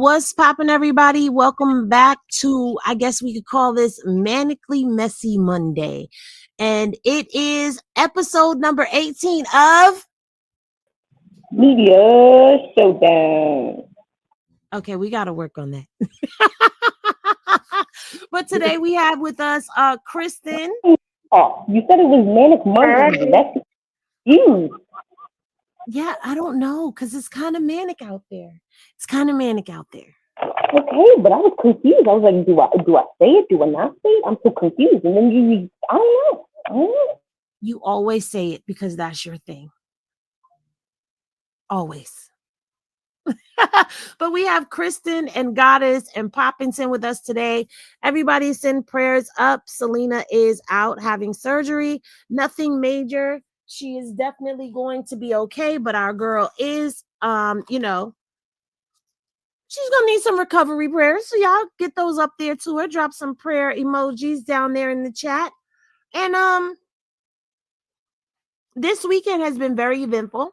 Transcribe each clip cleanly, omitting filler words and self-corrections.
What's poppin', everybody? Welcome back to, I guess we could call this Manically Messy Monday. And it is episode number 18 of. Media Showdown. Okay, we got to work on that. But today we have with us Kristen. Oh, you said it was Manic Monday. That's you. Yeah, I don't know, because it's kind of manic out there. It's kind of manic out there. Okay, but I was confused. I was like, do I say it? Do I not say it? I'm so confused. And then I don't know. You always say it because that's your thing. Always. But we have Kristen and Goddess and Poppington with us today. Everybody send prayers up. Selena is out having surgery. Nothing major. She is definitely going to be okay, but our girl is, she's gonna need some recovery prayers. So y'all get those up there to her. Drop some prayer emojis down there in the chat. And this weekend has been very eventful.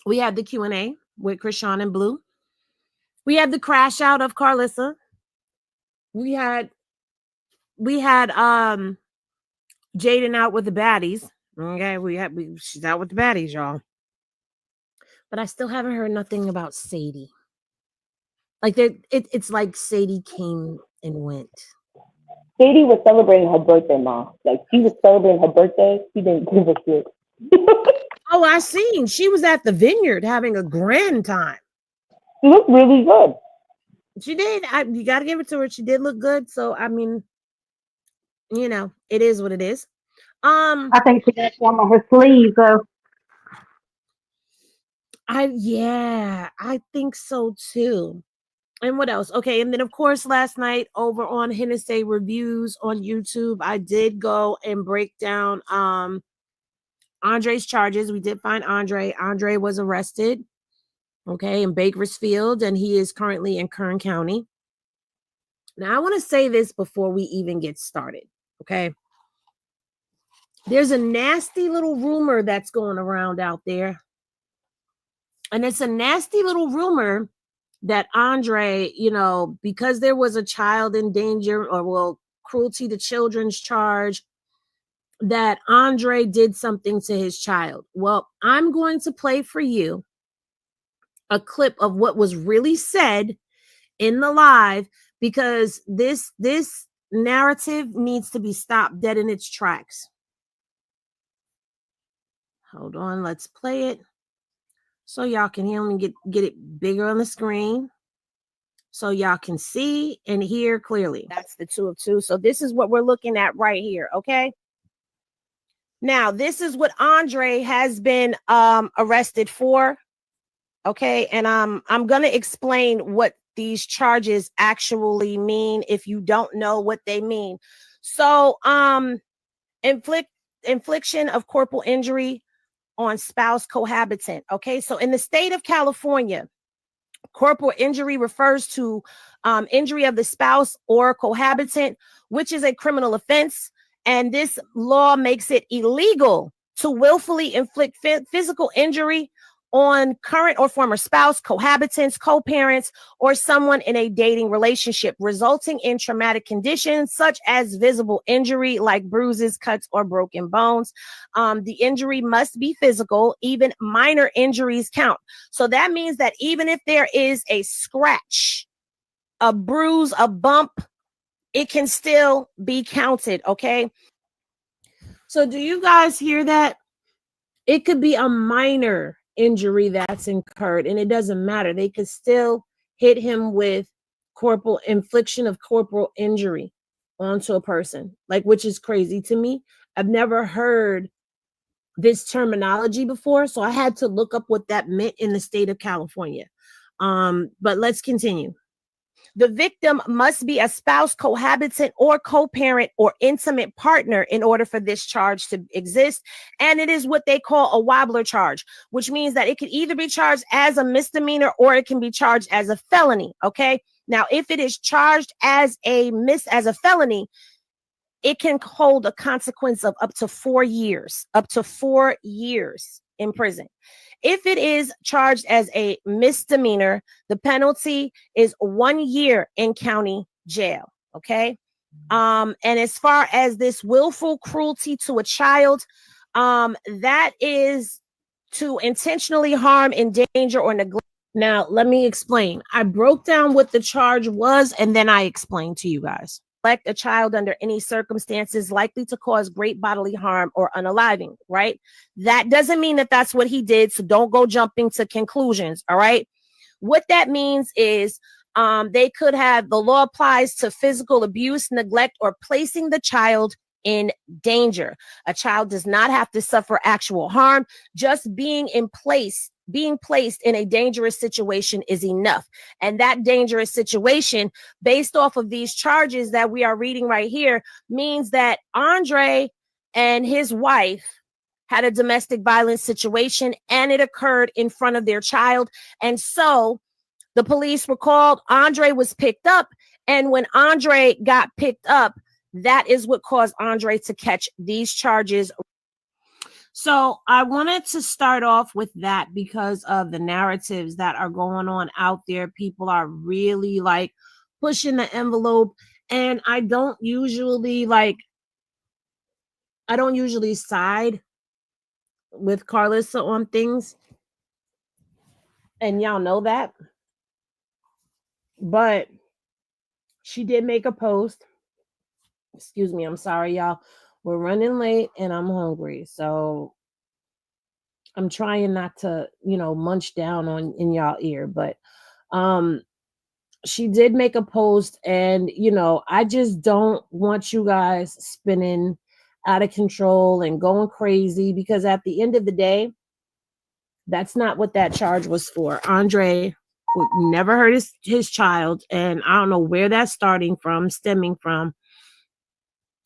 We had the Q&A with Krishan and Blue. We had the crash out of Karlissa. We had Jaden out with the baddies. Okay, she's out with the baddies, y'all. But I still haven't heard nothing about Sadie. Like it's like Sadie came and went. Sadie was celebrating her birthday, Mom. Like she was celebrating her birthday. She didn't give a shit. Oh, I seen. She was at the vineyard having a grand time. She looked really good. She did. You got to give it to her. She did look good. So I mean, it is what it is. I think she got some on her sleeve though. I think so too. And what else? Okay, and then of course last night over on Hennessy Reviews on YouTube, I did go and break down Andre's charges. We did find Andre. Andre was arrested, okay, in Bakersfield, and he is currently in Kern County. Now I want to say this before we even get started, okay? There's a nasty little rumor that's going around out there. And it's a nasty little rumor that Andre, because there was a child in danger or cruelty to children's charge, that Andre did something to his child. Well, I'm going to play for you a clip of what was really said in the live, because this narrative needs to be stopped dead in its tracks. Hold on, let's play it so y'all can hear me, get it bigger on the screen so y'all can see and hear clearly. That's the 2 of 2. So this is what we're looking at right here, okay? Now, this is what Andre has been arrested for, okay? And I'm going to explain what these charges actually mean if you don't know what they mean. So, infliction of corporal injury on spouse cohabitant. Okay, so in the state of California, corporal injury refers to injury of the spouse or cohabitant, which is a criminal offense. And this law makes it illegal to willfully inflict physical injury on current or former spouse, cohabitants, co-parents, or someone in a dating relationship, resulting in traumatic conditions such as visible injury like bruises, cuts, or broken bones. The injury must be physical. Even minor injuries count. So that means that even if there is a scratch, a bruise, a bump, it can still be counted, okay? So do you guys hear that? It could be a minor injury that's incurred, and it doesn't matter. They could still hit him with infliction of corporal injury onto a person, which is crazy to me. I've never heard this terminology before, so I had to look up what that meant in the state of California. But let's continue. The victim must be a spouse, cohabitant, or co-parent or intimate partner in order for this charge to exist. And it is what they call a wobbler charge, which means that it can either be charged as a misdemeanor or it can be charged as a felony. Okay. Now, if it is charged as a felony, it can hold a consequence of up to 4 years in prison. If it is charged as a misdemeanor, the penalty is 1 year in county jail. Okay. And as far as this willful cruelty to a child, that is to intentionally harm, endanger, or neglect. Now, let me explain. I broke down what the charge was, and then I explained to you guys. Neglect a child under any circumstances likely to cause great bodily harm or unaliving, right? That doesn't mean that that's what he did, so don't go jumping to conclusions, all right? What that means is they could have, the law applies to physical abuse, neglect, or placing the child in danger. A child does not have to suffer actual harm. Just being placed in a dangerous situation is enough. And that dangerous situation, based off of these charges that we are reading right here, means that Andre and his wife had a domestic violence situation, and it occurred in front of their child. And so the police were called. Andre was picked up. And when Andre got picked up, that is what caused Andre to catch these charges. So I wanted to start off with that because of the narratives that are going on out there. People are really like pushing the envelope. And I don't usually side with Karlissa on things. And y'all know that. But she did make a post. Excuse me, I'm sorry, y'all. We're running late and I'm hungry. So I'm trying not to, munch down on in y'all ear. But she did make a post, and I just don't want you guys spinning out of control and going crazy, because at the end of the day, that's not what that charge was for. Andre would never hurt his child, and I don't know where that's stemming from.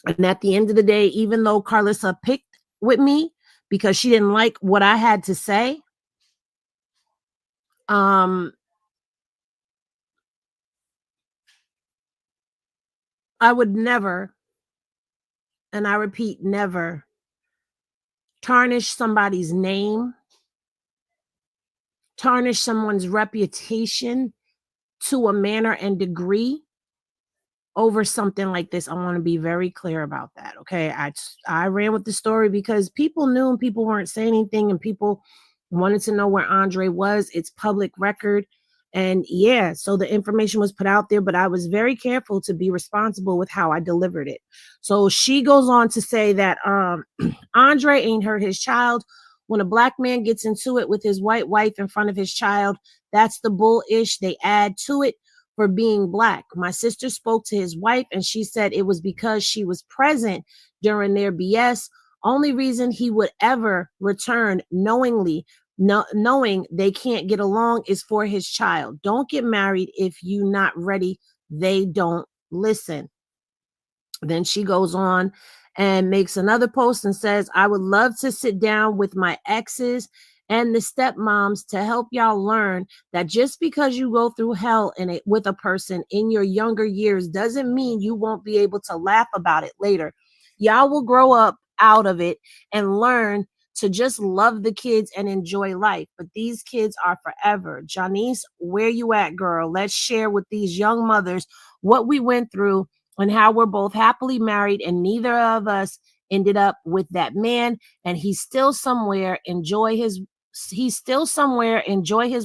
And at the end of the day, even though Karlissa picked with me because she didn't like what I had to say, I would never, and I repeat, never tarnish somebody's name, tarnish someone's reputation to a manner and degree over something like this. I want to be very clear about that. Okay. I ran with the story because people knew and people weren't saying anything, and people wanted to know where Andre was. It's public record. And yeah, so the information was put out there, but I was very careful to be responsible with how I delivered it. So she goes on to say that Andre ain't hurt his child. When a black man gets into it with his white wife in front of his child, that's the bullish they add to it for being black. My sister spoke to his wife, and she said it was because she was present during their BS. Only reason he would ever return knowing they can't get along is for his child. Don't get married if you're not ready. They don't listen. Then she goes on and makes another post and says, I would love to sit down with my exes and the stepmoms to help y'all learn that just because you go through hell with a person in your younger years doesn't mean you won't be able to laugh about it later. Y'all will grow up out of it and learn to just love the kids and enjoy life. But these kids are forever. Janice, where you at, girl? Let's share with these young mothers what we went through and how we're both happily married, and neither of us ended up with that man, and he's still somewhere enjoying his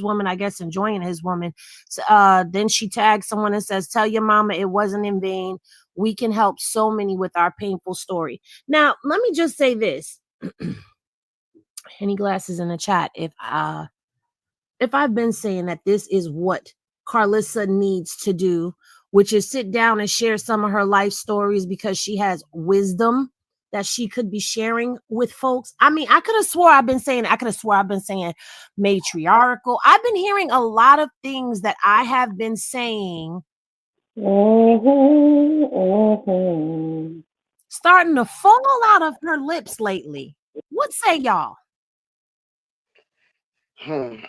woman, I guess, enjoying his woman. So, then she tags someone and says, tell your mama it wasn't in vain. We can help so many with our painful story. Now, let me just say this. Henny Glasses in the chat. If I've been saying that this is what Karlissa needs to do, which is sit down and share some of her life stories, because she has wisdom that she could be sharing with folks. I mean, I could have swore I've been saying matriarchal. I've been hearing a lot of things that I have been saying starting to fall out of her lips lately. What say y'all? I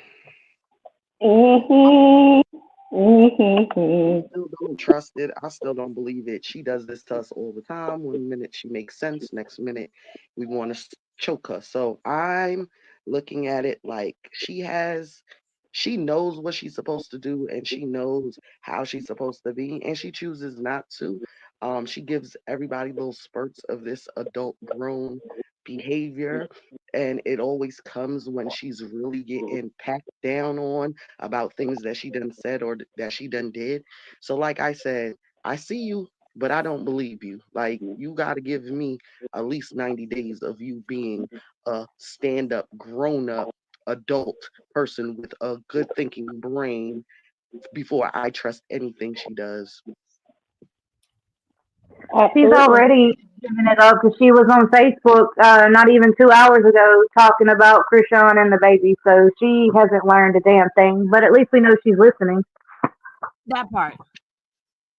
still don't trust it. I still don't believe it. She does this to us all the time. One minute she makes sense, next minute we want to choke her. So I'm looking at it like she knows what she's supposed to do and she knows how she's supposed to be and she chooses not to. She gives everybody little spurts of this adult grown behavior, and it always comes when she's really getting packed down on about things that she done said or that she done did. So like I said, I see you, but I don't believe you. Like, you got to give me at least 90 days of you being a stand up, grown up adult person with a good thinking brain before I trust anything she does. She's Absolutely. already giving it up because she was on Facebook not even 2 hours ago talking about Krishan and the baby. So she hasn't learned a damn thing. But at least we know she's listening. That part.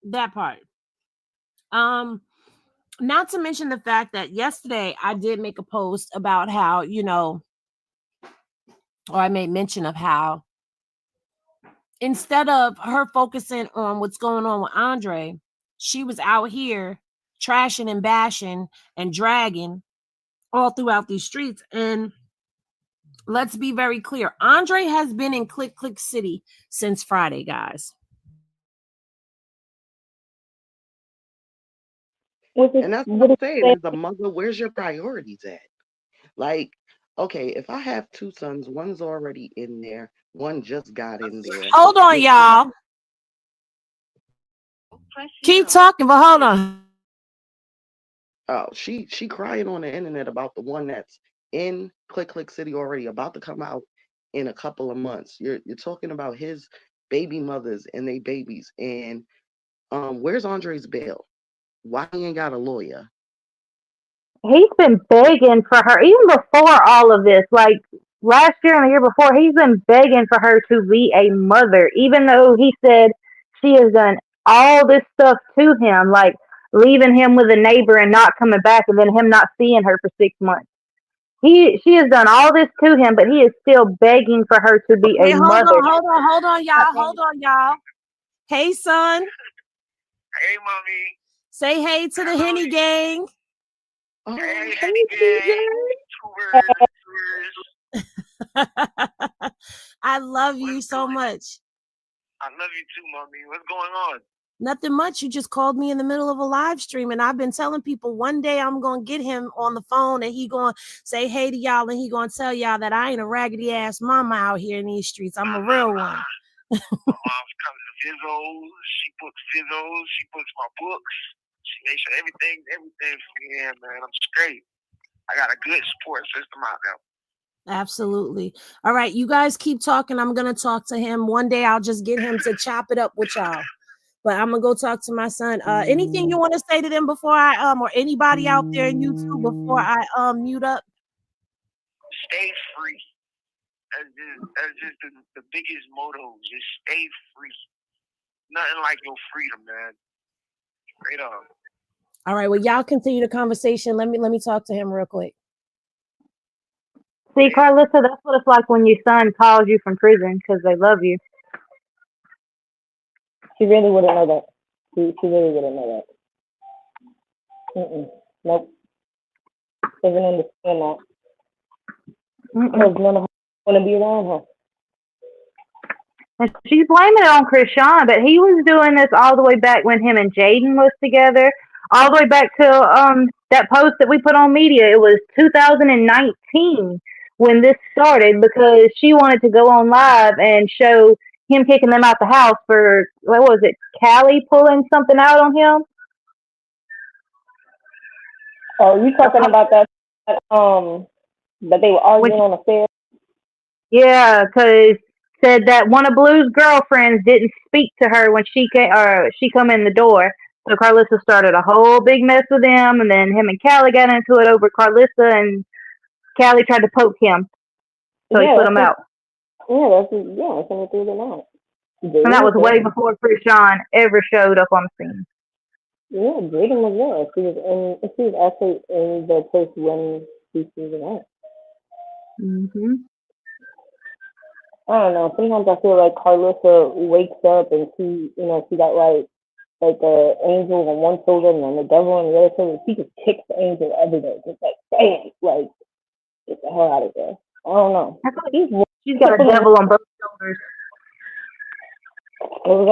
That part. Um, Not to mention the fact that yesterday I did make a post about how, or I made mention of how instead of her focusing on what's going on with Andre, she was out here trashing and bashing and dragging all throughout these streets. And let's be very clear. Andre has been in Click Click City since Friday, guys. And that's what I'm saying. As a mother, where's your priorities at? Like, okay, if I have two sons, one's already in there, one just got in there. Hold on, y'all. Keep talking, but hold on. Oh, she crying on the internet about the one that's in Click Click City already, about to come out in a couple of months. You're talking about his baby mothers and they babies, and where's Andre's bail? Why he ain't got a lawyer? He's been begging for her, even before all of this. Like last year and the year before, he's been begging for her to be a mother, even though he said she has done all this stuff to him, like leaving him with a neighbor and not coming back, and then him not seeing her for 6 months. She has done all this to him, but he is still begging for her to be Okay, a mother. hold on, y'all. Hold on, y'all. Hey, son. Hey, mommy. Say hey to the Henny gang. Oh, Hey, hey, gang. I love you so much. I love you too, mommy. What's going on? Nothing much. You just called me in the middle of a live stream, and I've been telling people one day I'm gonna get him on the phone, and he gonna say hey to y'all, and he gonna tell y'all that I ain't a raggedy ass mama out here in these streets. I'm a real one. My mom's coming to Fizzos. She books Fizzos. She books my books. She makes sure everything for me. Yeah, man, I'm straight. I got a good support system out there. Absolutely. All right, you guys keep talking. I'm gonna talk to him. One day I'll just get him to chop it up with y'all. But I'm gonna go talk to my son. Anything you want to say to them before I or anybody out there in YouTube before I mute up? Stay free. That's just the biggest motto. Just stay free. Nothing like your freedom, man. Straight up. All right. Well, y'all continue the conversation. Let me talk to him real quick. See, Karlissa, that's what it's like when your son calls you from prison because they love you. She really wouldn't know that. She really wouldn't know that. Nope. Doesn't understand that. Because none of us want to be around her. And she's blaming it on Krishan, but he was doing this all the way back when him and Jaden was together, all the way back to that post that we put on media. It was 2019 when this started because she wanted to go on live and show him kicking them out the house for, what was it, Callie pulling something out on him? Oh, you talking about that they were arguing on the stairs? Yeah, because said that one of Blue's girlfriends didn't speak to her when she came, or she come in the door. So Karlissa started a whole big mess with him, and then him and Callie got into it over Karlissa, and Callie tried to poke him, so he put him out. That's something through the night. And that was way before Krishan ever showed up on the scene. Yeah, Jaden was there. She was actually in the place when she was out. I don't know. Sometimes I feel like Karlissa wakes up and she got like the angel on one shoulder and then the devil on the other shoulder. She just kicks the angel every day. Just like, bam! Like, get the hell out of there. I don't know. I feel like He's she's got a devil on both shoulders. what was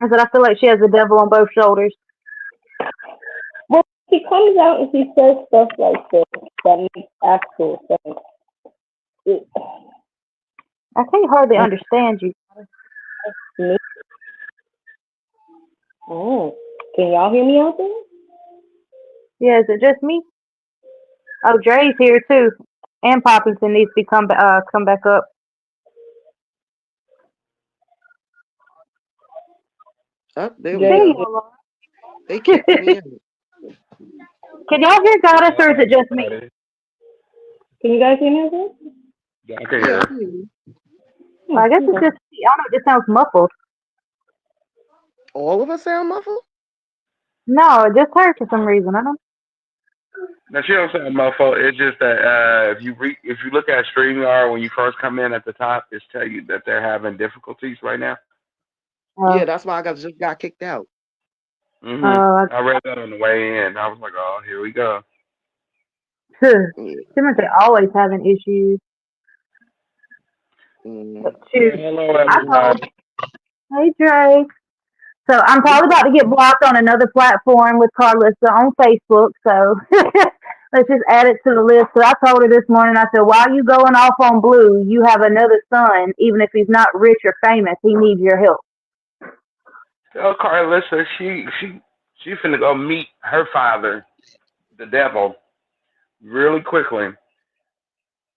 that? I said I feel like she has a devil on both shoulders. Well, he comes out and he says stuff like this that makes actual sense. It, I can't hardly understand you. oh, can y'all hear me out there? Yeah, is it just me? Oh, Dre's here too, and Poppington needs to come back up. Up there we There Jay, go. y'all are. They kicked me out. Can y'all hear Goddess or is it just me? can you guys hear me out there? Yeah, I can Yeah, hear. I hear you. Well, I guess it's just me. I don't know. It just sounds muffled. All of us sound muffled. No, it just her for some reason. I don't. Now she don't sound muffled. It's just that if you look at StreamYard when you first come in at the top, it's tell you that they're having difficulties right now. Yeah, that's why just got kicked out. I read that on the way in. I was like, oh, here we go. Yeah. They're always having issues. But shoot, Hello, I told. everybody. Hey, Dre. So I'm probably about to get blocked on another platform with Karlissa on Facebook. So let's just add it to the list. So I told her this morning, I said, while you going off on Blue, you have another son. Even if he's not rich or famous, he needs your help. Tell Karlissa she finna go meet her father, the devil, really quickly.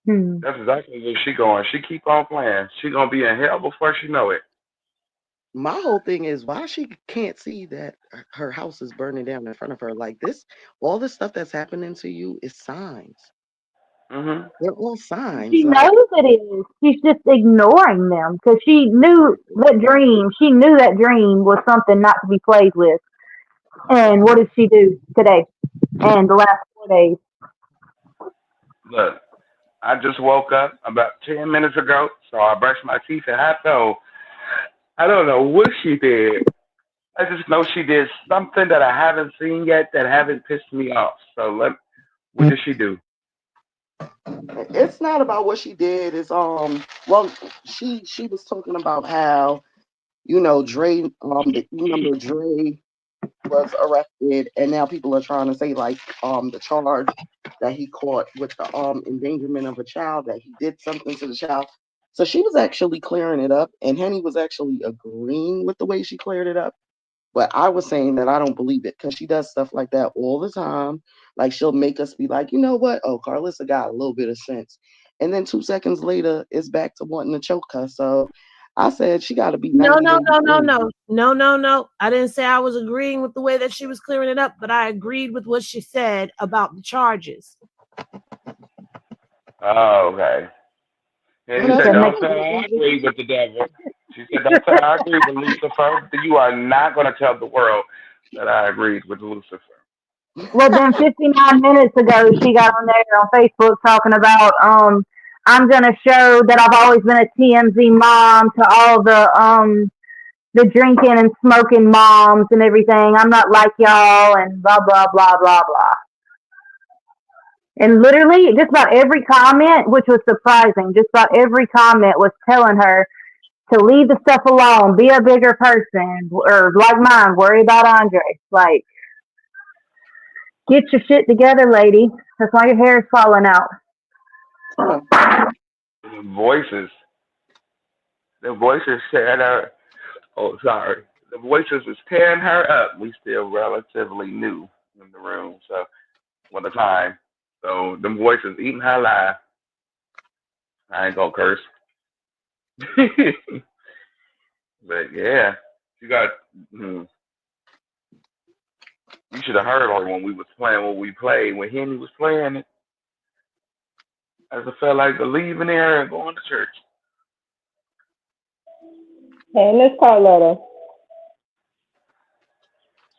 That's exactly where she going. She keep on playing. She gonna be in hell before she know it. My whole thing is why she can't see that her house is burning down in front of her. Like this, all this stuff that's happening to you is signs. They're all signs. She Like knows it is. She's just ignoring them because she knew that dream. She knew that dream was something not to be played with. And what did she do today and the last 4 days? Look, I just woke up about 10 minutes ago, so I brushed my teeth and I don't know what she did. I just know she did something that I haven't seen yet that haven't pissed me off. So what did she do? it's not about what she did. It's well, she was talking about how Dre you remember Dre was arrested, and now people are trying to say like the charge that he caught with the endangerment of a child, that he did something to the child. So she was actually clearing it up, and Henny was actually agreeing with the way she cleared it up. But I was saying that I don't believe it because she does stuff like that all the time. Like she'll make us be like, you know what? Oh, Karlissa got a little bit of sense, and then 2 seconds later, it's back to wanting to choke her. So I said she got to be No, 90 no, days no, no, in. no, no, no, no. I didn't say I was agreeing with the way that she was clearing it up, but I agreed with what she said about the charges. Oh, okay. And Well, she that's said, fine. don't say I agree with the devil. She said, don't say I agree with Lucifer. You are not going to tell the world that I agreed with Lucifer. Well, then 59 minutes ago, she got on there on Facebook talking about, I'm going to show that I've always been a TMZ mom to all the drinking and smoking moms and everything. I'm not like y'all and blah, blah, blah, blah, blah. And literally, just about every comment, which was surprising, just about every comment was telling her to leave the stuff alone, be a bigger person, or like mine, worry about Andre. Like, get your shit together, lady. That's why your hair is falling out. The voices. The voices tearing her. Oh, sorry. The voices is tearing her up. We still relatively new in the room, so one time. So them voices eating her alive. I ain't gonna curse. But yeah, you got. You should have heard her when we was playing what we played when Henry was playing it. I just felt like believing in her and going to church. Hey, Miss Karletta.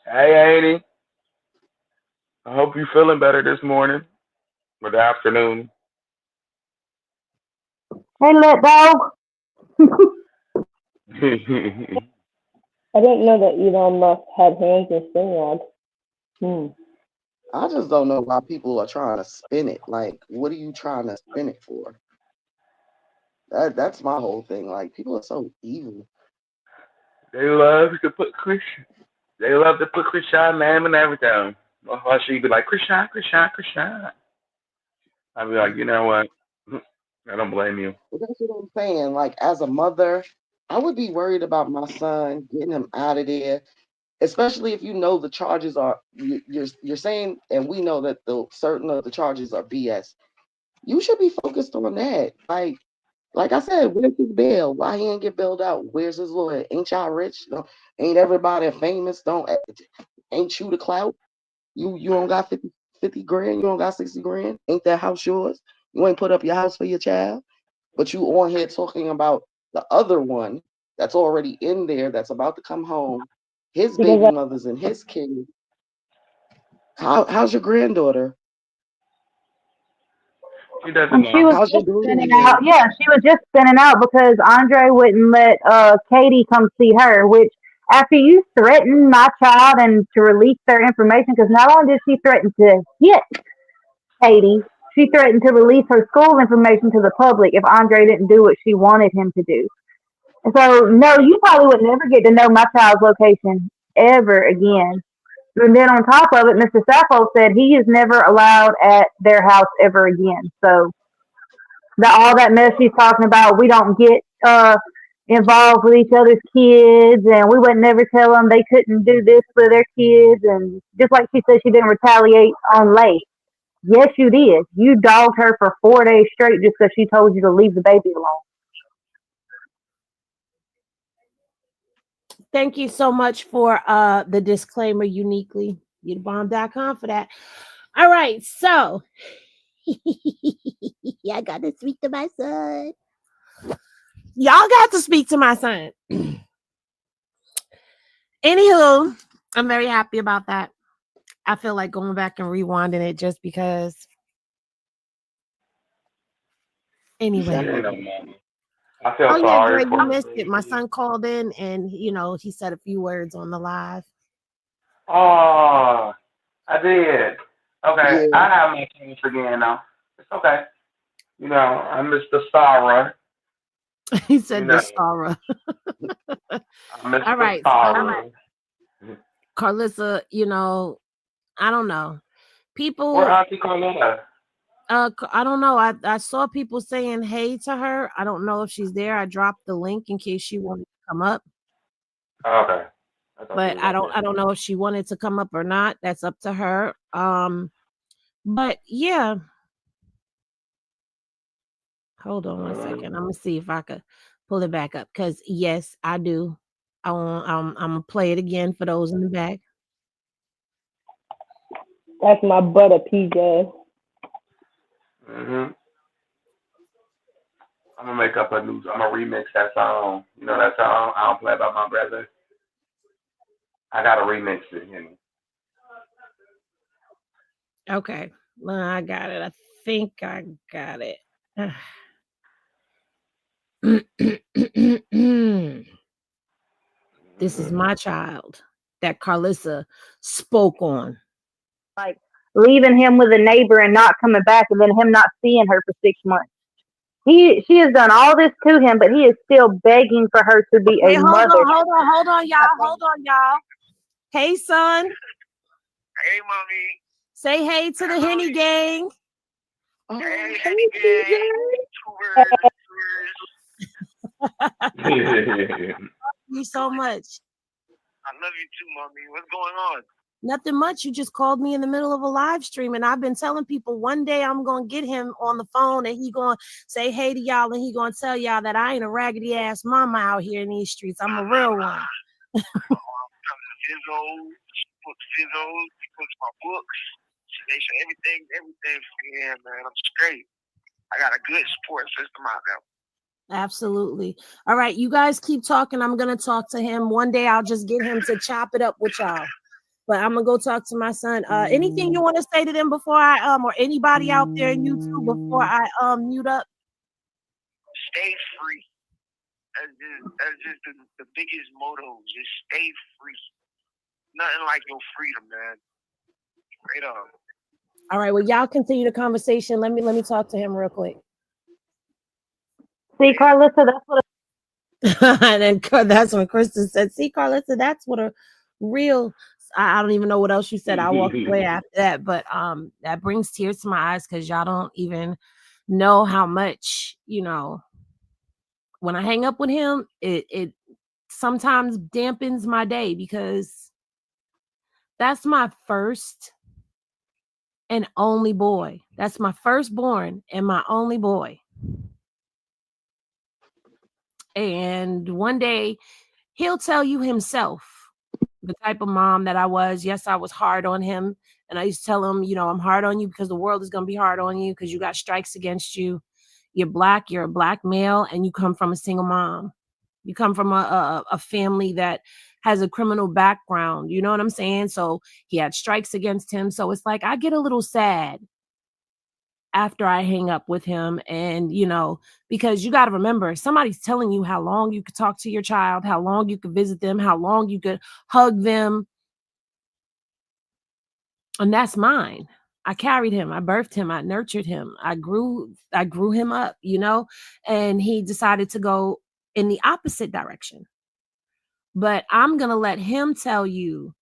Hey, Annie. I hope you're feeling better this morning or the afternoon. Hey, let dog. I didn't know that Elon Musk had hands in StreamYard. I just don't know why people are trying to spin it. Like, what are you trying to spin it for? That's my whole thing. Like, people are so evil. They love to put Christian. They love to put Christian name and everything. That's why she'd be like, Christian, Christian, Christian. I'd be like, you know what? I don't blame you. But that's what I'm saying. Like, as a mother, I would be worried about my son, getting him out of there, especially if you know the charges are you're saying, and we know that the certain of the charges are BS. You should be focused on that. Like I said, where's his bail? Why he ain't get bailed out? Where's his lawyer? Ain't y'all rich? No, ain't everybody famous? Don't ain't you the clout? You don't got 50 grand? You don't got 60 grand? Ain't that house yours? You ain't put up your house for your child? But you on here talking about the other one that's already in there that's about to come home, his Because baby mothers and his kids. How's your granddaughter? She doesn't And she know. was How's your just spinning out. grandbaby? Yeah, she was just spinning out because Andre wouldn't let Katie come see her. Which after you threatened my child and to release their information, because not only did she threaten to hit Katie, she threatened to release her school information to the public if Andre didn't do what she wanted him to do. And so, no, you probably would never get to know my child's location ever again. And then on top of it, Mr. Sappho said he is never allowed at their house ever again. So all that mess she's talking about, we don't get involved with each other's kids, and we would never tell them they couldn't do this for their kids. And just like she said, she didn't retaliate on Lay. Yes, you did. You dogged her for 4 days straight just because she told you to leave the baby alone. Thank you so much for the disclaimer uniquely. Youthbomb.com for that. All right, so yeah, I got to speak to my son. Y'all got to speak to my son. Anywho, I'm very happy about that. I feel like going back and rewinding it just because. She Anyway. ain't no mama. I feel Oh yeah, sorry Dre, for you her. missed it. My son called in and he said a few words on the live. Oh, I did. Okay, Yeah, I have my chance again now. It's okay. You know, I'm Mr. Sarah. He You said the know, Sarah. I'm All Mr. right, so Sarah. Karlissa, I don't know. Where People, Auntie Karletta? I don't know. I saw people saying hey to her. I don't know if she's there. I dropped the link in case she wanted to come up, Oh, okay. I thought she but was I up don't there. I don't know if she wanted to come up or not. That's up to her. But yeah, hold on one second. I'm gonna see if I could pull it back up because yes, I do. I'm gonna play it again for those in the back. that's my butter, PJ. Mm-hmm. I'm gonna make up I'm gonna remix that song. You know that song, I Don't Play About My Brother? I gotta remix it, you know. Okay, well, I got it. I think I got it. This is my child that Karlissa spoke on. Like leaving him with a neighbor and not coming back, and then him not seeing her for 6 months. She has done all this to him, but he is still begging for her to be Okay, a mother. hold on, y'all. Hey, son, Hey, mommy. say hey to the Henny gang. Hey, oh, Henny hey, Gang. PJ. You so much. I love you too, mommy. What's going on? Nothing much. You just called me in the middle of a live stream, and I've been telling people one day I'm gonna get him on the phone, and he gonna say hey to y'all, and he gonna tell y'all that I ain't a raggedy ass mama out here in these streets. I'm a real one. Fizzos. She puts Fizzos. She puts my books. She makes sure everything for me. Yeah, man. I'm straight. I got a good support system out there. Absolutely. All right, you guys keep talking. I'm gonna talk to him one day. I'll just get him to chop it up with y'all. But I'm gonna go talk to my son. Anything you want to say to them before I or anybody out there in YouTube before I mute up? Stay free. That's just the biggest motto. Just stay free. Nothing like your freedom, man. Straight up. All right. Well, y'all continue the conversation. Let me talk to him real quick. See, Karlissa, that's what. And then that's when Kristen said, "See, Karlissa, that's what a real." I don't even know what else you said. I walked away after that, but that brings tears to my eyes because y'all don't even know how much when I hang up with him, it sometimes dampens my day because that's my first and only boy. That's my firstborn and my only boy. And one day he'll tell you himself the type of mom that I was. Yes, I was hard on him. And I used to tell him, I'm hard on you because the world is going to be hard on you because you got strikes against you. You're a black male, and you come from a single mom. You come from a family that has a criminal background. You know what I'm saying? So he had strikes against him. So it's like I get a little sad after I hang up with him. And, because you got to remember, somebody's telling you how long you could talk to your child, how long you could visit them, how long you could hug them. And that's mine. I carried him. I birthed him. I nurtured him. I grew him up, and he decided to go in the opposite direction. But I'm going to let him tell you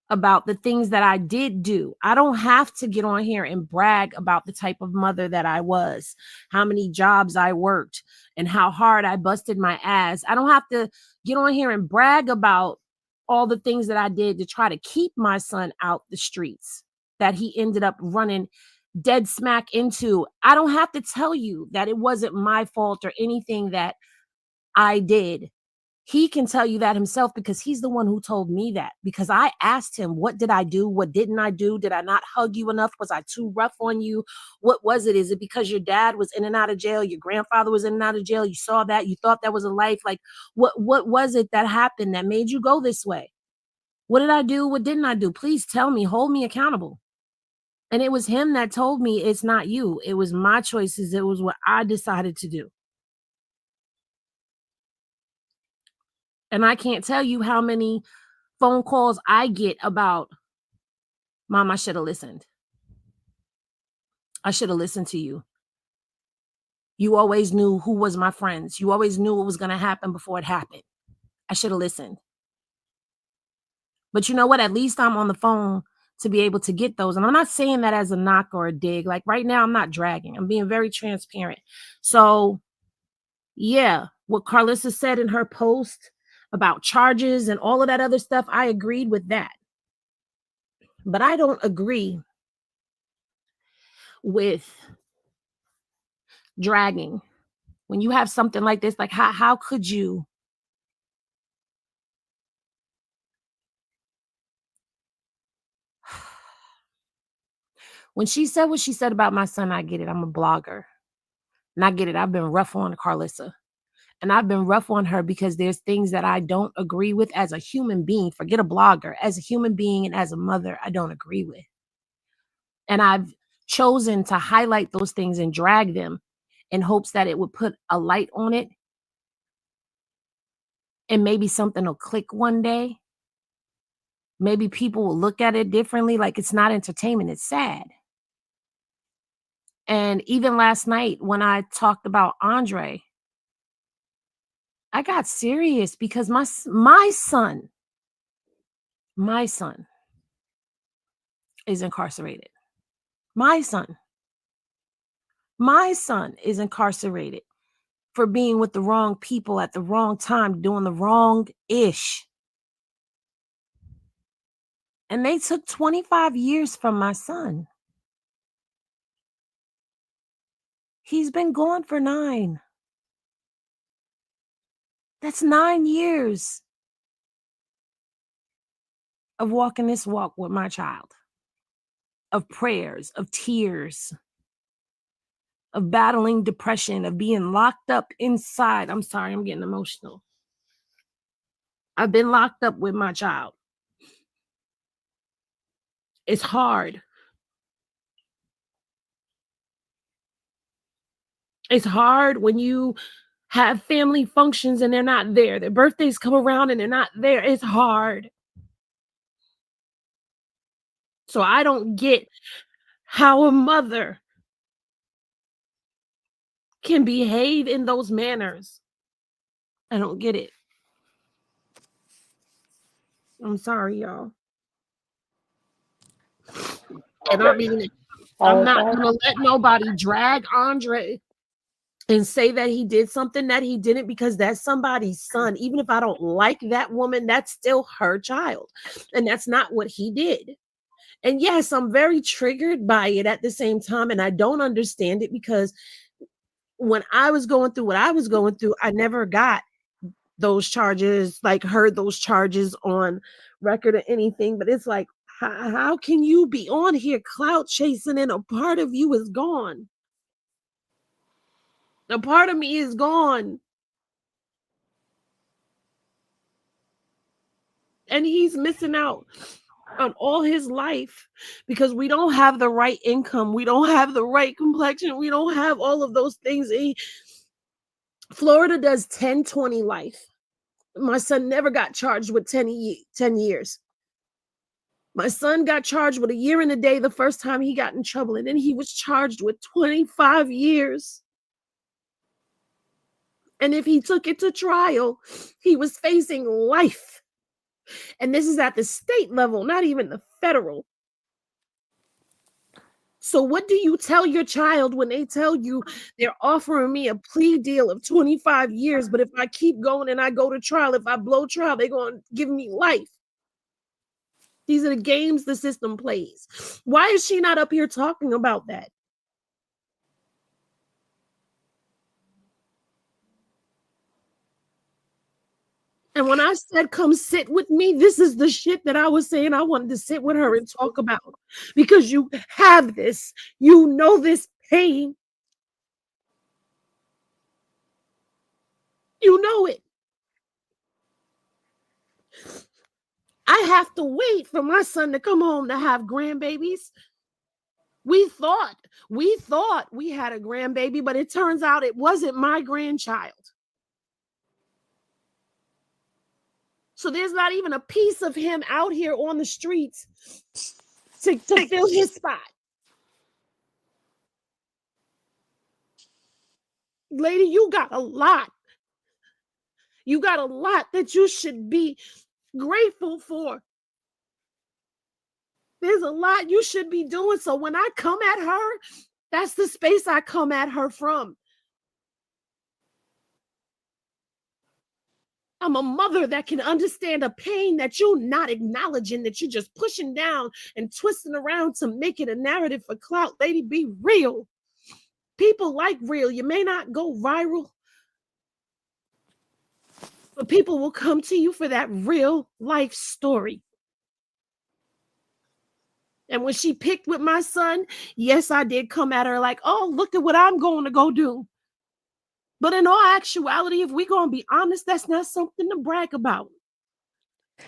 about the things that I did do. I don't have to get on here and brag about the type of mother that I was, how many jobs I worked, and how hard I busted my ass. I don't have to get on here and brag about all the things that I did to try to keep my son out the streets that he ended up running dead smack into. I don't have to tell you that it wasn't my fault or anything that I did. He can tell you that himself because he's the one who told me that. Because I asked him, what did I do? What didn't I do? Did I not hug you enough? Was I too rough on you? What was it? Is it because your dad was in and out of jail? Your grandfather was in and out of jail? You saw that? You thought that was a life? Like, what was it that happened that made you go this way? What did I do? What didn't I do? Please tell me. Hold me accountable. And it was him that told me it's not you. It was my choices. It was what I decided to do. And I can't tell you how many phone calls I get about, Mom, I should have listened. I should have listened to you. You always knew who was my friends. You always knew what was going to happen before it happened. I should have listened. But you know what? At least I'm on the phone to be able to get those. And I'm not saying that as a knock or a dig. Like right now, I'm not dragging. I'm being very transparent. So, yeah, what Karlissa said in her post about charges and all of that other stuff, I agreed with that. But I don't agree with dragging. When you have something like this, like how could you? When she said what she said about my son, I get it. I'm a blogger. And I get it. I've been rough on Karlissa. And I've been rough on her because there's things that I don't agree with as a human being. Forget a blogger. As a human being and as a mother, I don't agree with. And I've chosen to highlight those things and drag them in hopes that it would put a light on it. And maybe something will click one day. Maybe people will look at it differently. Like it's not entertainment. It's sad. And even last night when I talked about Andre, I got serious because my son is incarcerated. My son is incarcerated for being with the wrong people at the wrong time, doing the wrong ish. And they took 25 years from my son. He's been gone for 9. That's 9 years of walking this walk with my child, of prayers, of tears, of battling depression, of being locked up inside. I'm sorry, I'm getting emotional. I've been locked up with my child. It's hard. It's hard when you have family functions and they're not there. Their birthdays come around and they're not there. It's hard. So I don't get how a mother can behave in those manners. I don't get it. I'm sorry, y'all. And I Okay. mean, I'm not gonna let nobody drag Andre and say that he did something that he didn't, because that's somebody's son. Even if I don't like that woman, that's still her child. And that's not what he did. And yes, I'm very triggered by it at the same time. And I don't understand it, because when I was going through what I was going through, I never got those charges, like heard those charges on record or anything. But it's like, how can you be on here clout chasing and a part of you is gone? A part of me is gone. And he's missing out on all his life because we don't have the right income. We don't have the right complexion. We don't have all of those things. Florida does 10-20 life. My son never got charged with 10 years. My son got charged with a year and a day the first time he got in trouble, and then he was charged with 25 years. And if he took it to trial, he was facing life. And this is at the state level, not even the federal. So what do you tell your child when they tell you they're offering me a plea deal of 25 years, but if I keep going and I go to trial, if I blow trial, they're going to give me life? These are the games the system plays. Why is she not up here talking about that? And when I said, come sit with me, this is the shit that I was saying I wanted to sit with her and talk about. Because you have this, you know this pain. You know it. I have to wait for my son to come home to have grandbabies. We thought we had a grandbaby, but it turns out it wasn't my grandchild. So there's not even a piece of him out here on the streets to fill his spot. Lady, you got a lot. You got a lot that you should be grateful for. There's a lot you should be doing. So when I come at her, that's the space I come at her from. I'm a mother that can understand a pain that you're not acknowledging, that you're just pushing down and twisting around to make it a narrative for clout. Lady, be real. People like real. You may not go viral, but people will come to you for that real life story. And when she picked with my son, yes, I did come at her like, oh, look at what I'm going to go do. But in all actuality, if we're going to be honest, that's not something to brag about.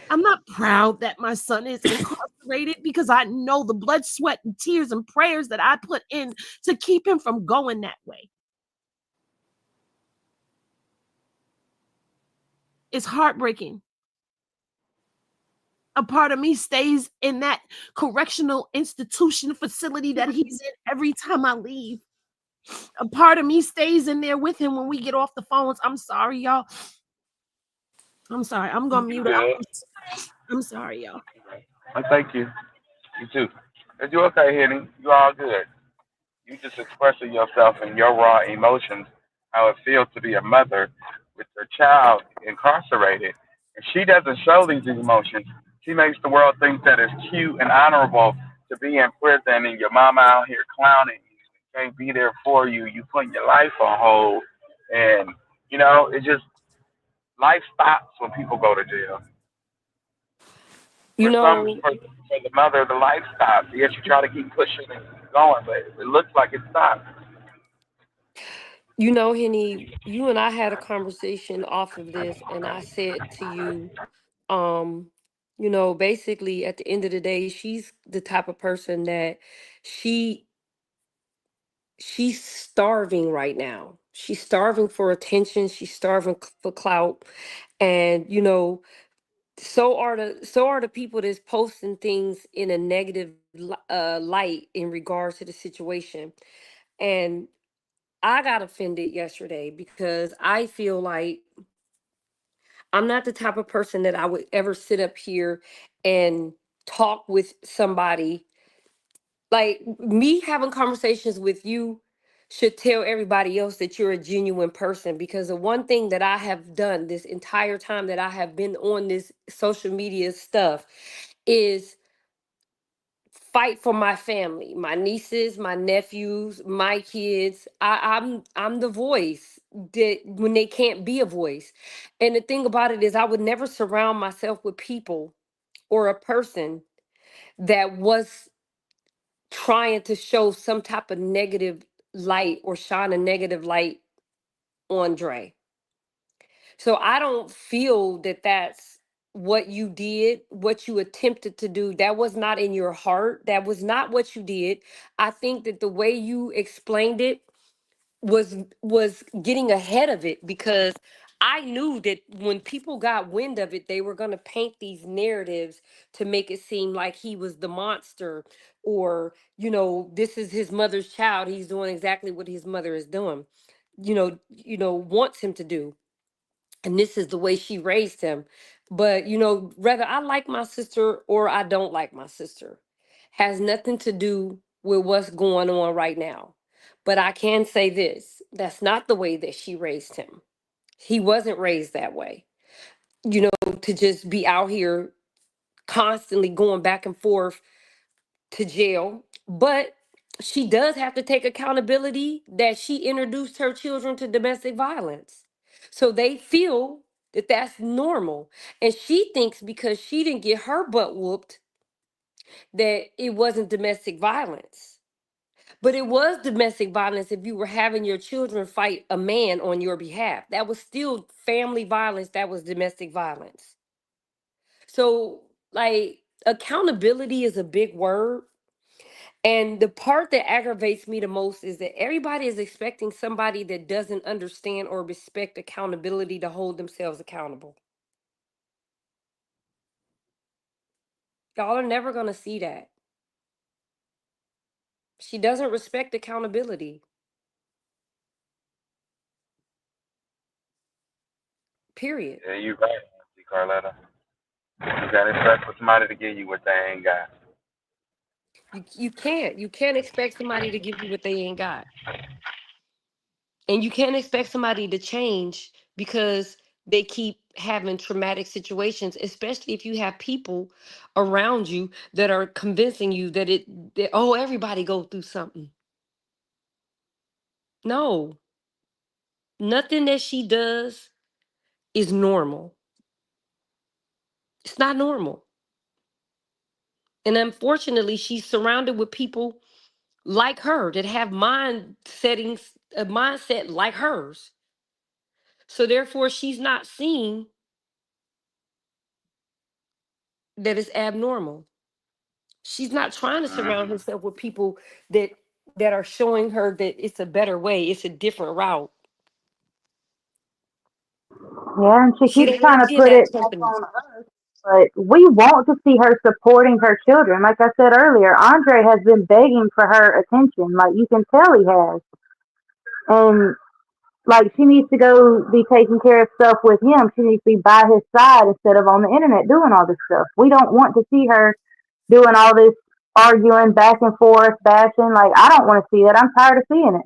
I'm not proud that my son is incarcerated because I know the blood, sweat, and tears and prayers that I put in to keep him from going that way. It's heartbreaking. A part of me stays in that correctional institution facility that he's in every time I leave. A part of me stays in there with him when we get off the phones. I'm sorry, y'all. I'm sorry. I'm going to mute out. I'm sorry, y'all. I thank you. You too. Is you okay, Henny? You all good? You just expressing yourself and your raw emotions, how it feels to be a mother with her child incarcerated. And she doesn't show these emotions. She makes the world think that it's cute and honorable to be in prison and your mama out here clowning you, can't be there for you. You putting your life on hold. And, it just, life stops when people go to jail. You know, For the mother, the life stops. Yes, you try to keep pushing and going, but it looks like it stops. Henny, you and I had a conversation off of this, and I said to you, um, basically at the end of the day, she's the type of person that she she's starving right now. She's starving for attention. She's starving for clout, and so are the people that's posting things in a negative light in regards to the situation. And I got offended yesterday because I feel like I'm not the type of person that I would ever sit up here and talk with somebody. Like, me having conversations with you should tell everybody else that you're a genuine person, because the one thing that I have done this entire time that I have been on this social media stuff is fight for my family, my nieces, my nephews, my kids. I'm the voice that when they can't be a voice. And the thing about it is I would never surround myself with people or a person that was trying to show some type of negative light or shine a negative light on Dre. So I don't feel that that's what you did, what you attempted to do. That was not in your heart. That was not what you did. I think that the way you explained it was getting ahead of it, because I knew that when people got wind of it, they were going to paint these narratives to make it seem like he was the monster, or, this is his mother's child. He's doing exactly what his mother is doing, wants him to do, and this is the way she raised him. But whether I like my sister or I don't like my sister has nothing to do with what's going on right now. But I can say this: that's not the way that she raised him. He wasn't raised that way, to just be out here constantly going back and forth to jail. But she does have to take accountability that she introduced her children to domestic violence. So they feel that that's normal. And she thinks because she didn't get her butt whooped, that it wasn't domestic violence. But it was domestic violence if you were having your children fight a man on your behalf. That was still family violence. That was domestic violence. So, like, accountability is a big word. And the part that aggravates me the most is that everybody is expecting somebody that doesn't understand or respect accountability to hold themselves accountable. Y'all are never going to see that. She doesn't respect accountability, period. Yeah, you're right, Auntie Karletta. You gotta expect for somebody to give you what they ain't got. You can't expect somebody to give you what they ain't got. And you can't expect somebody to change because they keep having traumatic situations, especially if you have people around you that are convincing you that oh, everybody go through something. No, nothing that she does is normal. It's not normal. And unfortunately, she's surrounded with people like her that have a mindset like hers. So therefore, she's not seeing that it's abnormal. She's not trying to surround Hmm. herself with people that are showing her that it's a better way, it's a different route. Yeah, and she She keeps don't want trying to to be in put that it back company. on us. But we want to see her supporting her children. Like I said earlier, Andre has been begging for her attention. Like you can tell he has. And like she needs to go be taking care of stuff with him. She needs to be by his side instead of on the internet doing all this stuff. We don't want to see her doing all this arguing back and forth, bashing. Like I don't want to see that. I'm tired of seeing it.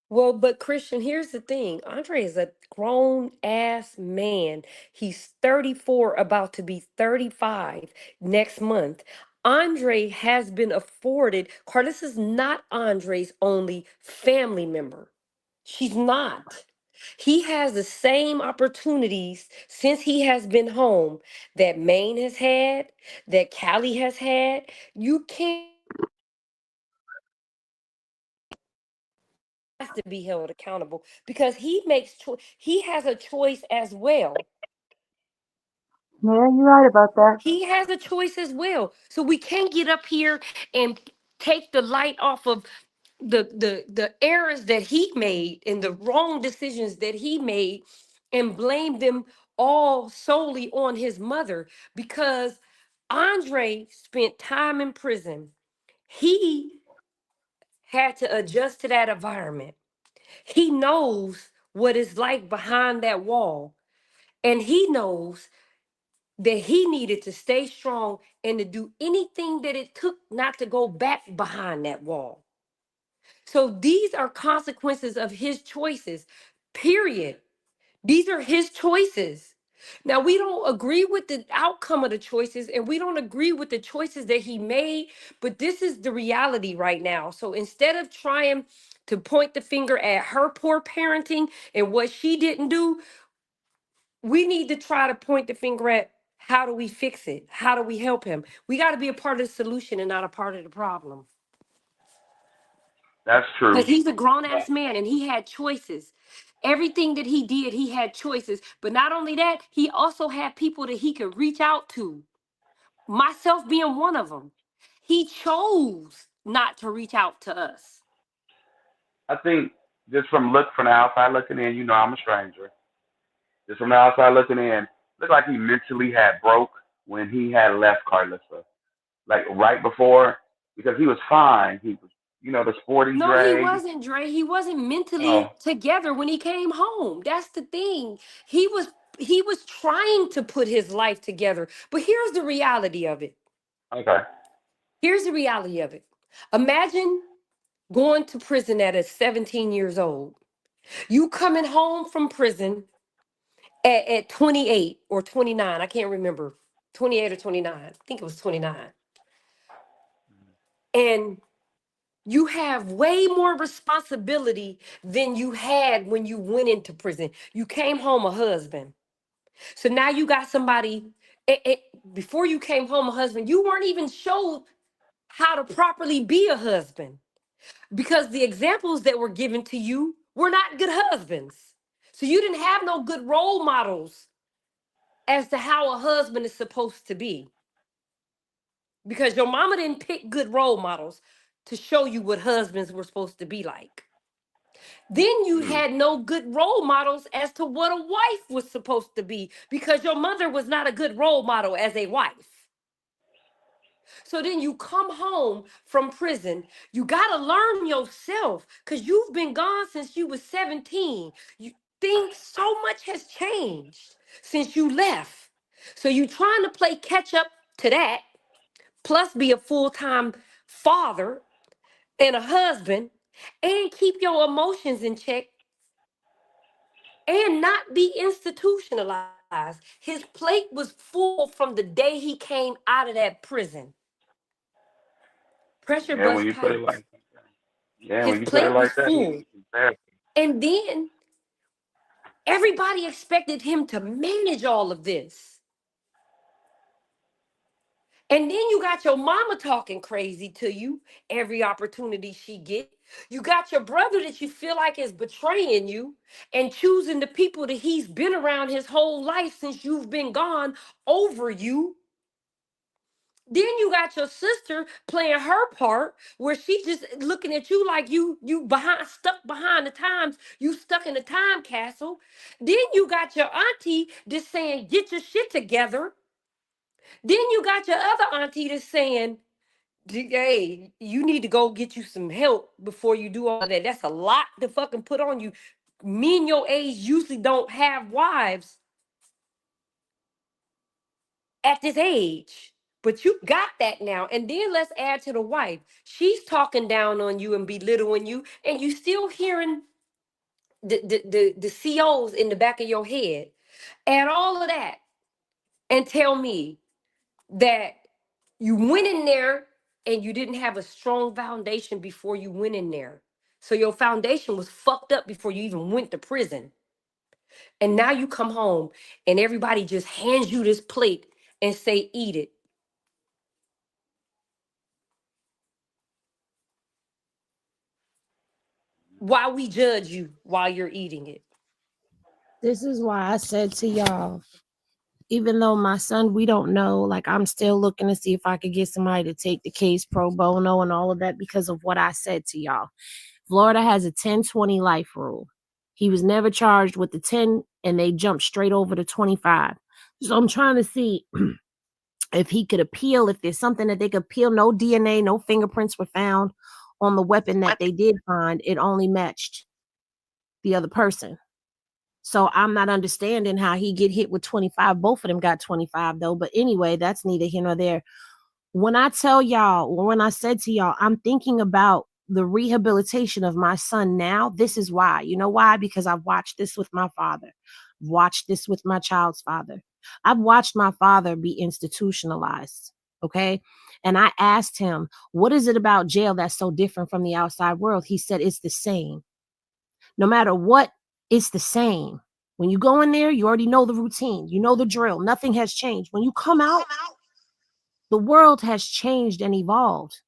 Well, but Christian, here's the thing. Andre is a grown ass man. He's 34, about to be 35 next month. Andre has been afforded. Carlos is not Andre's only family member. She's not. He has the same opportunities since he has been home that Maine has had, that Callie has had. You can't has to be held accountable because he has a choice as well. Yeah, you're right about that. He has a choice as well. So we can't get up here and take the light off of the errors that he made and the wrong decisions that he made and blame them all solely on his mother because Andre spent time in prison. He had to adjust to that environment. He knows what it's like behind that wall. And he knows that he needed to stay strong and to do anything that it took not to go back behind that wall. So these are consequences of his choices, period. These are his choices. Now, we don't agree with the outcome of the choices and we don't agree with the choices that he made, but this is the reality right now. So instead of trying to point the finger at her poor parenting and what she didn't do, we need to try to point the finger at how do we fix it? How do we help him? We got to be a part of the solution and not a part of the problem. That's true. Because he's a grown But ass man and he had choices. Everything that he did, he had choices. But not only that, he also had people that he could reach out to, myself being one of them. He chose not to reach out to us. I think just from the outside looking in, I'm a stranger. Just from the outside looking in, looked like he mentally had broke when he had left Karlissa. Like right before, because he was fine. He was, the sporty No, he Dre. wasn't, Dre. He wasn't mentally Oh, together when he came home. That's the thing. He was trying to put his life together. But here's the reality of it. okay. Here's the reality of it. Imagine going to prison at 17 years old. You coming home from prison at 28 or 29. I can't remember. 28 or 29. I think it was 29. And you have way more responsibility than you had when you went into prison. You came home a husband. So now you got somebody. Before you came home a husband, you weren't even showed how to properly be a husband because the examples that were given to you were not good husbands. So you didn't have no good role models as to how a husband is supposed to be because your mama didn't pick good role models to show you what husbands were supposed to be like. Then you Hmm. had no good role models as to what a wife was supposed to be because your mother was not a good role model as a wife. So then you come home from prison. You got to learn yourself because you've been gone since you was 17. Things so much has changed since you left. So you trying to play catch up to that, plus be a full-time father and a husband and keep your emotions in check and not be institutionalized. His plate was full from the day he came out of that prison. Pressure Yeah, when bust you put it pipes. like yeah, His when you put it plate was like that, he full. needs some therapy. And then everybody expected him to manage all of this. And then you got your mama talking crazy to you every opportunity she get. You got your brother that you feel like is betraying you and choosing the people that he's been around his whole life since you've been gone over you. Then you got your sister playing her part where she just looking at you like you behind stuck behind the times, you stuck in a time castle. Then you got your auntie just saying, get your shit together. Then you got your other auntie that's saying, hey, you need to go get you some help before you do all that. That's a lot to fucking put on you. Men your age usually don't have wives at this age. But you got that now. And then let's add to the wife. She's talking down on you and belittling you, and you still hearing the COs in the back of your head. Add all of that and tell me that you went in there and you didn't have a strong foundation before you went in there. So your foundation was fucked up before you even went to prison. And now you come home and everybody just hands you this plate and say, eat it. Why we judge you while you're eating it. This is why I said to y'all, even though my son, we don't know, like I'm still looking to see if I could get somebody to take the case pro bono and all of that because of what I said to y'all. Florida has a 10-20 life rule. He was never charged with the 10 and they jumped straight over to 25. So I'm trying to see if he could appeal, if there's something that they could appeal. No DNA, no fingerprints were found on the weapon that they did find. It only matched the other person. So I'm not understanding how he get hit with 25. Both of them got 25 though. But anyway, that's neither here nor there. When I tell y'all, when I said to y'all, I'm thinking about the rehabilitation of my son now, this is why. You know why? Because I've watched this with my father, watched this with my child's father. I've watched my father be institutionalized. Okay. And I asked him, what is it about jail that's so different from the outside world? He said, it's the same. No matter what, it's the same. When you go in there, you already know the routine. You know the drill. Nothing has changed. When you come out, the world has changed and evolved.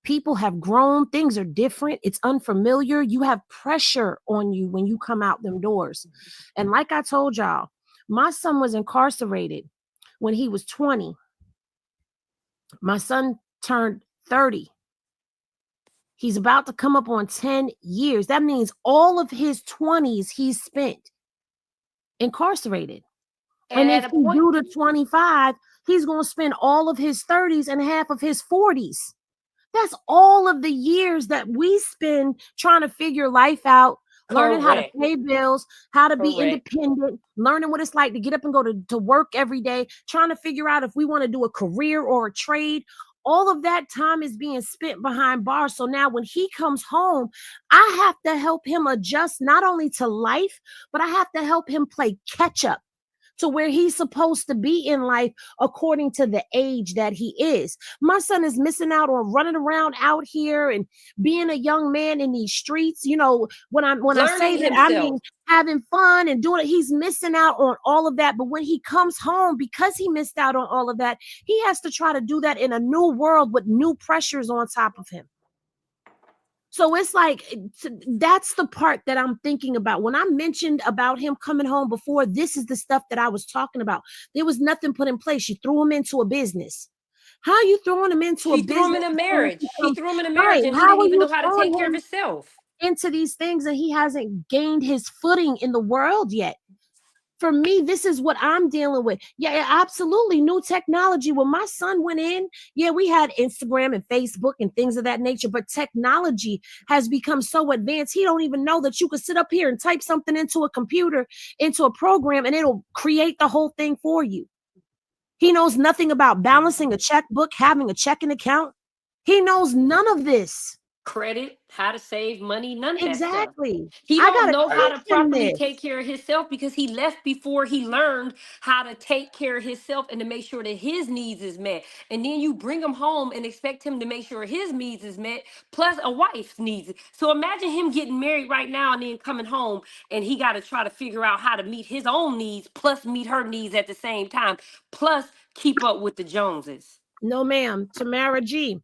People have grown. Things are different. It's unfamiliar. You have pressure on you when you come out them doors. And like I told y'all, my son was incarcerated when he was 20. My son turned 30. He's about to come up on 10 years. That means all of his 20s he's spent incarcerated. And if he do the 25, he's going to spend all of his 30s and half of his 40s. That's all of the years that we spend trying to figure life out, learning how to pay bills, how to be independent, learning what it's like to get up and go to work every day, trying to figure out if we want to do a career or a trade. All of that time is being spent behind bars. So now when he comes home, I have to help him adjust not only to life, but I have to help him play catch up to where he's supposed to be in life according to the age that he is. My son is missing out on running around out here and being a young man in these streets. You know, when I say that, I mean having fun and doing it. He's missing out on all of that. But when he comes home, because he missed out on all of that, he has to try to do that in a new world with new pressures on top of him. So it's like, that's the part that I'm thinking about. When I mentioned about him coming home before, this is the stuff that I was talking about. There was nothing put in place. You threw him into a business. How are you throwing him into a business? She threw him in a marriage. She threw him in a marriage, and he didn't even know how to take care of himself. Into these things, and he hasn't gained his footing in the world yet. For me, this is what I'm dealing with. Yeah, absolutely. New technology. When my son went in, yeah, we had Instagram and Facebook and things of that nature, but technology has become so advanced. He don't even know that you could sit up here and type something into a computer, into a program, and it'll create the whole thing for you. He knows nothing about balancing a checkbook, having a checking account. He knows none of this. Credit, how to save money, none of that stuff. Exactly. He don't know how to properly take care of himself because he left before he learned how to take care of himself and to make sure that his needs is met. And then you bring him home and expect him to make sure his needs is met, plus a wife's needs. So imagine him getting married right now and then coming home and he got to try to figure out how to meet his own needs, plus meet her needs at the same time, plus keep up with the Joneses. No, ma'am. Tamara G.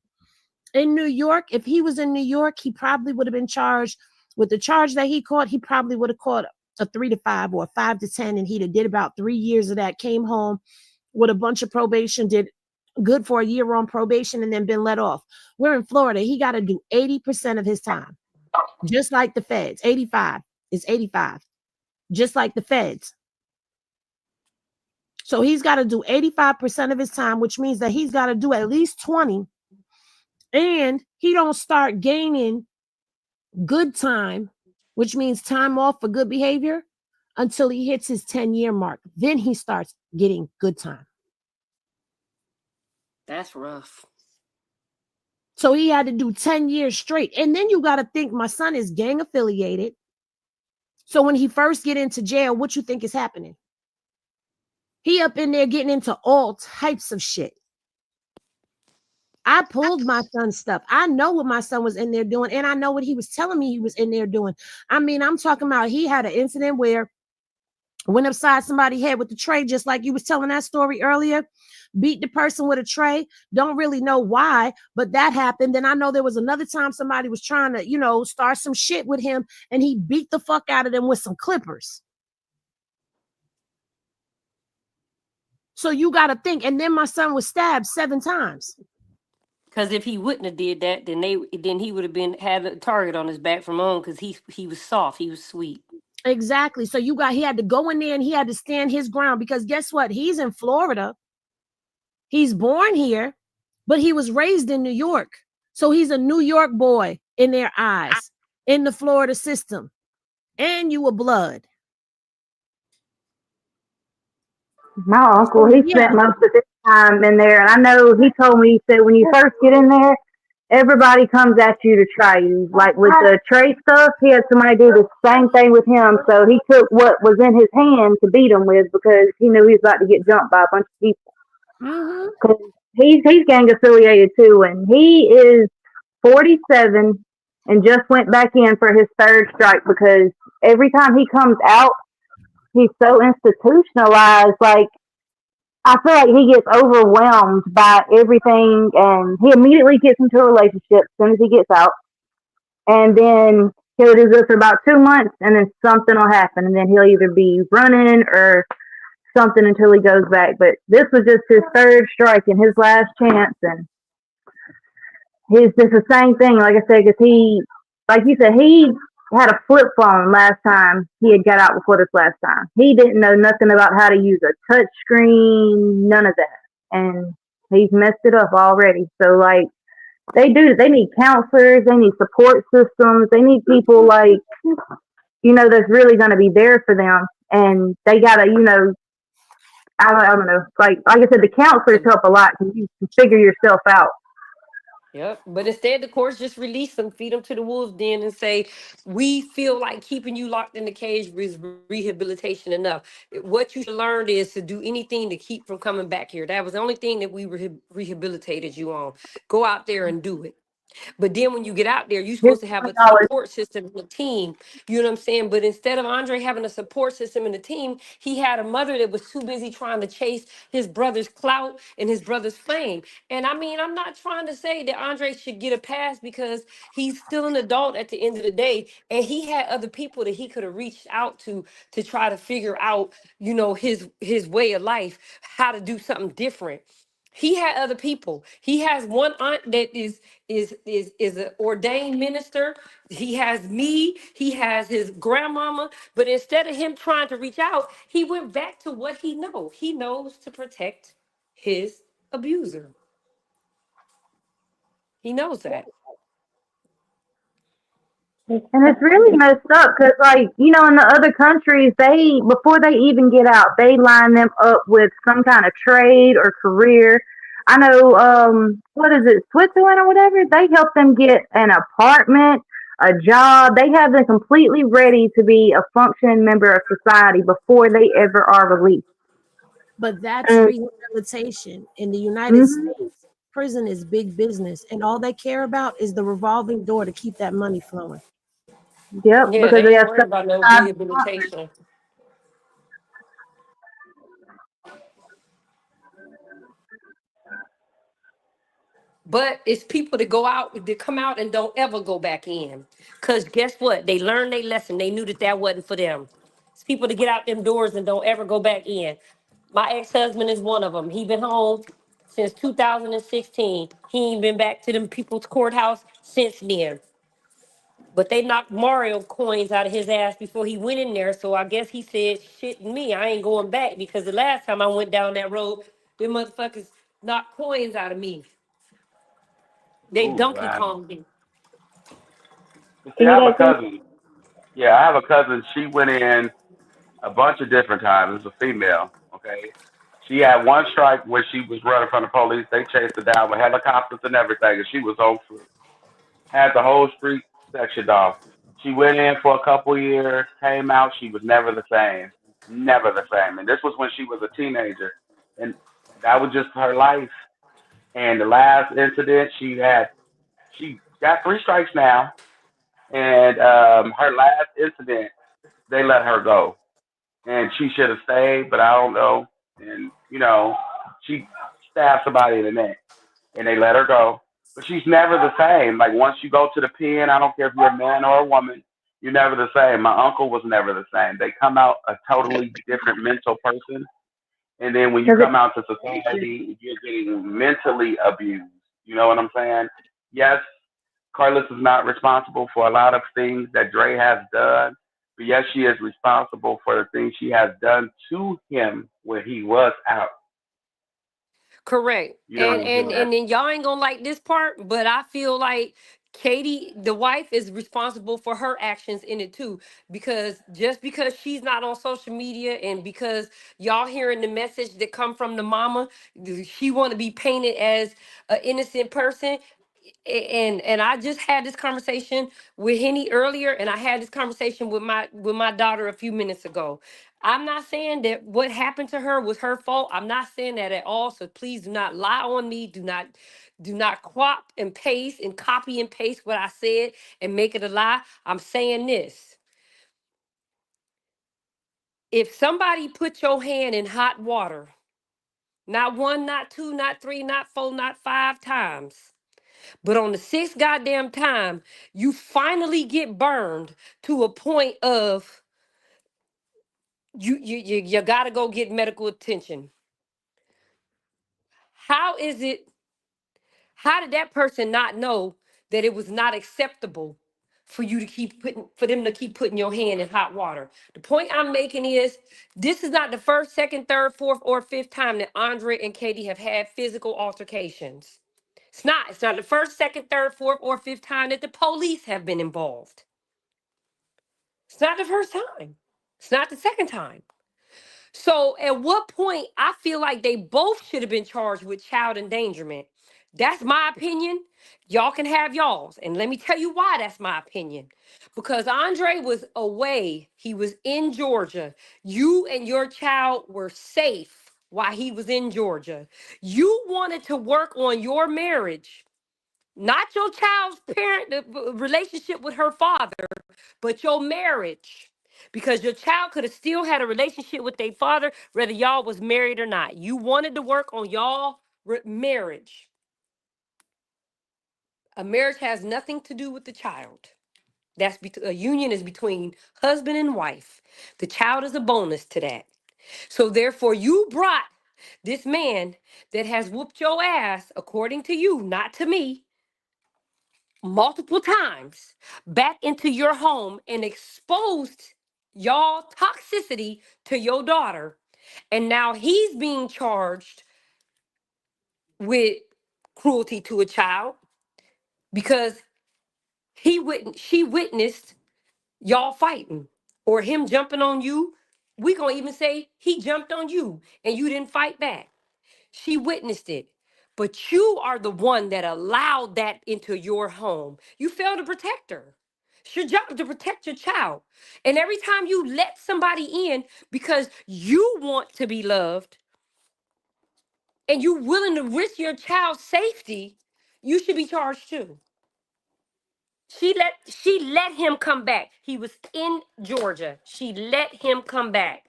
In New York, if he was in New York, he probably would have been charged with the charge that he caught. He probably would have caught a 3 to 5 or a 5 to 10, and he'd have did about 3 years of that, came home with a bunch of probation, did good for a year on probation, and then been let off. We're in Florida. He got to do 80% of his time, just like the feds. 85 is 85, just like the feds. So he's got to do 85% of his time, which means that he's got to do at least 20. And he don't start gaining good time, which means time off for good behavior, until he hits his 10-year mark. Then he starts getting good time. That's rough. So he had to do 10 years straight. And then you got to think, my son is gang affiliated. So when he first get into jail, what you think is happening? He up in there getting into all types of shit. I pulled my son's stuff. I know what my son was in there doing, and I know what he was telling me he was in there doing. I mean, I'm talking about he had an incident where went upside somebody's head with the tray, just like you was telling that story earlier, beat the person with a tray. Don't really know why, but that happened. Then I know there was another time somebody was trying to, start some shit with him, and he beat the fuck out of them with some clippers. So you got to think. And then my son was stabbed 7 times. Because if he wouldn't have did that, then he would have had a target on his back from on, because he was soft, he was sweet. Exactly. So he had to go in there and he had to stand his ground because guess what? He's in Florida. He's born here, but he was raised in New York. So he's a New York boy in their eyes, in the Florida system. And you a blood. My uncle, So he yeah. spent most of his time in there, and I know he told me, he said, when you first get in there, everybody comes at you to try you. Like with the Trey stuff, he had somebody do the same thing with him, so he took what was in his hand to beat him with because he knew he was about to get jumped by a bunch of people. Mm-hmm. 'Cause he's gang affiliated too, and he is 47 and just went back in for his third strike because every time he comes out, he's so institutionalized. Like I feel like he gets overwhelmed by everything, and he immediately gets into a relationship as soon as he gets out, and then he'll do this for about 2 months, and then something will happen, and then he'll either be running or something until he goes back. But this was just his third strike and his last chance, and he's just the same thing. Like I said, because like you said, he had a flip phone last time he had got out before this last time. He didn't know nothing about how to use a touch screen, none of that. And he's messed it up already. So like they need counselors, they need support systems, they need people like, that's really gonna be there for them. And they gotta, I don't know. Like I said, the counselors help a lot because you can figure yourself out. Yep. But instead, the courts just release them, feed them to the wolves den, and say, we feel like keeping you locked in the cage is rehabilitation enough. What you should learn is to do anything to keep from coming back here. That was the only thing that we rehabilitated you on. Go out there and do it. But then when you get out there, you're Here's supposed to have a $20. support system and a team. You know what I'm saying? But instead of Andre having a support system and a team, he had a mother that was too busy trying to chase his brother's clout and his brother's fame. And I mean, I'm not trying to say that Andre should get a pass because he's still an adult at the end of the day. And he had other people that he could have reached out to try to figure out, his way of life, how to do something different. He had other people. He has one aunt that is an ordained minister. He has me. He has his grandmama. But instead of him trying to reach out, he went back to what he knows. He knows to protect his abuser. He knows that. And it's really messed up because, like, in the other countries, before they even get out, they line them up with some kind of trade or career. I know, what is it, Switzerland or whatever? They help them get an apartment, a job. They have them completely ready to be a functioning member of society before they ever are released. But that's And, rehabilitation. In the United mhm, States, prison is big business, and all they care about is the revolving door to keep that money flowing. yep, Yeah, because they they ain't have worried such about no a high sponsors. rehabilitation. But it's people that go out, that come out and don't ever go back in. Because guess what? They learned their lesson. They knew that that wasn't for them. It's people that get out them doors and don't ever go back in. My ex-husband is one of them. He been home since 2016. He ain't been back to them people's courthouse since then. But they knocked Mario coins out of his ass before he went in there. So I guess he said, shit me, I ain't going back because the last time I went down that road, them motherfuckers knocked coins out of me. They Ooh, Donkey wow. Kong me. But see, Can I you have a guys hear me? cousin. Yeah, I have a cousin. She went in a bunch of different times. It's a female. Okay. She had one strike where she was running from the police. They chased her down with helicopters and everything, and she was on foot. Had the whole street sectioned off. She went in for a couple years, came out. She was never the same. Never the same. And this was when she was a teenager. And that was just her life. And the last incident she got three strikes now. And her last incident, they let her go. And she should have stayed, but I don't know. And, she stabbed somebody in the neck and they let her go. But she's never the same. Like once you go to the pen, I don't care if you're a man or a woman, you're never the same. My uncle was never the same. They come out a totally different mental person. And then when you 'Cause come out to society, you're getting mentally abused. You know what I'm saying? Yes, Carlos is not responsible for a lot of things that Dre has done But yes, she is responsible for the things she has done to him when he was out. Correct. You know And what I'm and saying? and then y'all ain't gonna like this part, but I feel like Katie, the wife, is responsible for her actions in it too. Because just because she's not on social media and because y'all hearing the message that come from the mama, she want to be painted as an innocent person. And I just had this conversation with Henny earlier, and I had this conversation with my daughter a few minutes ago. I'm not saying that what happened to her was her fault. I'm not saying that at all. So please do not lie on me. Do not crop and paste and copy and paste what I said and make it a lie. I'm saying this. If somebody put your hand in hot water, not one, not two, not three, not four, not 5 times, but on the sixth goddamn time, you finally get burned to a point of you gotta go get medical attention. How is it? How did that person not know that it was not acceptable for them to keep putting your hand in hot water? The point I'm making is this is not the first, second, third, fourth, or fifth time that Andre and Katie have had physical altercations. It's not. It's not the first, second, third, fourth, or fifth time that the police have been involved. It's not the first time. It's not the second time. So at what point I feel like they both should have been charged with child endangerment. That's my opinion. Y'all can have y'all's. And let me tell you why that's my opinion. Because Andre was away. He was in Georgia. You and your child were safe while he was in Georgia. You wanted to work on your marriage, not your child's relationship with her father, but your marriage. Because your child could have still had a relationship with their father, whether y'all was married or not. You wanted to work on y'all marriage. A marriage has nothing to do with the child. A union is between husband and wife. The child is a bonus to that. So therefore, you brought this man that has whooped your ass, according to you, not to me, multiple times back into your home and exposed y'all toxicity to your daughter. And now he's being charged with cruelty to a child because she witnessed y'all fighting or him jumping on you. We gonna even say he jumped on you and you didn't fight back. She witnessed it. But you are the one that allowed that into your home. You failed to protect her. It's your job to protect your child. And every time you let somebody in because you want to be loved and you're willing to risk your child's safety, you should be charged too. She let him come back. He was in Georgia. She let him come back.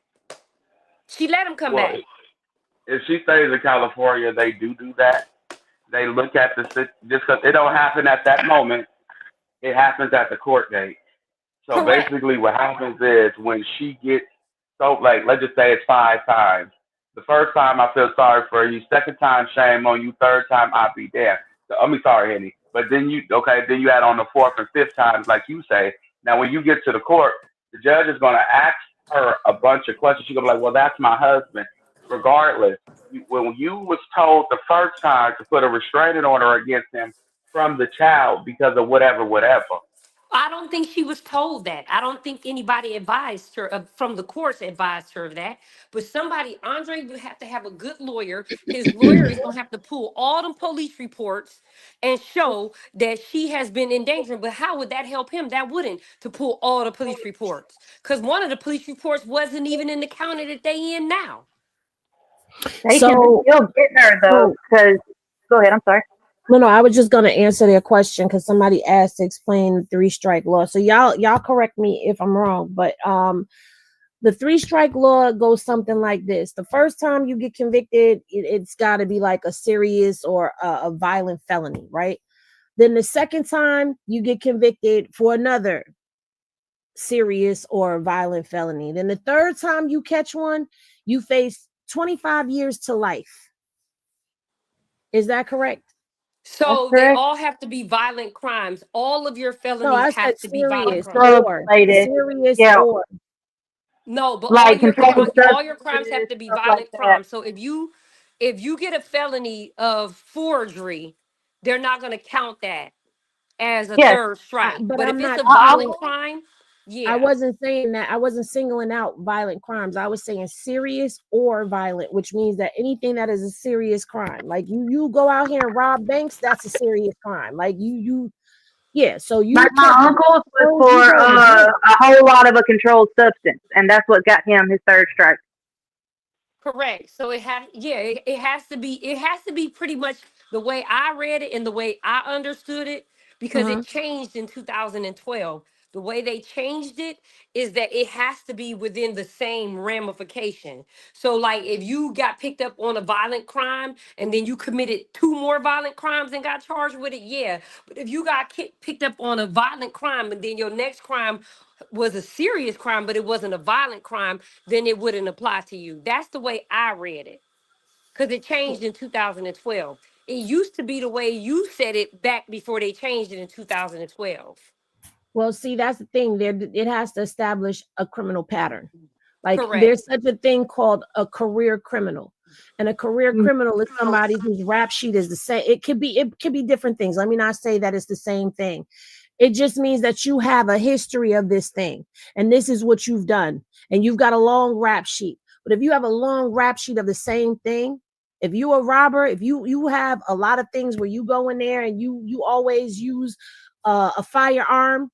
She let him come Well, back. if she stays in California, they do that. They look at just because it don't happen at that moment, it happens at the court date. So Correct. basically, what happens is when she gets so like, let's just say it's 5 times. The first time I feel sorry for you. Second time, shame on you. Third time, I'll be there. So I mean, sorry, Henny. But then then you add on the fourth and fifth times, like you say. Now, when you get to the court, the judge is going to ask her a bunch of questions. She's going to be like, well, that's my husband. Regardless, when you was told the first time to put a restraining order against him from the child because of whatever, whatever. I don't think she was told that. I don't think anybody advised her from the courts advised her of that. But Andre would have to have a good lawyer. His lawyer is gonna have to pull all the police reports and show that she has been in danger. But how would that help him? That wouldn't to pull all the police reports. Because one of the police reports wasn't even in the county that they in now. They can So, still get her though, so because go ahead. I'm sorry. no, I was just gonna answer their question because somebody asked to explain the three strike law. So y'all correct me if I'm wrong, but the three strike law goes something like this: the first time you get convicted, it's got to be like a serious or a violent felony, right? Then the second time you get convicted for another serious or violent felony. Then the third time you catch one, you face 25 years to life. Is that correct? That's So they correct. all have to be violent crimes. All of your No, felonies I have said to be violent serious crimes. Control or related. serious Yeah, or. No, but like controlled all your crimes have substances, to be stuff like violent that. crimes. So if you get a felony of forgery, they're not going to count that as a Yes. third strike. But But if I'm it's not a singling. violent crime, I yeah, wasn't saying that. I wasn't singling out violent crimes. I was saying serious or violent, which means that anything that is a serious crime, like you go out here and rob banks, that's a serious crime. Like yeah. So Like you my catch uncle's was those, you for going to jail. a whole lot of a controlled substance, and that's what got him his third strike. correct. So it has to be pretty much the way I read it and the way I understood it because it Mhm. changed in 2012. The way they changed it is that it has to be within the same ramification. So like if you got picked up on a violent crime and then you committed two more violent crimes and got charged with it, yeah. But if you got picked up on a violent crime and then your next crime was a serious crime but it wasn't a violent crime, then it wouldn't apply to you. That's the way I read it because it changed in 2012. It used to be the way you said it back before they changed it in 2012. Well, see, that's the thing. There, it has to establish a criminal pattern. Like Correct. there's such a thing called a career criminal, and a career Mm. criminal is somebody whose rap sheet is the same. It could be different things. Let me not say that it's the same thing. It just means that you have a history of this thing, and this is what you've done, and you've got a long rap sheet. But if you have a long rap sheet of the same thing, if you a robber, if you have a lot of things where you go in there and you always use a firearm,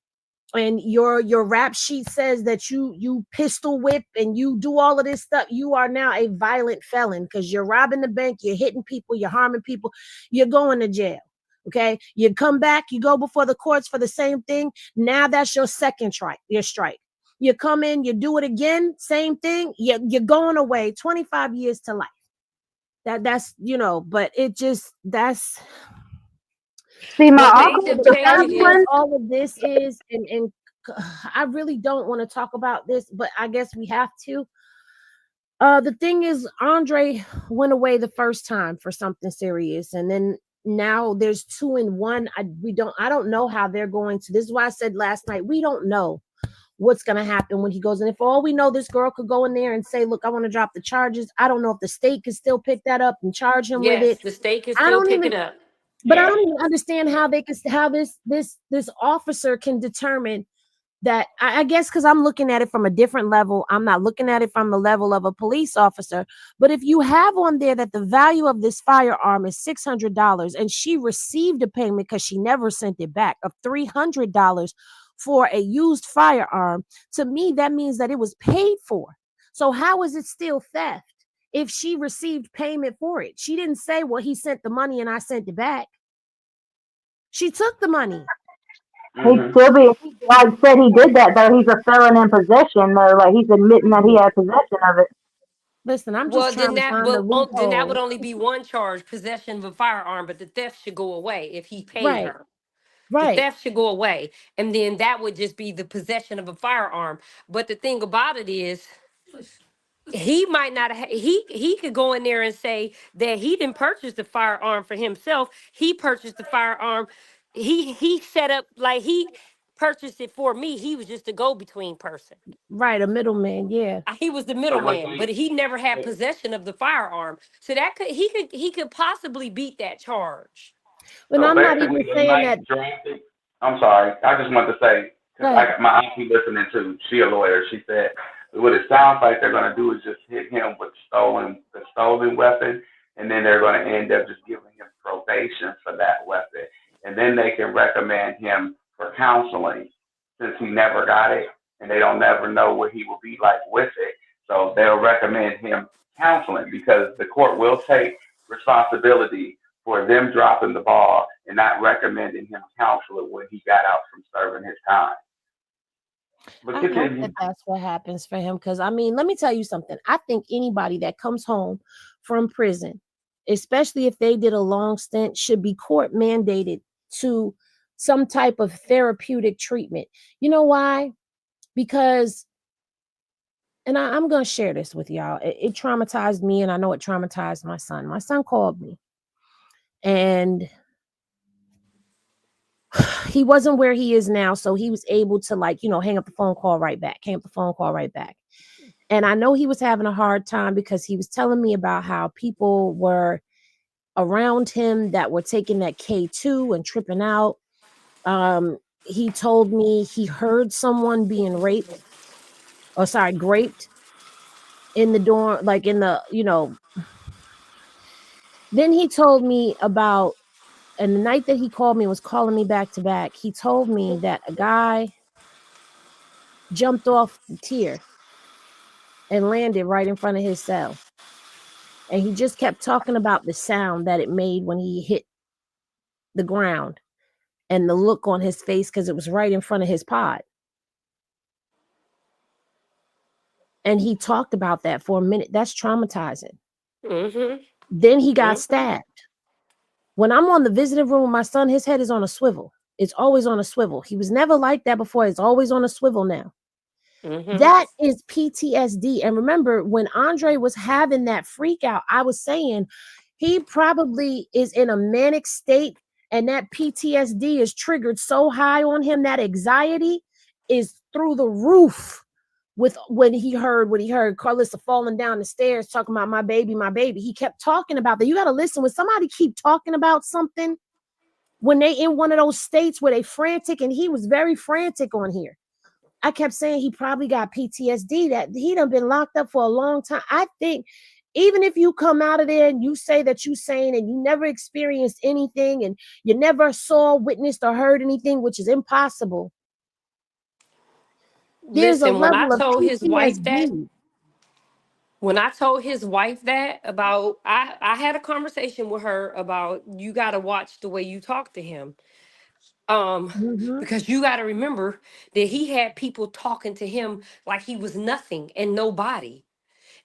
and your rap sheet says that you pistol whip and you do all of this stuff, you are now a violent felon because you're robbing the bank, you're hitting people, you're harming people, you're going to jail. Okay, you come back, you go before the courts for the same thing. Now that's your second strike, your strike. You come in, you do it again, same thing, you're going away 25 years to life. That's but it just that's See, What my made uncle, them the the change first it value of is one, all of this is, and I really don't want to talk about this, but I guess we have to. The thing is, Andre went away the first time for something serious, and then now there's two in one. I don't know how they're going to. This is why I said last night we don't know what's going to happen when he goes in. If all we know, this girl could go in there and say, "Look, I want to drop the charges." I don't know if the state could still pick that up and charge him with it. yes, the state can I still don't pick even it up. but I Yeah. don't even understand how they can how this officer can determine that. I guess because I'm looking at it from a different level. I'm not looking at it from the level of a police officer. But if you have on there that the value of this firearm is $600 and she received a payment because she never sent it back of $300 for a used firearm, to me that means that it was paid for. So how is it still theft if she received payment for it? She didn't say, well, he sent the money and I sent it back. She took the money. he'd Hmm. still be, like said he did that though. He's a felon in possession though. Like he's admitting that he had possession of it. Listen, I'm just Well, trying to find the then that would loophole. only be one charge, possession of a firearm, but the theft should go away if he paid Right, her. The right. theft should go away, and then that would just be the possession of a firearm. But the thing about it is, he might not he could go in there and say that he didn't purchase the firearm for himself. He purchased the firearm. He set up like he purchased it for me. He was just a go between person. Right, a middleman, yeah. He was the So what middleman, but he never had possession of the firearm. So that could he could possibly beat that charge. And So I'm not basically, even they saying that. might draft it. I'm sorry. I just want to say, Go because I ahead. got my auntie listening too. She a lawyer. She said what it sounds like they're going to do is just hit him with the stolen weapon, and then they're going to end up just giving him probation for that weapon, and then they can recommend him for counseling since he never got it, and they don't never know what he will be like with it. So they'll recommend him counseling because the court will take responsibility for them dropping the ball and not recommending him counseling when he got out from serving his time. But I hope continue. that that's what happens for him. Because, I mean, let me tell you something. I think anybody that comes home from prison, especially if they did a long stint, should be court mandated to some type of therapeutic treatment. You know why? Because, and I'm going to share this with y'all. It traumatized me, and I know it traumatized my son. My son called me, and he wasn't where he is now, so he was able to, like, hang up the phone call right back, hang up the phone call right back. And I know he was having a hard time because he was telling me about how people were around him that were taking that K2 and tripping out. He told me he heard someone being raped, or sorry, graped in the dorm, like in the. Then he told me about, and the night that he called me, was calling me back to back, he told me that a guy jumped off the tier and landed right in front of his cell. And he just kept talking about the sound that it made when he hit the ground and the look on his face because it was right in front of his pod. And he talked about that for a minute. That's traumatizing. Mm-hmm. Then he got Mm-hmm. stabbed. When I'm on the visiting room with my son, his head is on a swivel. It's always on a swivel. He was never like that before. It's always on a swivel now. Mm-hmm. That is PTSD. And remember, when Andre was having that freak out, I was saying he probably is in a manic state, and that PTSD is triggered so high on him, that anxiety is through the roof. With when he heard Karlissa falling down the stairs talking about my baby, my baby. He kept talking about that. You got to listen. When somebody keep talking about something, when they in one of those states where they frantic, and he was very frantic on here. I kept saying he probably got PTSD, that he done been locked up for a long time. I think even if you come out of there and you say that you sane and you never experienced anything and you never saw, witnessed, or heard anything, which is impossible, there's a Listen, level of PTSD. when I told his wife that about, I had a conversation with her about, you got to watch the way you talk to him. Um, Mm-hmm. because you got to remember that he had people talking to him like he was nothing and nobody.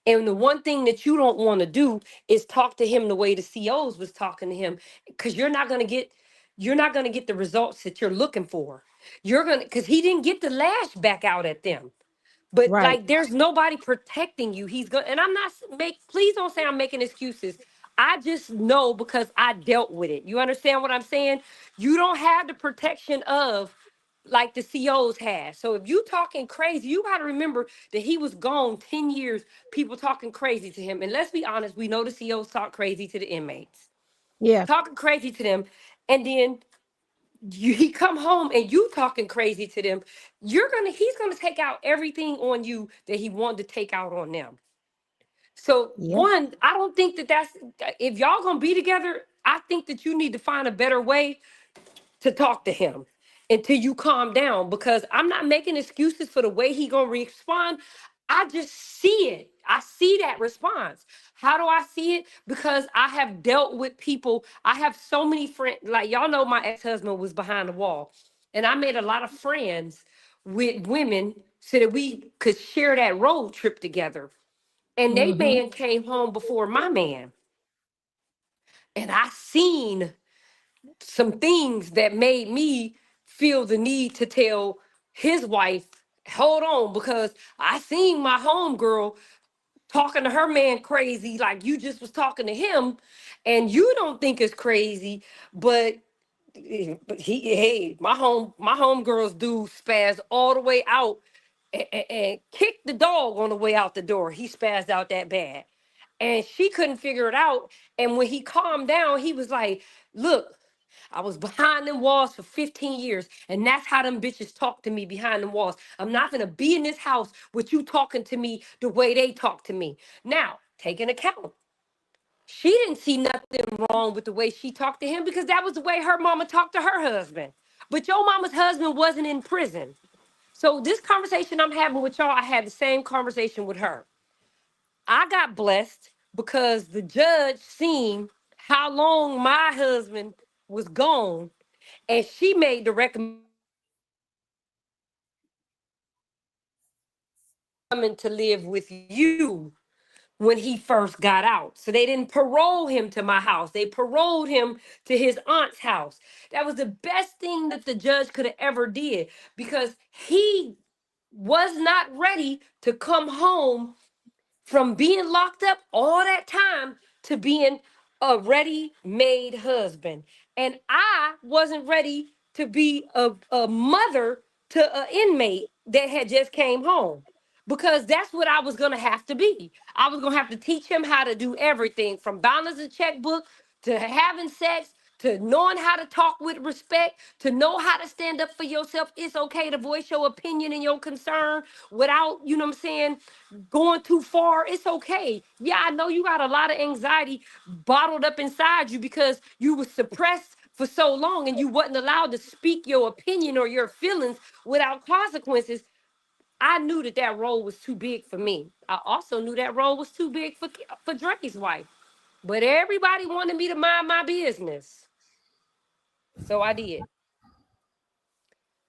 And the one thing that you don't want to do is talk to him the way the COs was talking to him, because you're not going to get the results that you're looking for. You're going to, because he didn't get the lash back out at them. But Right. like, there's nobody protecting you. He's going, and I'm not please don't say I'm making excuses. I just know because I dealt with it. You understand what I'm saying? You don't have the protection of like the COs had. So if you talking crazy, you got to remember that he was gone 10 years, people talking crazy to him. And let's be honest, we know the COs talk crazy to the inmates, Yeah. talking crazy to them. And then he come home and you talking crazy to them. He's gonna take out everything on you that he wanted to take out on them. So Yeah. one, I don't think that's, if y'all gonna be together, I think that you need to find a better way to talk to him until you calm down, because I'm not making excuses for the way he gonna respond. I just see it. I see that response. How do I see it? Because I have dealt with people. I have so many friends. Like, y'all know, my ex-husband was behind the wall. And I made a lot of friends with women so that we could share that road trip together. And they Mm-hmm. man came home before my man. And I seen some things that made me feel the need to tell his wife, hold on, because I seen my homegirl talking to her man crazy like you just was talking to him, and you don't think it's crazy, but my homegirls do spaz all the way out, and kicked the dog on the way out the door. He spazzed out that bad. And she couldn't figure it out. And when he calmed down, he was like, look, I was behind them walls for 15 years, and that's how them bitches talk to me behind them walls. I'm not gonna be in this house with you talking to me the way they talk to me. Now, take an account. She didn't see nothing wrong with the way she talked to him, because that was the way her mama talked to her husband. But your mama's husband wasn't in prison. So this conversation I'm having with y'all, I had the same conversation with her. I got blessed because the judge seen how long my husband was gone, and she made the recommendation to live with you when he first got out. So they didn't parole him to my house. They paroled him to his aunt's house. That was the best thing that the judge could have ever did, because he was not ready to come home from being locked up all that time to being a ready-made husband. And I wasn't ready to be a mother to an inmate that had just came home, because that's what I was gonna have to be. I was gonna have to teach him how to do everything from balancing a checkbook to having sex to knowing how to talk with respect, to know how to stand up for yourself. It's okay to voice your opinion and your concern without, you know what I'm saying, going too far. It's okay. Yeah, I know you got a lot of anxiety bottled up inside you because you were suppressed for so long and you wasn't allowed to speak your opinion or your feelings without consequences. I knew that that role was too big for me. I also knew that role was too big for Dre's wife. But everybody wanted me to mind my business. So I did.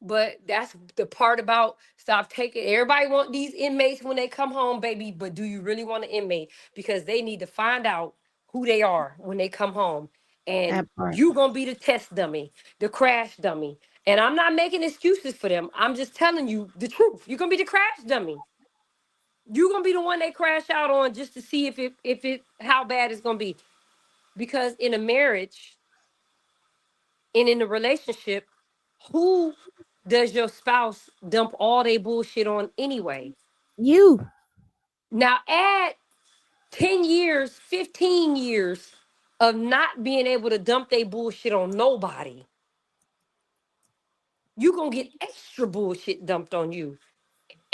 But that's the part about stop taking. Everybody want these inmates when they come home, baby. But do you really want an inmate? Because they need to find out who they are when they come home. And That part. you gonna be the test dummy, the crash dummy. And I'm not making excuses for them. I'm just telling you the truth. You're gonna be the crash dummy. You're gonna be the one they crash out on just to see if it how bad it's gonna be. Because in a marriage and in a relationship, who does your spouse dump all their bullshit on anyway? You. Now add 10 years, 15 years of not being able to dump their bullshit on nobody. You're going to get extra bullshit dumped on you.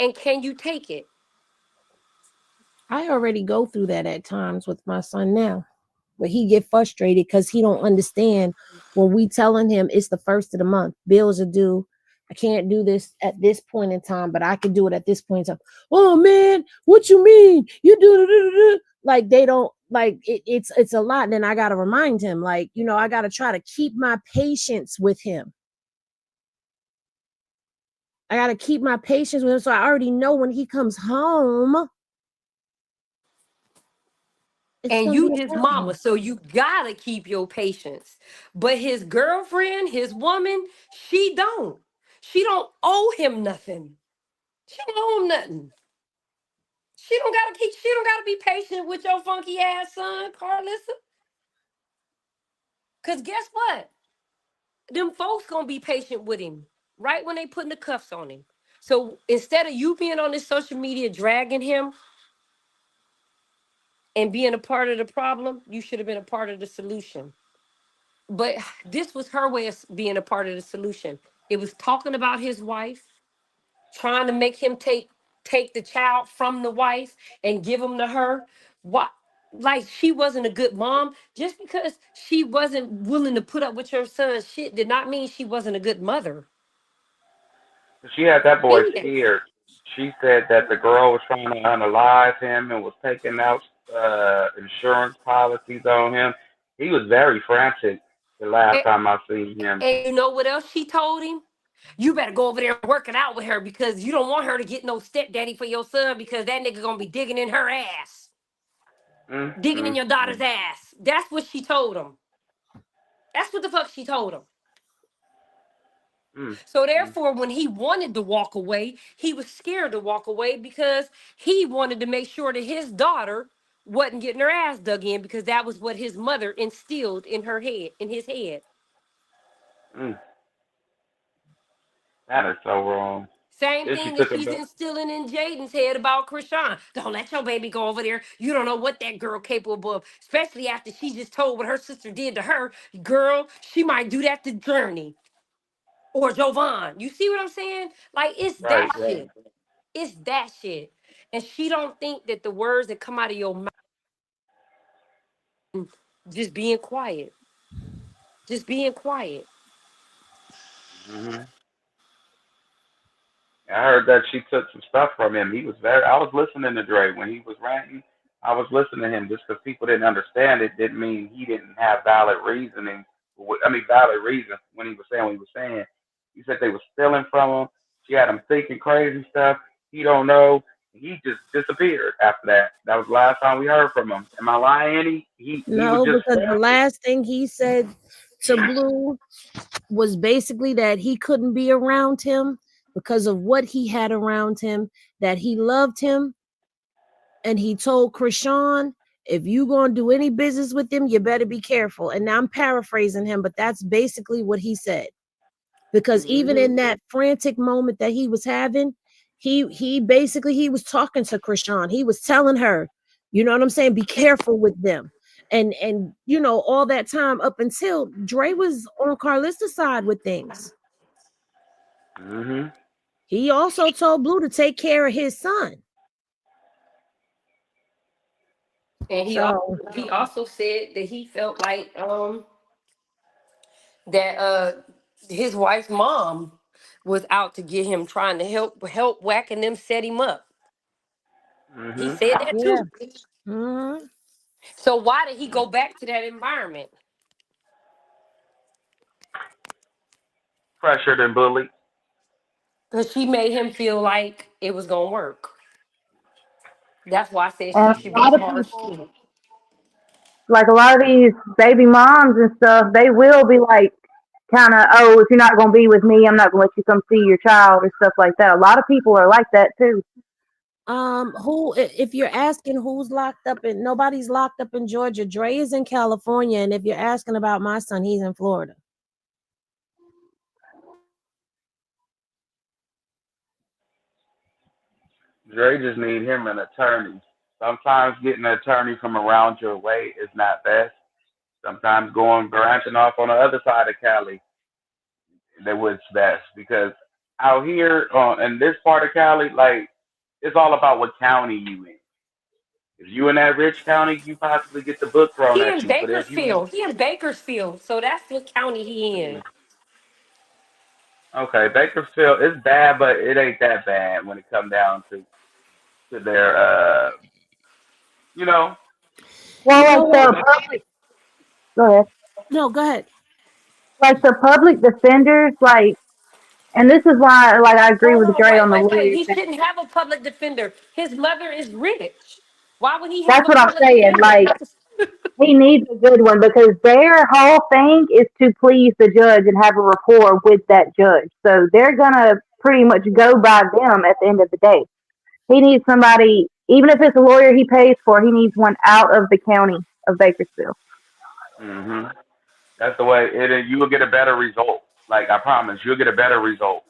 And can you take it? I already go through that at times with my son now, where he get frustrated because he don't understand when we telling him it's the first of the month, bills are due. I can't do this at this point in time, but I can do it at this point in time. Oh man, what you mean? You do like they don't like it, it's a lot. And then I gotta remind him, like, you know, I gotta try to keep my patience with him. I gotta keep my patience with him. So I already know when he comes home, it's And gonna be you a his mama, problem. so you gotta keep your patience. But his girlfriend, his woman, she don't. She don't owe him nothing. She don't owe him nothing. She don't gotta be patient with your funky ass son, Karlissa. Cause guess what? Them folks gonna be patient with him right when they putting the cuffs on him. So instead of you being on this social media dragging him and being a part of the problem, you should have been a part of the solution. But this was her way of being a part of the solution. It was talking about his wife, trying to make him take the child from the wife and give him to her. What? Like she wasn't a good mom. Just because she wasn't willing to put up with your son's shit did not mean she wasn't a good mother. She had that boy Period. scared. She said that the girl was trying to unalive him and was taking out insurance policies on him. He was very frantic the last And, time I seen him. and you know what else she told him? You better go over there and work it out with her because you don't want her to get no stepdaddy for your son because that nigga gonna be digging in her ass, Mm, digging in mm, your daughter's mm, ass. That's what she told him. That's what the fuck she told him. mm, So mm. therefore, when he wanted to walk away, he was scared to walk away because he wanted to make sure that his daughter wasn't getting her ass dug in because that was what his mother instilled in her head, in his head. Mm. That is so wrong. Same Then she thing that took him she's back. instilling in Jaden's head about Krishan. Don't let your baby go over there. You don't know what that girl capable of, especially after she just told what her sister did to her. Girl, she might do that to Journey or Jovan. You see what I'm saying? Like, it's that Right. shit. It's that shit. And she don't think that the words that come out of your mouth, just being quiet, just being quiet. Hmm. I heard that she took some stuff from him. He was very. I was listening to Dre when he was ranting. I was listening to him just because people didn't understand it. Didn't mean he didn't have valid reasoning. I mean, valid reason when he was saying what he was saying. He said they were stealing from him. She had him thinking crazy stuff. He don't know. He just disappeared after that. That was the last time we heard from him. Am I lying, Annie? He was No, just because the frantic. last thing he said to Blue was basically that he couldn't be around him because of what he had around him, that he loved him, and he told Krishan, if you gonna do any business with him, you better be careful. And now I'm paraphrasing him, but that's basically what he said. because even Mm-hmm. in that frantic moment that he was having, he basically he was talking to Krishan. He was telling her, you know what I'm saying, be careful with them. And you know, all that time up until Dre was on Karlissa's side with things. Mm-hmm. He also told Blue to take care of his son. And So he also said that he felt like that his wife's mom was out to get him, trying to help whacking them set him up. He Mm-hmm. said that yeah. too. Mhm. So why did he go back to that environment? Pressured and bullied. Because she made him feel like it was gonna work. That's why I said And she a should be lot of harsh people, too. like a lot of these baby moms and stuff, they will be like, kind of, oh, if you're not going to be with me, I'm not going to let you come see your child or stuff like that. A lot of people are like that too. If you're asking who's locked up in, nobody's locked up in Georgia. Dre is in California, and if you're asking about my son, he's in Florida. Dre just need him an attorney. Sometimes getting an attorney from around your way is not best. Sometimes going branching off on the other side of Cali, that was best because out here in this part of Cali, like it's all about what county you in. If you in that rich county, you possibly get the book thrown He at in you. But if you in Bakersfield. He in Bakersfield. So that's what county he in. okay, Bakersfield, it's bad, but it ain't that bad when it come down to their you know, Well, You know like what what? the they public, go ahead. No, go ahead. Like the public defenders, like, and this is why, like, I agree Hold with on, Dre wait, on the wait, wait. lawyer He thing. shouldn't have a public defender. His mother is rich. Why would he have That's a what I'm public saying. defender? Like, he needs a good one because their whole thing is to please the judge and have a rapport with that judge. So they're gonna pretty much go by them at the end of the day. He needs somebody, even if it's a lawyer he pays for, he needs one out of the county of Bakersfield. hmm That's the way it is. You will get a better result. Like I promise, you'll get a better result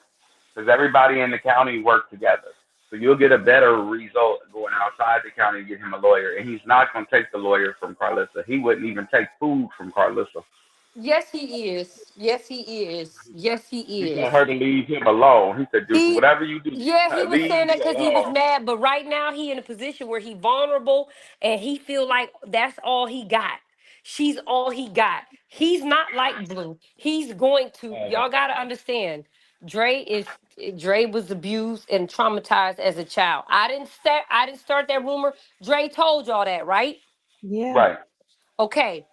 because everybody in the county work together. So you'll get a better result going outside the county to get him a lawyer. And he's not going to take the lawyer from Karlissa. He wouldn't even take food from Karlissa. Yes, he is. Yes, he is. Yes, He he want is. her to leave him alone. He said, "Do He, whatever you do, yeah, he was saying leave that me because he was alone." mad, but right now he in a position where he vulnerable and he feel like that's all he got. She's all he got. He's not like Blue. He's going to. Y'all gotta understand. Dre is Dre was abused and traumatized as a child. I didn't start that rumor. Dre told y'all that, right? Yeah. Right. Okay.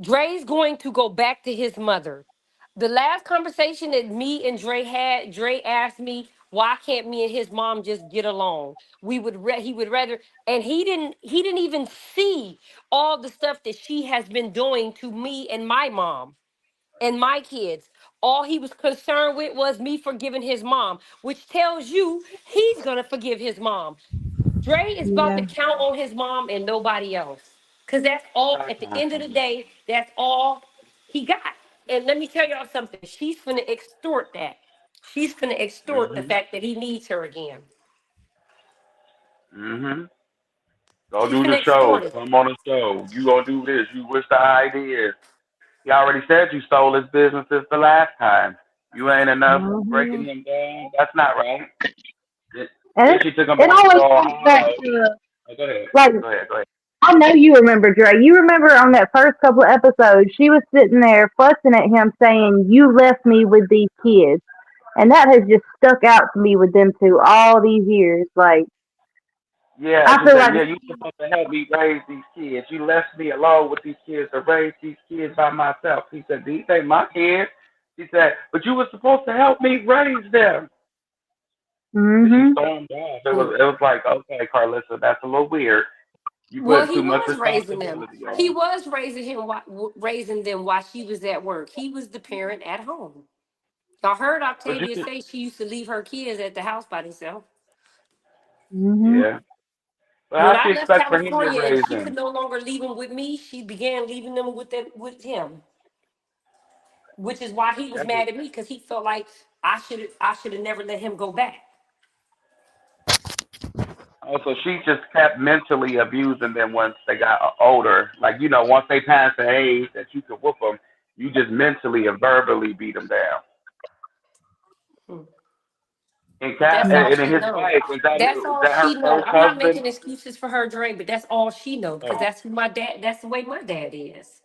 Dre's going to go back to his mother. The last conversation that me and Dre had, Dre asked me, why can't me and his mom just get along? He would rather, and he didn't even see all the stuff that she has been doing to me and my mom and my kids. All he was concerned with was me forgiving his mom, which tells you he's gonna forgive his mom. Dre is about to Yeah. count on his mom and nobody else. Cause that's all at the end of the day, that's all he got. And let me tell y'all something. She's gonna extort that. She's gonna extort the Mhm. fact that he needs her again. Mhm. Go She's do gonna the show. extort it. Come on the show. You gonna do this. You wish the ideas. He already said you stole his businesses the last time. You ain't enough breaking Mhm. him down. That's not right. Then And then she took him it back to always comes back Ohio. to, Oh, go ahead. like, Go ahead. Go ahead. I know you remember Dre. You remember on that first couple of episodes, she was sitting there fussing at him saying, "You left me with these kids." And that has just stuck out to me with them two all these years. Like, Yeah, I she feel said, like, yeah, you supposed to help me raise these kids. You left me alone with these kids to raise these kids by myself. He said, these ain't my kids. She said, but you were supposed to help me raise them. And she hmm stormed off. It Mm. was it was like, okay, Karlissa, that's a little weird. You Well, put he too much was raising them. responsibility He on. was raising them while she was at work. He was the parent at home. I heard But you Octavia could, say she used to leave her kids at the house by themselves. hmm yeah. But When how I she left expect for him to California and raise she could them? no longer leave them with me, she began leaving them with him. which is why he was That's mad at me because he felt like I should have never let him go back. also, she just kept mentally abusing them once they got older. Like, once they passed the age that you could whoop them, you just mentally and verbally beat them down. Hmm. And That's all and she his know. wife, is that That's is all that her she know. first I'm not husband? making excuses for her, Dre, but that's all she know because Oh, that's who my dad. That's the way my dad is.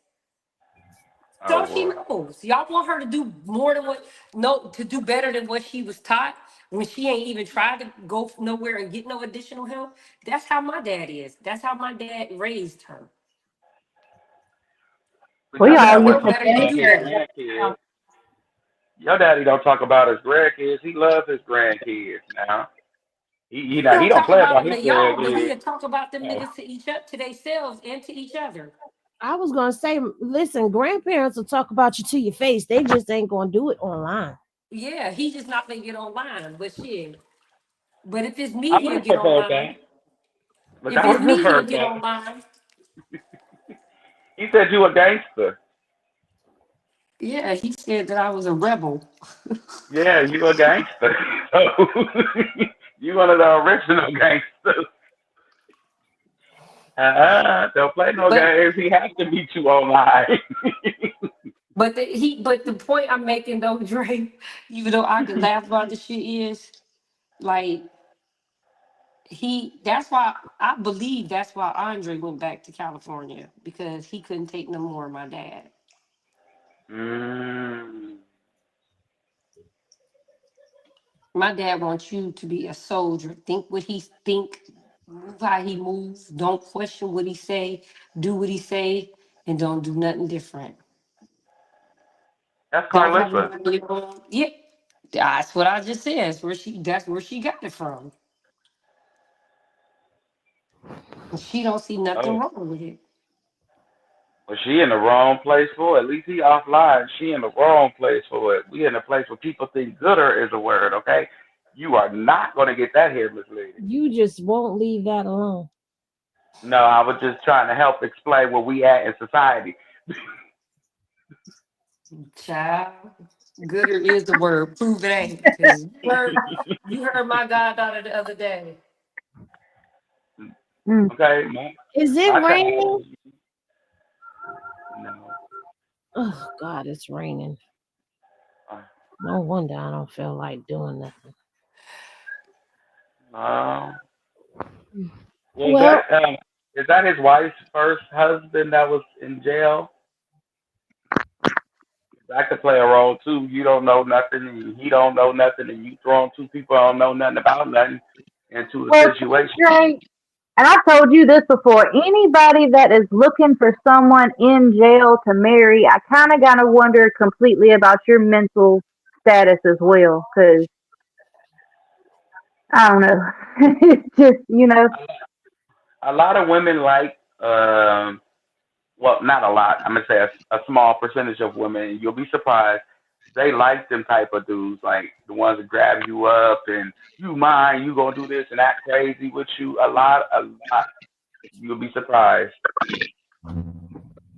oh So she boy. knows. Y'all want her to do more than what no to do better than what she was taught when she ain't even tried to go nowhere and get no additional help. That's how my dad is. That's how my dad raised her. But We your all You dad used know wasn't to better, talking you think about do his better. grandkids. Your daddy don't talk about his grandkids. He loves his grandkids now. He He don't don't talk play about about them his to y'all, but grandkids. he'll talk about them No. niggas to themselves and to each other. I was gonna say, listen, grandparents will talk about you to your face. They just ain't gonna do it online. Yeah, he just not gonna get online, but shit. But if it's I me, would he'll have get preferred that. online. Look, If I would it's have me, he'll preferred get that. online. He said you a gangster. Yeah, he said that I was a rebel. Yeah, you a gangster. So you one of the original gangsters. Don't play no But games. He has to meet you online. but the point I'm making though, Dre, even though I can laugh about the shit is like that's why I believe that's why Andre went back to California because he couldn't take no more of my dad. mm, My dad wants you to be a soldier. Think what he think, move how he moves. Don't question what he say. Do what he say, and don't do nothing different. that's Don't have Karlissa. none of your own. Yeah, that's what I just said. That's where she got it from. And she don't see nothing Oh, wrong with it. well, she in the wrong place for it. At least he offline. She in the wrong place for it. We in a place where people think gooder is a word, okay? You are not going to get that here, Miss Lady. You just won't leave that alone. No, I was just trying to help explain where we at in society. Child, gooder is the word. Prove it ain't. Because you heard my goddaughter the other day. Mm. Okay, Is it my raining? child, no. Oh God, it's raining. Uh, No wonder I don't feel like doing nothing. no. Well, Well, is that his wife's first husband that was in jail? That could play a role too. You don't know nothing, and he don't know nothing, and you throwing two people who don't know nothing about nothing into a Well, situation. Trey, and I've told you this before. Anybody that is looking for someone in jail to marry, I kind of wonder completely about your mental status as well, because I don't know. It's just, A lot of women like, well, not a lot. I'm gonna say a small percentage of women. And you'll be surprised. They like them type of dudes, like the ones that grab you up and you mine, you gonna do this and act crazy with you. A lot. You'll be surprised.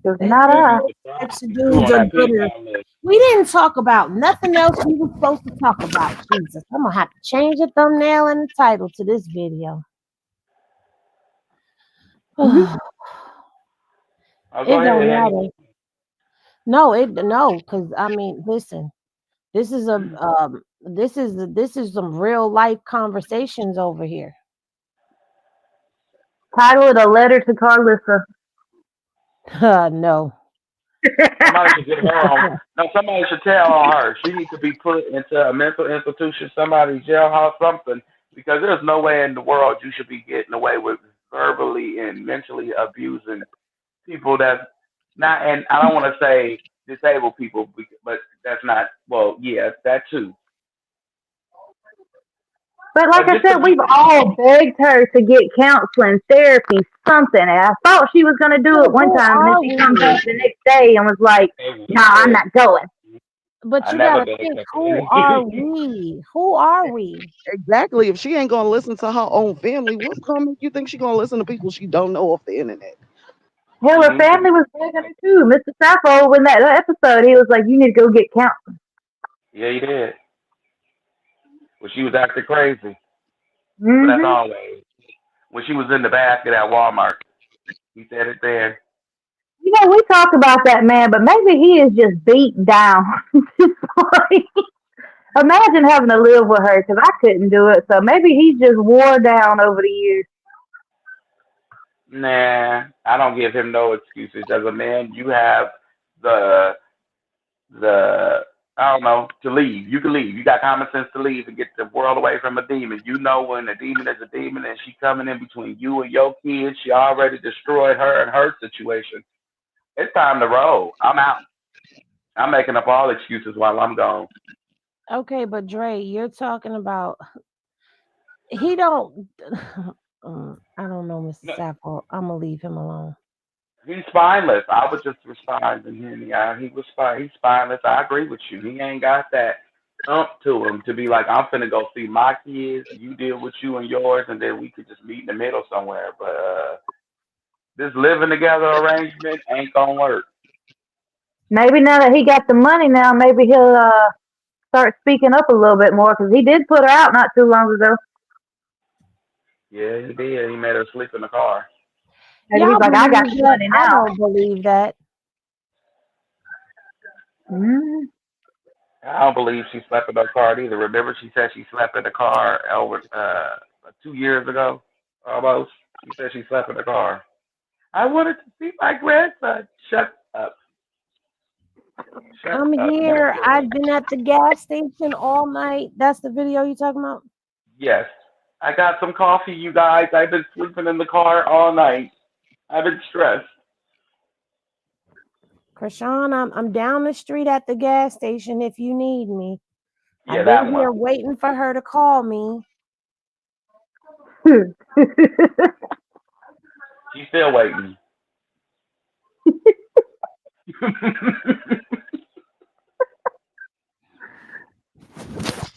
it's they not You'll say us. be those surprised. types of Who dudes on are that pen gooder. pal list? We didn't talk about nothing else we were supposed to talk about. Jesus, I'm gonna have to change the thumbnail and the title to this video. Hmm. I'll go It ahead don't and matter. No, because I mean, listen, this is this is some real life conversations over here. Title it A Letter to Karlissa. No. somebody should get her on. No, somebody should tell on her. She needs to be put into a mental institution, somebody jailhouse, something, because there's no way in the world you should be getting away with verbally and mentally abusing people that's not. And I don't want to say disabled people, but that's not. Well, yeah, that too. But like But I just to said, we've be, all begged her to get counseling, therapy, something. And I thought she was going to do it So one who time. And then are she comes we? up the next day and was like, nah, I'm not going. But I you never gotta been think, who are accepted. we? Who are we? Exactly. If she ain't gonna listen to her own family, what comment you think she gonna listen to people she don't know off the internet? Hell, her family was begging her too. Mr. Sappho, in that episode, he was like, "You need to go get counseling." Yeah, he did. Well, she was acting crazy. But that's Mhm. always. When she was in the basket at Walmart, he said it then. You know, we talk about that man, but maybe he is just beat down. Like, imagine having to live with her because I couldn't do it. So maybe he just wore down over the years. Nah, I don't give him no excuses. As a man, you have the the I don't know to leave. You can leave. You got common sense to leave and get the world away from a demon. You know when a demon is a demon and she coming in between you and your kids, she already destroyed her and her situation. It's time to roll. I'm out. I'm making up all excuses while I'm gone. Okay, but Dre, you're talking about he don't. I don't know, Mr. No, Sappho. I'm gonna leave him alone. he's spineless. I was just responding him. Yeah, he was fine. He's spineless. I agree with you. He ain't got that to him to be like, I'm finna go see my kids. You deal with you and yours, and then we could just meet in the middle somewhere. But this living together arrangement ain't gonna work. Maybe now that he got the money, now maybe he'll start speaking up a little bit more because he did put her out not too long ago. Yeah, he did. He made her sleep in the car. Maybe he's Y'all like, "I got believe the that? money I now." don't believe that. Mm. I don't believe she slept in her car either. Remember, she said she slept in the car over 2 years ago, almost. She said she slept in the car. I wanted to see my grandson. Shut up. Shut I'm up. here. Don't do it. I've been at the gas station all night. That's the video you talking about? Yes. I got some coffee, you guys. I've been sleeping in the car all night. I've been stressed. Krishan, I'm down the street at the gas station if you need me. Yeah, I've been that here one. waiting for her to call me. She's still waiting.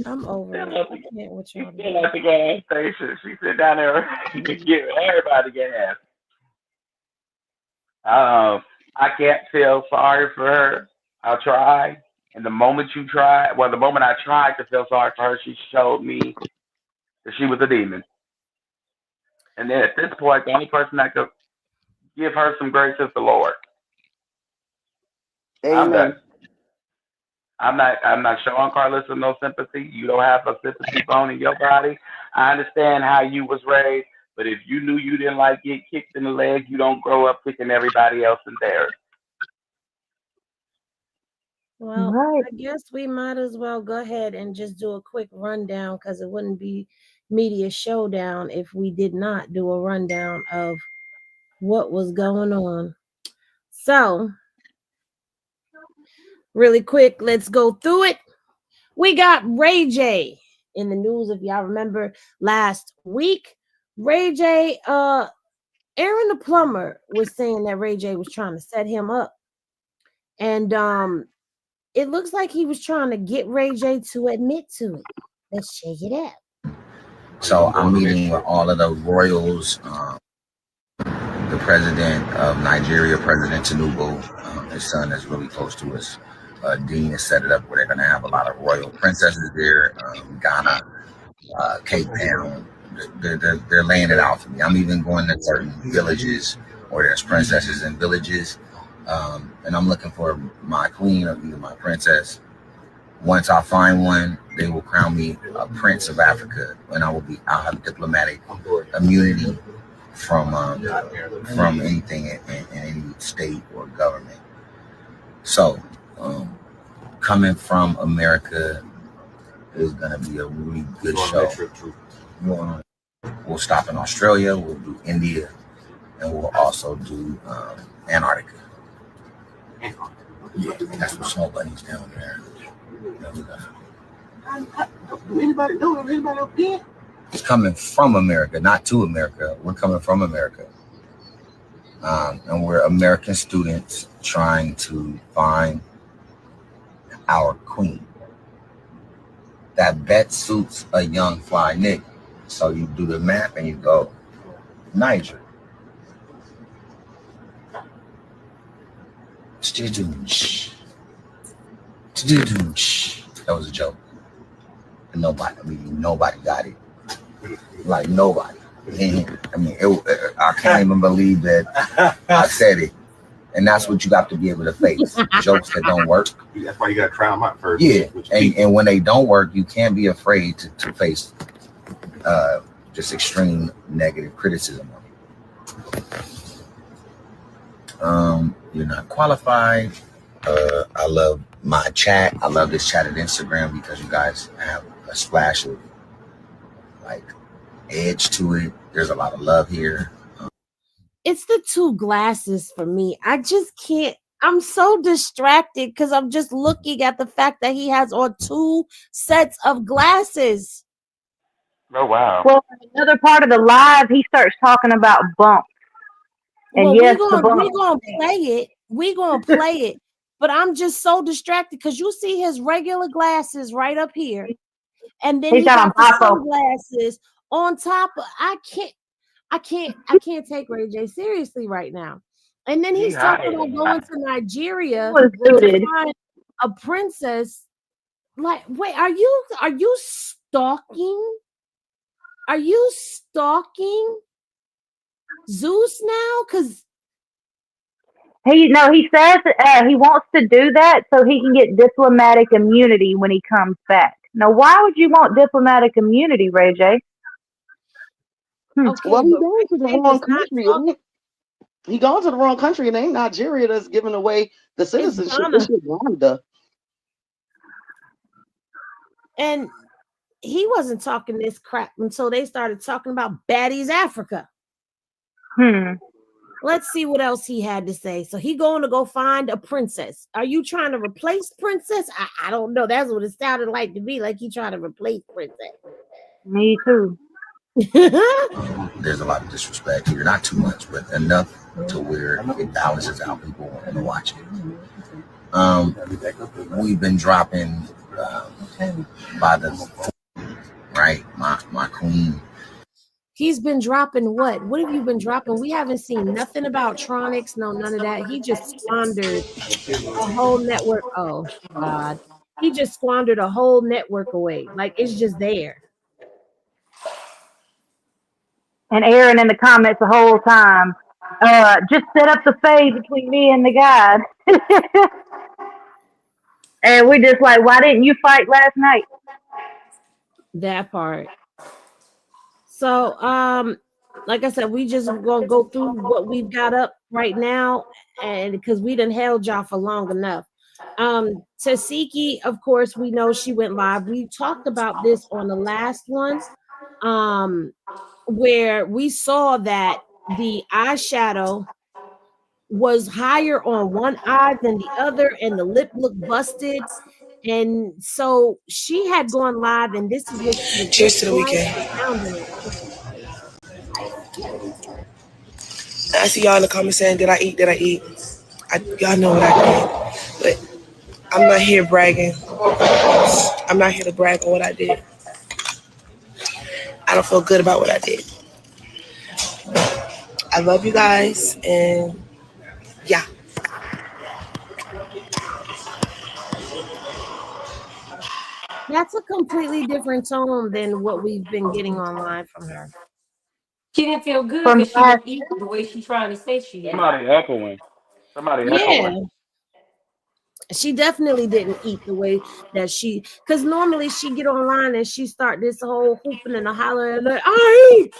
I'm over still it. at I the, can't with she's y'all still today. at the gas station. She sit down there giving everybody gas. I can't feel sorry for her. I'll try. And the moment the moment I tried to feel sorry for her, she showed me that she was a demon. And then at this point, the only person that could give her some grace is the Lord. I'm done. Amen. I'm not showing Karlissa no sympathy. You don't have a sympathy bone in your body. I understand how you was raised, but if you knew you didn't like get kicked in the leg, you don't grow up kicking everybody else in theirs. Well, Right. I guess we might as well go ahead and just do a quick rundown because it wouldn't be media showdown if we did not do a rundown of what was going on. So, really quick, let's go through it. We got Ray J in the news. If y'all remember last week, Ray J, Aaron the plumber was saying that Ray J was trying to set him up. And it looks like he was trying to get Ray J to admit to it. Let's check it out. So I'm meeting with all of the royals, the president of Nigeria, President Tinubu. His son is really close to us. Dean has set it up where they're going to have a lot of royal princesses there. Ghana, Cape Town. They're laying it out for me. I'm even going to certain villages where there's princesses in villages. And I'm looking for my queen or either my princess. Once I find one, they will crown me a prince of Africa, and I'll have diplomatic immunity from anything in any state or government. So, coming from America is going to be a really good show. We'll stop in Australia, we'll do India, and we'll also do Antarctica. Yeah, that's what Snow Bunny's down there. Do anybody know of anybody up there? It's coming from America, not to America. We're coming from America. And we're American students trying to find our queen. That bet suits a young fly nigga. So you do the math and you go, Niger. That was a joke. And nobody got it. Like nobody. I mean, I can't even believe that I said it. And that's what you got to be able to face. Jokes that don't work. That's why you got to try them out first. Yeah. And when they don't work, you can't be afraid to face just extreme negative criticism on it. You're not qualified. I love my chat. I love this chat at Instagram because you guys have a splash of like edge to it. There's a lot of love here. It's the two glasses for me. I just can't. I'm so distracted because I'm just looking at the fact that he has on 2 sets of glasses. Oh wow. Well, another part of the live, he starts talking about bumps. And Well, yes, we're gonna play it. We're gonna play it. But I'm just so distracted because you see his regular glasses right up here, and then he got the sunglasses on top of. I can't take Ray J seriously right now. And then he's talking about going to Nigeria to find a princess. Like, wait, are you stalking? Are you stalking Zeus now? Because he says he wants to do that so he can get diplomatic immunity when he comes back. Now, why would you want diplomatic immunity, Ray J? Okay, well, he going to the wrong country. He going to the wrong country, and it ain't Nigeria that's giving away the citizenship. It's Uganda. And he wasn't talking this crap until they started talking about Baddies Africa. Let's see what else he had to say. So he going to go find a princess. Are you trying to replace Princess? I don't know. That's what it sounded like to me, like he trying to replace Princess. Me too. There's a lot of disrespect here. Not too much, but enough to where it balances out. People want to watch it. We've been dropping by the right, my queen. He's been dropping what? What have you been dropping? We haven't seen nothing about Tronics. No, none of that. He just squandered a whole network. Oh God, he just squandered a whole network away. Like it's just there. And Aaron in the comments the whole time. Just set up the fade between me and the guy. And we just like, why didn't you fight last night? That part. So, like I said, we just gonna go through what we've got up right now, and because we done held y'all for long enough. Tasiki, of course, we know she went live. We talked about this on the last one, where we saw that the eyeshadow was higher on one eye than the other, and the lip looked busted. And so she had gone live, and this is what she was. Cheers to the weekend. I see y'all in the comments saying, did I eat? Y'all know what I did. But I'm not here bragging. I'm not here to brag on what I did. I don't feel good about what I did. I love you guys, and yeah. That's a completely different tone than what we've been getting online from her. She didn't feel good because she didn't eat the way she's trying to say she did. Somebody echoing. She definitely didn't eat the way that because normally she get online and she start this whole hooping and a holler and like, I eat.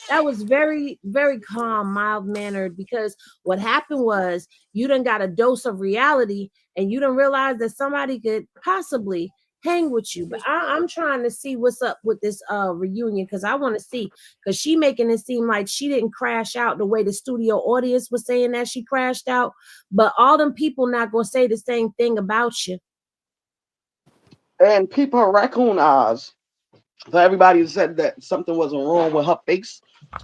That was very, very calm, mild mannered, because what happened was you done got a dose of reality and you done realize that somebody could possibly hang with you. But I'm trying to see what's up with this reunion, because I want to see, because she making it seem like she didn't crash out the way the studio audience was saying that she crashed out, but all them people not gonna say the same thing about you. And people are raccoon eyes. For everybody who said that something wasn't wrong with her face,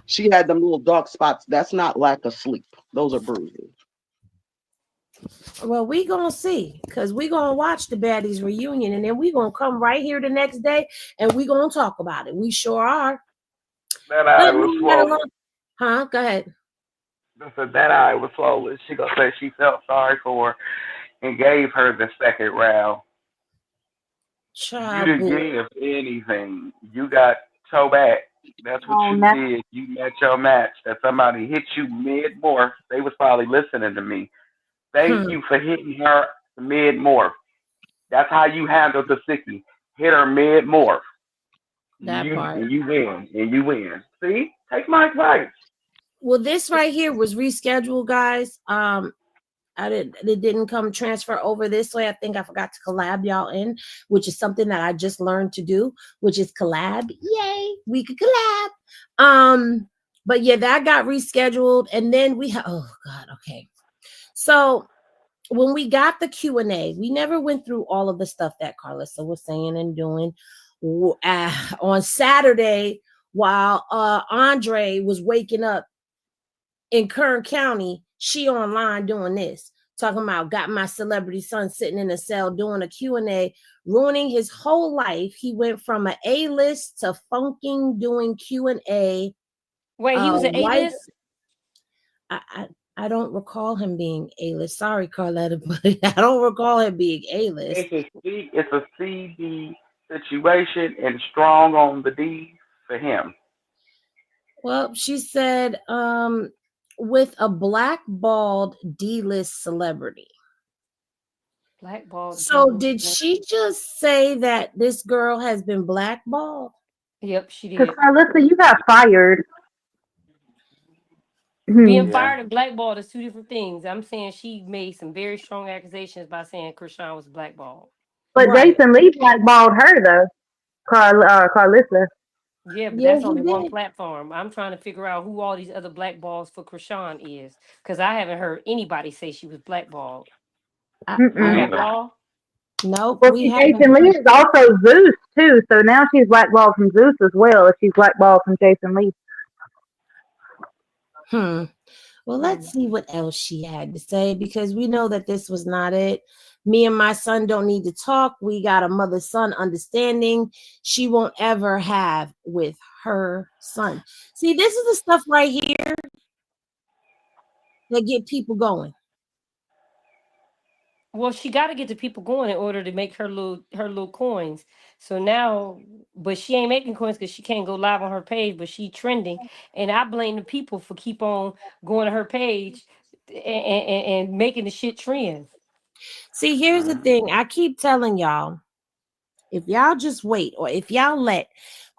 she had them little dark spots. That's not lack of sleep. Those are bruises. Well, we gonna see, because we gonna watch the Baddies reunion, and then we gonna come right here the next day and we gonna talk about it. We sure are. That eye was swollen. Huh? Go ahead. I said that eye was swollen. She gonna say she felt sorry for her and gave her the second round. You Child didn't boo. give anything. You got toe back. That's what Oh, you now. did. You met your match. That somebody hit you mid morph. They was probably listening to me. Thank Hmm, you for hitting her mid morph. That's how you handled the sickie. Hit her mid morph. that part. You win. And you win. See? Take my advice. Well, this right here was rescheduled, guys. It didn't come transfer over this way. I think I forgot to collab y'all in, which is something that I just learned to do, which is collab. Yay, we could collab. But yeah, that got rescheduled, and then we have. Oh God, okay. So when we got the Q&A, we never went through all of the stuff that Karlissa was saying and doing on Saturday while Andre was waking up in Kern County. She online doing this, talking about got my celebrity son sitting in a cell doing a Q&A, ruining his whole life. He went from an A-list to funking doing Q&A. Wait, he was an White. A-list? I don't recall him being A-list. Sorry, Karletta, but I don't recall him being A-list. It's a CD situation and strong on the D for him. Well, she said, with a blackballed D-list celebrity. Blackballed. So did she just say that this girl has been blackballed? Yep, she Because did. Karlissa, you got fired. Being Hmm. Yeah. fired and blackballed is two different things. I'm saying she made some very strong accusations by saying Krishan was blackballed. But Right. Jason Lee blackballed her though. Karlissa. Yeah, but Yeah, that's he only one did. platform. I'm trying to figure out who all these other blackballs for Krishan is, because I haven't heard anybody say she was blackballed. Me I Mm-mm. Have neither. y'all? nope, Well, we see, haven't Jason Lee heard. is also Zeus too, so now she's blackballed from Zeus as well if she's blackballed from Jason Lee. Hmm. Well, let's Hmm. see what else she had to say because we know that this was not it. Me and my son don't need to talk. We got a mother son understanding she won't ever have with her son. See, this is the stuff right here that get people going. Well, she got to get the people going in order to make her little coins. So now, but she ain't making coins because she can't go live on her page, but she trending, and I blame the people for keep on going to her page and making the shit trend. See, here's the thing. I keep telling y'all, if y'all just wait, or if y'all let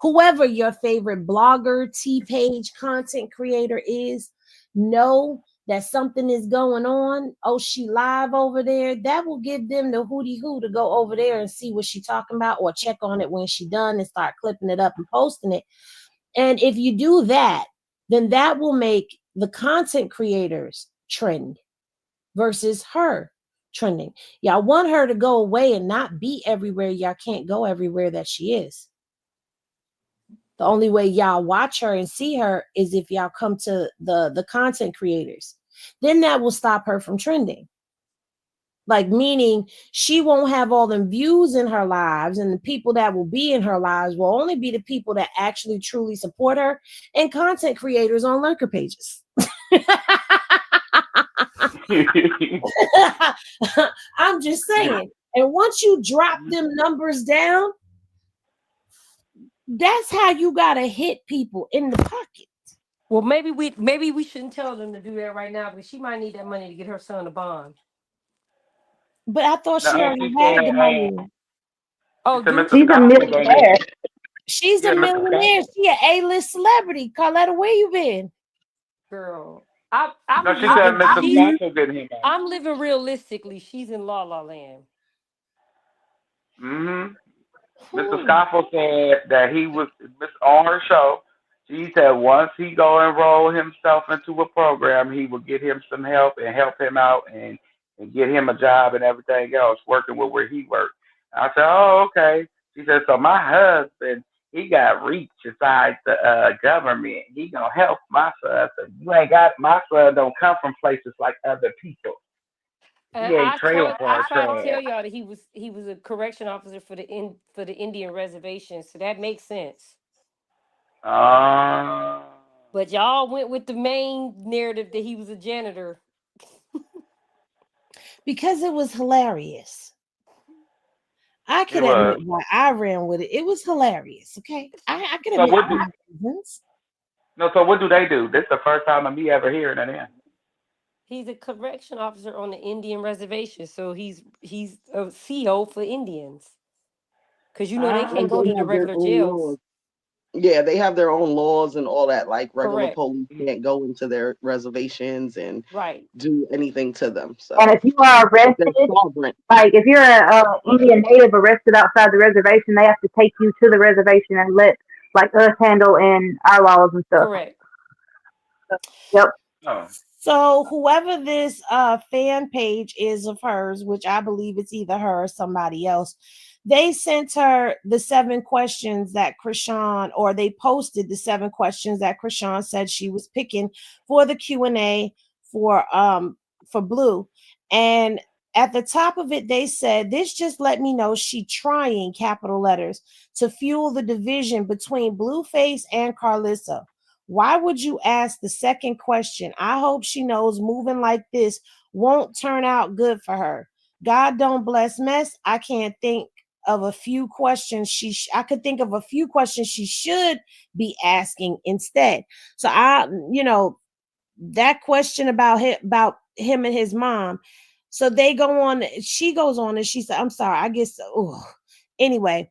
whoever your favorite blogger, T page content creator is know that something is going on, oh, she live over there, that will give them the hootie hoo to go over there and see what she talking about or check on it when she done and start clipping it up and posting it. And if you do that, then that will make the content creators trend versus her trending. Y'all want her to go away and not be everywhere. Y'all can't go everywhere that she is. The only way y'all watch her and see her is if y'all come to the content creators. Then that will stop her from trending. Like meaning she won't have all them views in her lives, and the people that will be in her lives will only be the people that actually truly support her and content creators on lurker pages. I'm just saying. And once you drop them numbers down, that's how you gotta hit people in the pocket. Well, maybe we shouldn't tell them to do that right now because she might need that money to get her son a bond. But I thought The she already auntie had the said, money. she Oh, said do Mr. She's she? a Scott was gonna get millionaire. She's a yeah, Mr. Scott. millionaire. She an A-list celebrity. Karletta, where you been? Girl, I'm No, she said living. Mr. She's. Scott will get him out. I'm living realistically. She's in La La Land. Mm-hmm. Mr. Hmm. Scoffle said that he was on her show. She said once he go enroll himself into a program, he will get him some help and help him out and get him a job and everything else, working with where he worked. I said, oh, okay. She said, so my husband, he got reach inside the government. He gonna help my son. So you ain't got my son. Don't come from places like other people. And He ain't trailer I park tried to tell trash. y'all that he was a correction officer for the Indian reservation, so that makes sense. Uh, But y'all went with the main narrative that he was a janitor. Because it was hilarious. I It could was. admit why I ran with it. It was hilarious. Okay, I could So admit what all do my reasons. no? So what do they do? This is the first time of me ever hearing it. In. He's a correction officer on the Indian reservation, so he's a CO for Indians. Cause they Ah, can't And go to they the have their regular own jails. laws. Yeah, they have their own laws and all that. Like regular Correct. police can't go into their reservations and Right. do anything to them. And So if you are they're arrested, sovereign. like if you're a Indian native arrested outside the reservation, they have to take you to the reservation and let like us handle in our laws and stuff. Correct. Yep. oh, So whoever this fan page is of hers, which I believe it's either her or somebody else, they sent her the 7 questions that Krishan, or they posted the 7 questions that Krishan said she was picking for the Q&A for Blue. And at the top of it, they said, this just let me know she trying, capital letters, to fuel the division between Blueface and Karlissa. Why would you ask the second question? I hope she knows moving like this won't turn out good for her. God don't bless mess. I can't think of a few questions I could think of a few questions she should be asking instead. So that question about him and his mom. So they go on, she goes on and she said, I'm sorry, I guess anyway.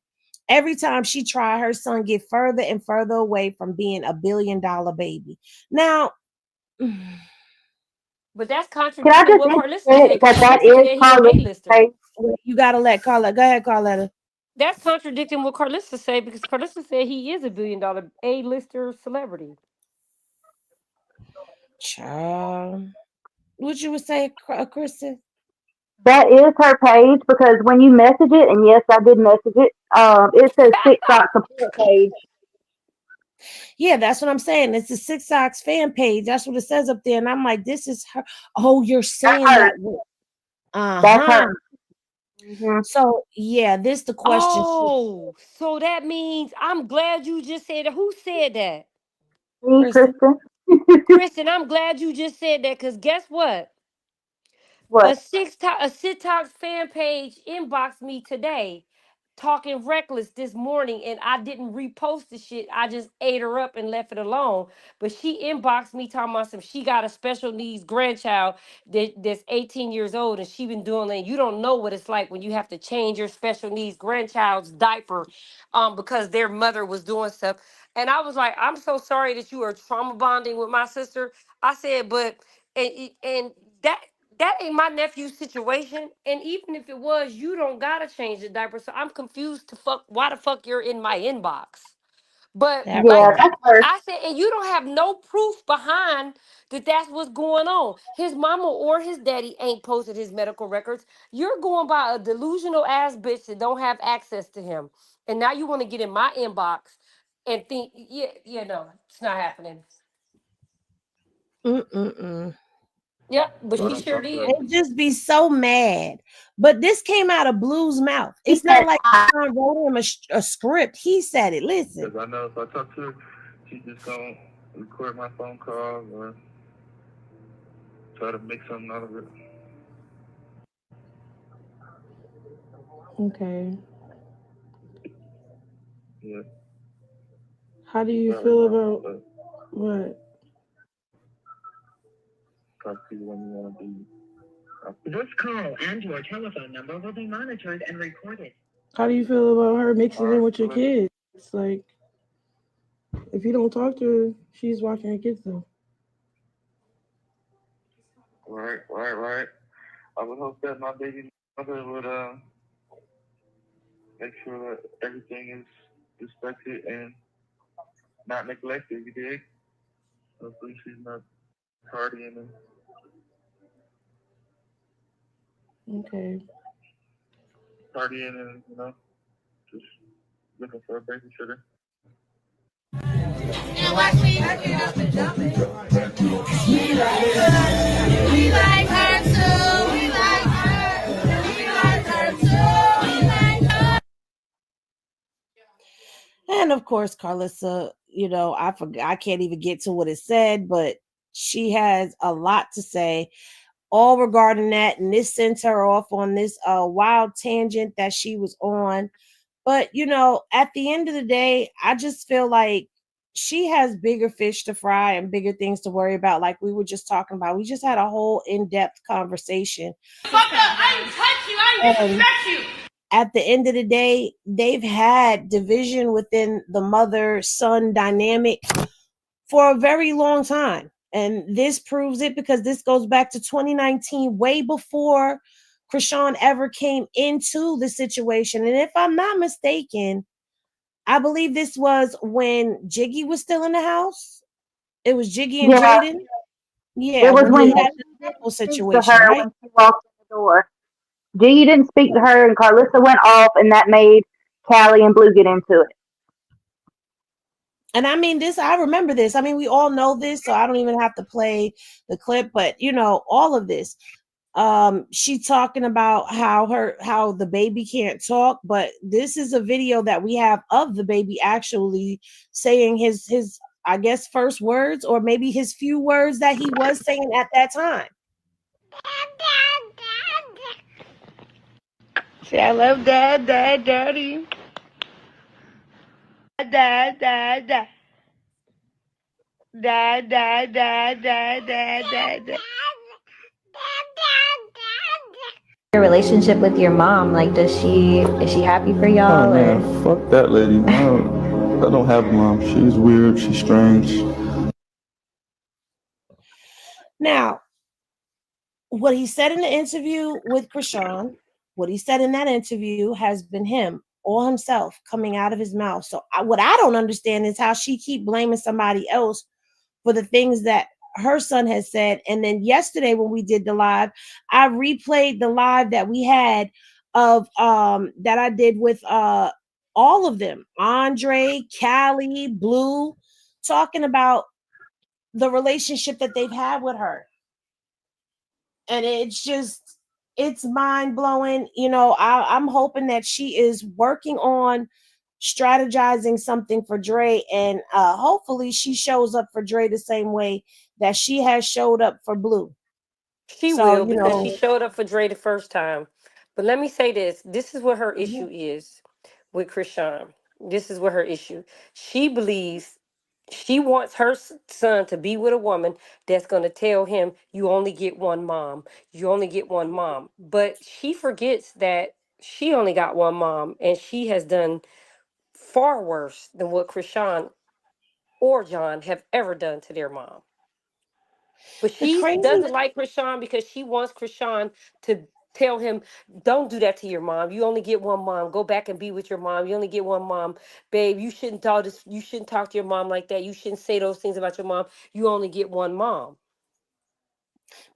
Every time she tried, her son get further and further away from being a $1 billion baby. Now, But that's Can I contradicting just what Karlissa interject said, because that Karlissa is said he an Carlissa's A-lister. page? you gotta let Carla go ahead, Carletta. That's contradicting what Karlissa said, because Karlissa said he is a $1 billion A-lister celebrity. Child. What you would say, Kristen? That is her page because when you message it, and yes, I did message it. It says TikTok support page. Yeah, that's what I'm saying. It's the Six Sox fan page. That's what it says up there. And I'm like, this is her. Oh, you're That's saying her. that. That's Uh-huh. her. Mm-hmm. So yeah, this the question. Oh, so that means I'm glad you just said that. Who said that? Me, Kristen. Kristen. Kristen, I'm glad you just said that, because guess what? What? A Sit Talks fan page inboxed me today talking reckless this morning, and I didn't repost the shit. I just ate her up and left it alone. But she inboxed me talking about some, she got a special needs grandchild that's 18 years old, and she been doing it. You don't know what it's like when you have to change your special needs grandchild's diaper because their mother was doing stuff. And I was like, I'm so sorry that you are trauma bonding with my sister. I said, but and that ain't my nephew's situation. And even if it was, you don't gotta change the diaper. So I'm confused to fuck why the fuck you're in my inbox. But That Yeah, like part. that's her. I said, and you don't have no proof behind that that's what's going on. His mama or his daddy ain't posted his medical records. You're going by a delusional ass bitch that don't have access to him. And now you want to get in my inbox and think, yeah, no, it's not happening. Mm-mm-mm. Yep, but she sure did. They just be so mad. But this came out of Blue's mouth. He It's not said, like Sean wrote him a script. He said it. Listen. Because I know if I talk to her, she's just going to record my phone call or try to make something out of it. Okay. Yeah. How do you feel about what? Talk to you when you want to be. This call and your telephone number will be monitored and recorded. How do you feel about her mixing in with your Alright. kids? It's like if you don't talk to her, she's watching her kids though. Right. I would hope that my baby mother would make sure that everything is respected and not neglected, you dig? Hopefully she's not partying and Okay. just looking for a babysitter. And watch me get up and jumping. We like her too. We like her. We like her too. We like her. And of course, Karlissa, I forgot, I can't even get to what it said, but she has a lot to say all regarding that, and this sends her off on this wild tangent that she was on. But at the end of the day, I just feel like she has bigger fish to fry and bigger things to worry about. Like we were just talking about, we just had a whole in-depth conversation. I didn't touch you. I didn't And disrespect you. at the end of the day, they've had division within the mother-son dynamic for a very long time. And this proves it, because this goes back to 2019, way before Krishan ever came into the situation. And if I'm not mistaken, I believe this was when Jiggy was still in the house. It was Jiggy and Yeah, Jaden. Yeah, it was when when they he had the didn't nipple speak to situation, her right? when she walked in the door. G didn't speak to her, and Karlissa went off, and that made Callie and Blue get into it. And I mean, I remember this. I mean, we all know this, so I don't even have to play the clip, but all of this. She talking about how the baby can't talk, but this is a video that we have of the baby actually saying his I guess first words, or maybe his few words that he was saying at that time. Say I love dad, daddy. Dad. Dad. Your relationship with your mom, like, is she happy for Oh y'all, man, or? fuck that lady. I don't have a mom. She's weird. She's strange. Now, what he said in the interview with Krishan, what he said in that interview has been him, all himself, coming out of his mouth. So what I don't understand is how she keep blaming somebody else for the things that her son has said. And then yesterday when we did the live, I replayed the live that we had of that I did with all of them, Andre, Callie, Blue, talking about the relationship that they've had with her. And it's mind blowing. I'm hoping that she is working on strategizing something for Dre, and hopefully she shows up for Dre the same way that she has showed up for Blue. She So will, because she showed up for Dre the first time. But let me say this. This is what her issue is with Krishan. This is what her issue. She believes she wants her son to be with a woman that's going to tell him, you only get one mom. You only get one mom. But she forgets that she only got one mom, and she has done far worse than what Krishan or John have ever done to their mom. But the she crazy doesn't like Krishan because she wants Krishan to tell him, don't do that to your mom. You only get one mom. Go back and be with your mom. You only get one mom. Babe, you shouldn't talk to your mom like that. You shouldn't say those things about your mom. You only get one mom.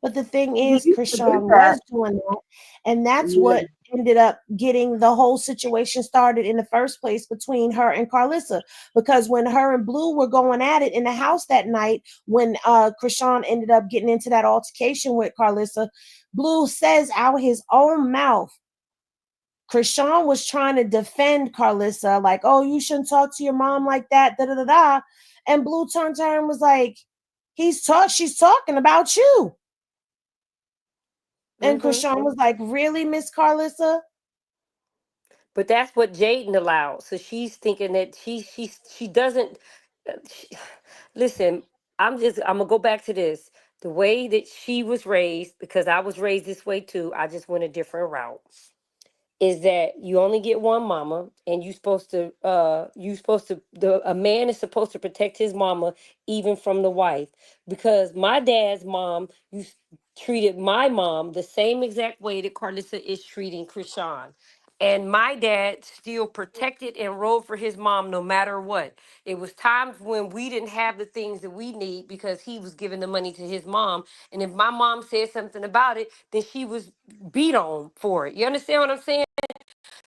But the thing He is, used to do Krishan that. was doing that, and that's Yeah. what ended up getting the whole situation started in the first place between her and Karlissa. Because when her and Blue were going at it in the house that night, when Krishan ended up getting into that altercation with Karlissa, Blue says out his own mouth, Krishan was trying to defend Karlissa, like, oh, you shouldn't talk to your mom like that, da da da da. And Blue turned to her and was like, she's talking about you. And Krishan was like, really, Miss Karlissa? But that's what Jaden allowed. So she's thinking that she doesn't. She, listen, I'm gonna go back to this. The way that she was raised, because I was raised this way too. I just went a different route. Is that you only get one mama, and a man is supposed to protect his mama even from the wife, because my dad's mom treated my mom the same exact way that Karlissa is treating Krishan. And my dad still protected and rode for his mom no matter what. It was times when we didn't have the things that we need because he was giving the money to his mom. And if my mom said something about it, then she was beat on for it. You understand what I'm saying?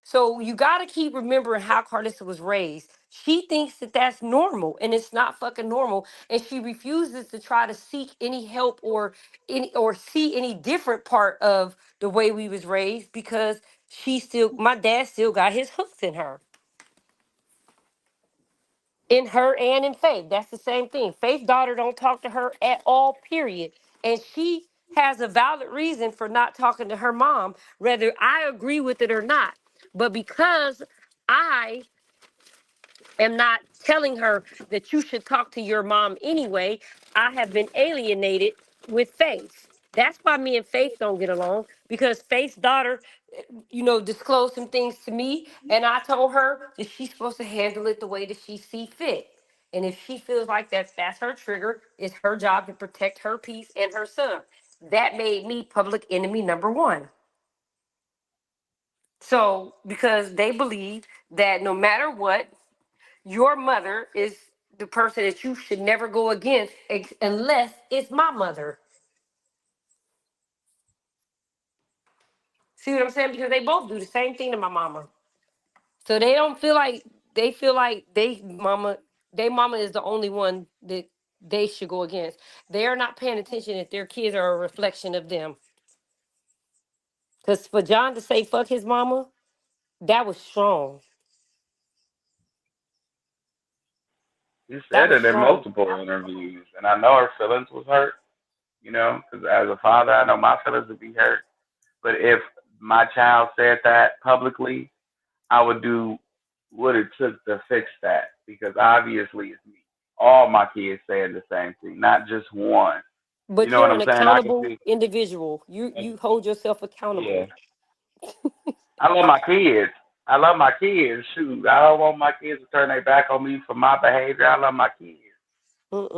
So you got to keep remembering how Karlissa was raised. She thinks that that's normal, and it's not fucking normal. And she refuses to try to seek any help or see any different part of the way we was raised, because my dad still got his hooks in her. In her and in Faith. That's the same thing. Faith's daughter don't talk to her at all, period. And she has a valid reason for not talking to her mom, whether I agree with it or not. But because I am not telling her that you should talk to your mom anyway, I have been alienated with Faith. That's why me and Faith don't get along, because Faith's daughter, disclosed some things to me, and I told her that she's supposed to handle it the way that she see fit. And if she feels like that's her trigger, it's her job to protect her peace and her son. That made me public enemy number one. So, because they believe that no matter what, your mother is the person that you should never go against unless it's my mother. See what I'm saying? Because they both do the same thing to my mama. So they don't feel like they feel like they mama is the only one that they should go against. They are not paying attention that their kids are a reflection of them. Because for John to say fuck his mama, that was strong. He That said was it in strong. multiple interviews, and I know her feelings was hurt. Because as a father, I know my feelings would be hurt. But if my child said that publicly, I would do what it took to fix that, because obviously it's me. All my kids saying the same thing, not just one. You But know what you're an I'm saying? I can accountable see. individual. You hold yourself accountable. Yeah, I love my kids. I love my kids. Shoot, I don't want my kids to turn their back on me for my behavior. I love my kids,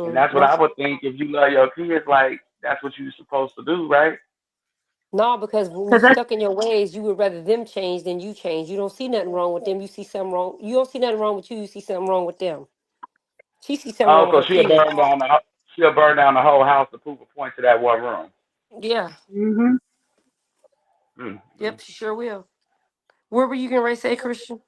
and that's what No, I would think if you love your kids. Like that's what you're supposed to do, right? no, because when you Because that's stuck in your ways, you would rather them change than you change. You don't see nothing wrong with them. You see something wrong. You don't see nothing wrong with you. You see something wrong with them. She sees something Oh, wrong with so her kids. she'll burn down the whole house to prove a point to that one room. Yeah. hmm Mm-hmm. Yep, she sure will. Where were you going to say, Christian?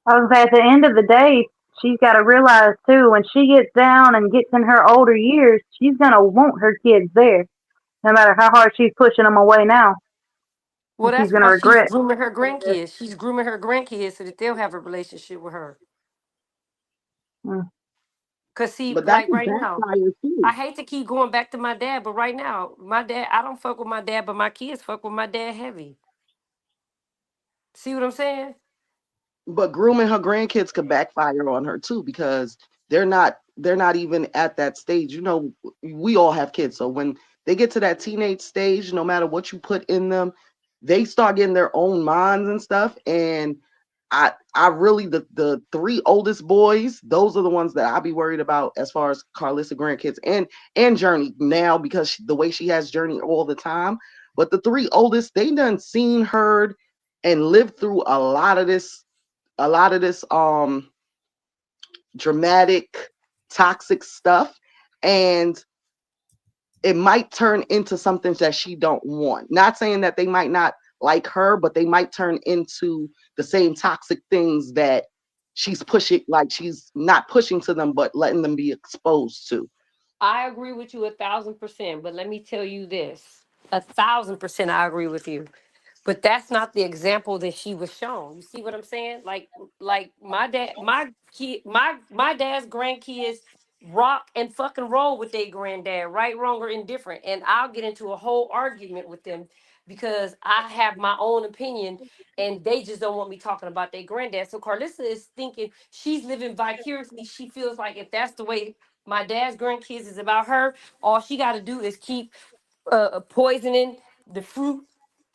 I was at the end of the day, she's got to realize too, when she gets down and gets in her older years, she's gonna want her kids there, no matter how hard she's pushing them away now, Well, and she's that's gonna why she's regret. grooming her grandkids. She's grooming her grandkids so that they'll have a relationship with her. Mm. Because, see, But that like can right now, backfire I too. hate to keep going back to my dad, but right now, my dad, I don't fuck with my dad, but my kids fuck with my dad heavy. See what I'm saying? But grooming her grandkids could backfire on her too, because they're not even at that stage. We all have kids, so when they get to that teenage stage, no matter what you put in them, they start getting their own minds and stuff. And I really, the three oldest boys, those are the ones that I'll be worried about as far as Karlissa grandkids and Journey now, because the way she has Journey all the time. But the three oldest, they done seen, heard, and lived through a lot of this dramatic, toxic stuff, and it might turn into something that she don't want. Not saying that they might not like her, but they might turn into the same toxic things that she's pushing, like she's not pushing to them, but letting them be exposed to. I agree with you 1,000%, but let me tell you this. 1,000% I agree with you. But that's not the example that she was shown. You see what I'm saying? Like my dad, my dad's grandkids rock and fucking roll with their granddad, right, wrong, or indifferent. And I'll get into a whole argument with them because I have my own opinion and they just don't want me talking about their granddad. So Karlissa is thinking she's living vicariously. She feels like if that's the way my dad's grandkids is about her, all she got to do is keep poisoning the fruit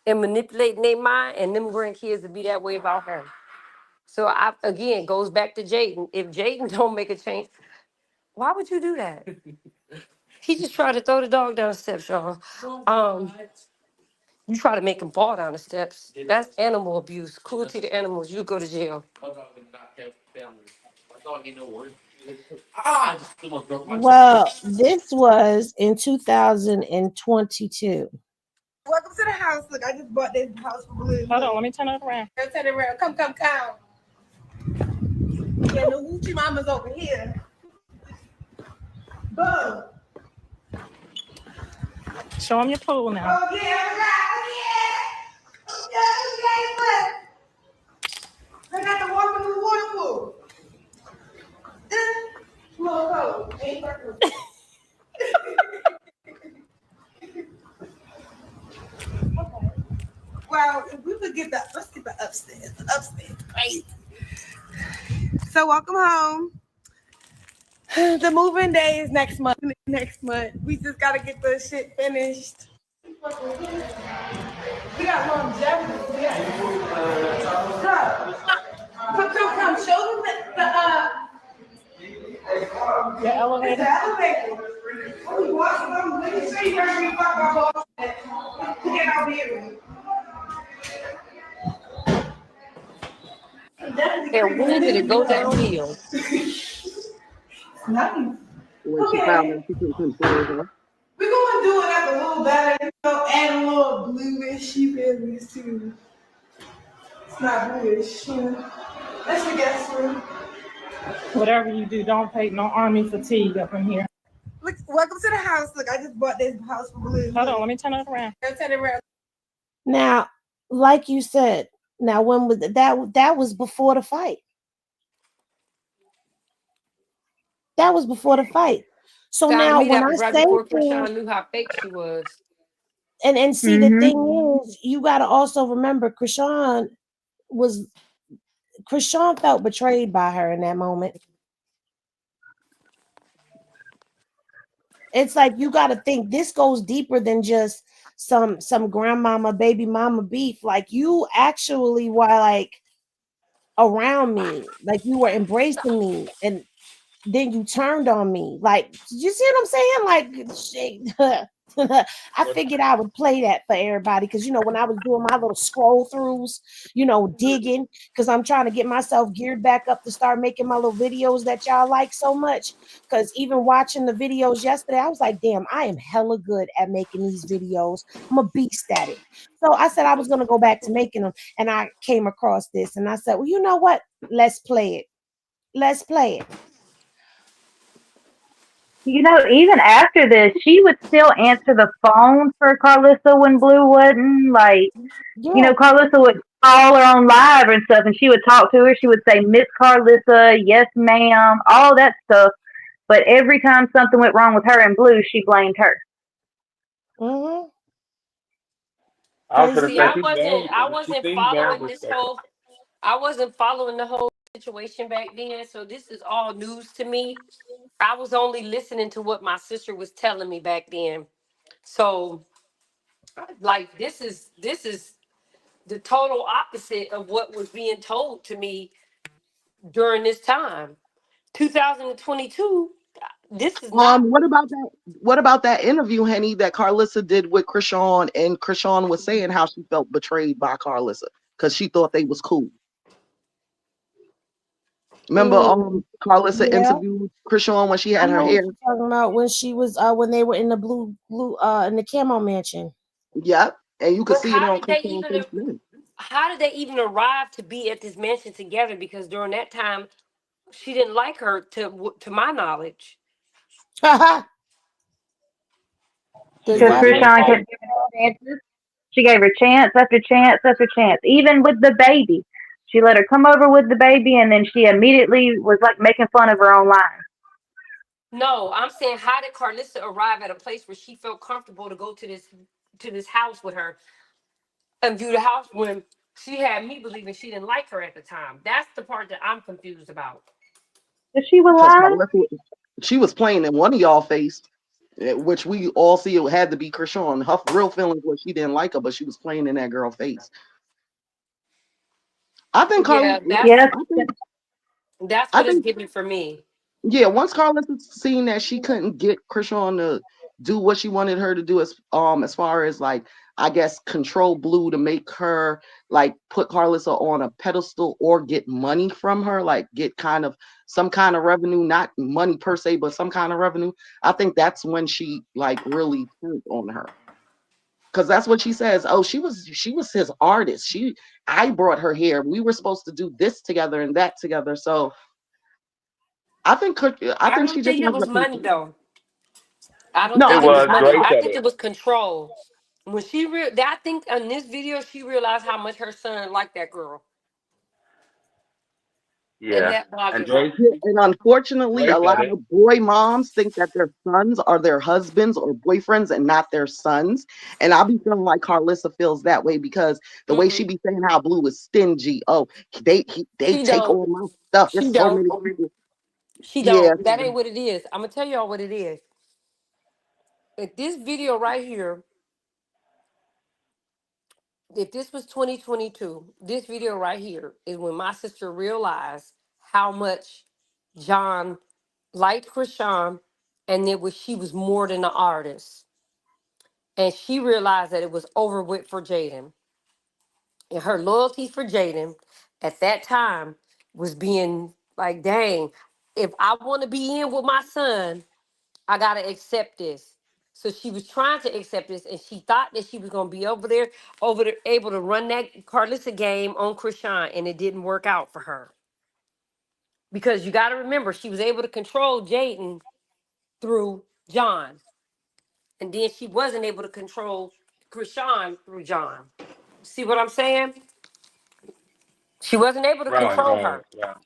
and manipulating their mind, and them grandkids to be that way about her. So I again goes back to Jaden. If Jaden don't make a change, why would you do that? He just tried to throw the dog down the steps, y'all. You try to make him fall down the steps. That's animal abuse, cruelty to animals. You go to jail. Well, this was in 2022. Welcome to the house. Look, I just bought this house for Blue. Hold on, let me turn it around. Turn it around. Come. Yeah, the Hoochie Mama's over here. Boom. Show them your pool now. Oh, yeah. I got the water pool. Well, if we could get let's get the upstairs. The upstairs, crazy. So welcome home. The moving day is next month. Next month, we just gotta get the shit finished. We got longevity. Come, show them the elevator. The elevator. Let me show you where we fuck our boss at. Get out here. And when did it go downhill? Nice. When she found out she couldn't control her. We're gonna do it up a little better, add a little bluish feelings too. It's not bluish, That's the guest room. Whatever you do, don't take no army fatigue up in here. Look, welcome to the house. Look, I just bought this house for Blue. Hold on, let me turn it around. Turn it around. Now, like you said, now when was that was before the fight. That was before the fight. So Sound now to me when that I was right say before things, Krishan knew how fake she was. and see the thing is, you got to also remember Krishan felt betrayed by her in that moment. It's like you got to think this goes deeper than just some grandmama baby mama beef. Like you actually were like around me, like you were embracing me, and then you turned on me. Like, you see what I'm saying? Like, shit. I figured I would play that for everybody because when I was doing my little scroll throughs, digging, because I'm trying to get myself geared back up to start making my little videos that y'all like so much. Because even watching the videos yesterday, I was like, damn, I am hella good at making these videos. I'm a beast at it. So I said I was going to go back to making them, and I came across this, and I said, well, you know what? Let's play it. Let's play it. Even after this, she would still answer the phone for Karlissa when Blue wouldn't. Like, Karlissa would call her on live and stuff, and she would talk to her. She would say, Miss Karlissa, yes, ma'am, all that stuff. But every time something went wrong with her and Blue, she blamed her. Mm-hmm. I was See, I wasn't following this whole. I wasn't following the whole situation back then, so this is all news to me. I was only listening to what my sister was telling me back then. So, like, this is the total opposite of what was being told to me during this time. 2022. This is not. What about that interview, Henny, that Karlissa did with Krishan, and Krishan was saying how she felt betrayed by Karlissa because she thought they was cool. Remember, Karlissa interviewed Krishan when she had her hair. Talking about when she was when they were in the blue in the camo mansion. Yep, and you could But see it on Krishan's face then. how did they even arrive to be at this mansion together? Because during that time, she didn't like her, to my knowledge. Because Krishan kept giving her chances. She gave her chance after chance after chance, even with the baby. She let her come over with the baby, and then she immediately was like making fun of her own line. No, I'm saying, how did Karlissa arrive at a place where she felt comfortable to go to this house with her and view the house when she had me believing she didn't like her at the time? That's the part that I'm confused about. She was lying. She was playing in one of y'all face, which we all see it had to be Krishan. Her real feelings was she didn't like her, but she was playing in that girl face. I think that's what it's giving for me. Yeah, once Karlissa seen that she couldn't get Krishan to do what she wanted her to do, as far as like, I guess, control Blue to make her like put Karlissa on a pedestal or get money from her, like get some kind of revenue, not money per se, but some kind of revenue. I think that's when she like really turned on her. Because that's what she says. Oh, she was his artist. I brought her here. We were supposed to do this together and that together. So I think she just it was money though. I don't No, think it it was was money. Drake I said think it. it was control. When I think in this video she realized how much her son liked that girl. And Yeah. that And bothers Dre, me. Yeah, and unfortunately, Dre a said lot it. of boy moms think that their sons are their husbands or boyfriends and not their sons. And I be feeling like Karlissa feels that way because the way she Mm-mm. be saying how Blue is stingy. Oh, they She take don't. all my stuff. She There's so don't. many people. She Yeah, don't. That ain't what it is. I'm gonna tell y'all what it is. If this video right here, if this was 2022, this video right here is when my sister realized how much John liked Krishan, and she was more than an artist. And she realized that it was over with for Jaden. And her loyalty for Jaden at that time was being like, dang, if I want to be in with my son, I gotta accept this. So she was trying to accept this, and she thought that she was gonna be over there, able to run that Karlissa game on Krishan, and it didn't work out for her. Because you gotta remember, she was able to control Jaden through John, and then she wasn't able to control Krishan through John. See what I'm saying? She wasn't able to Right, control right, her. right.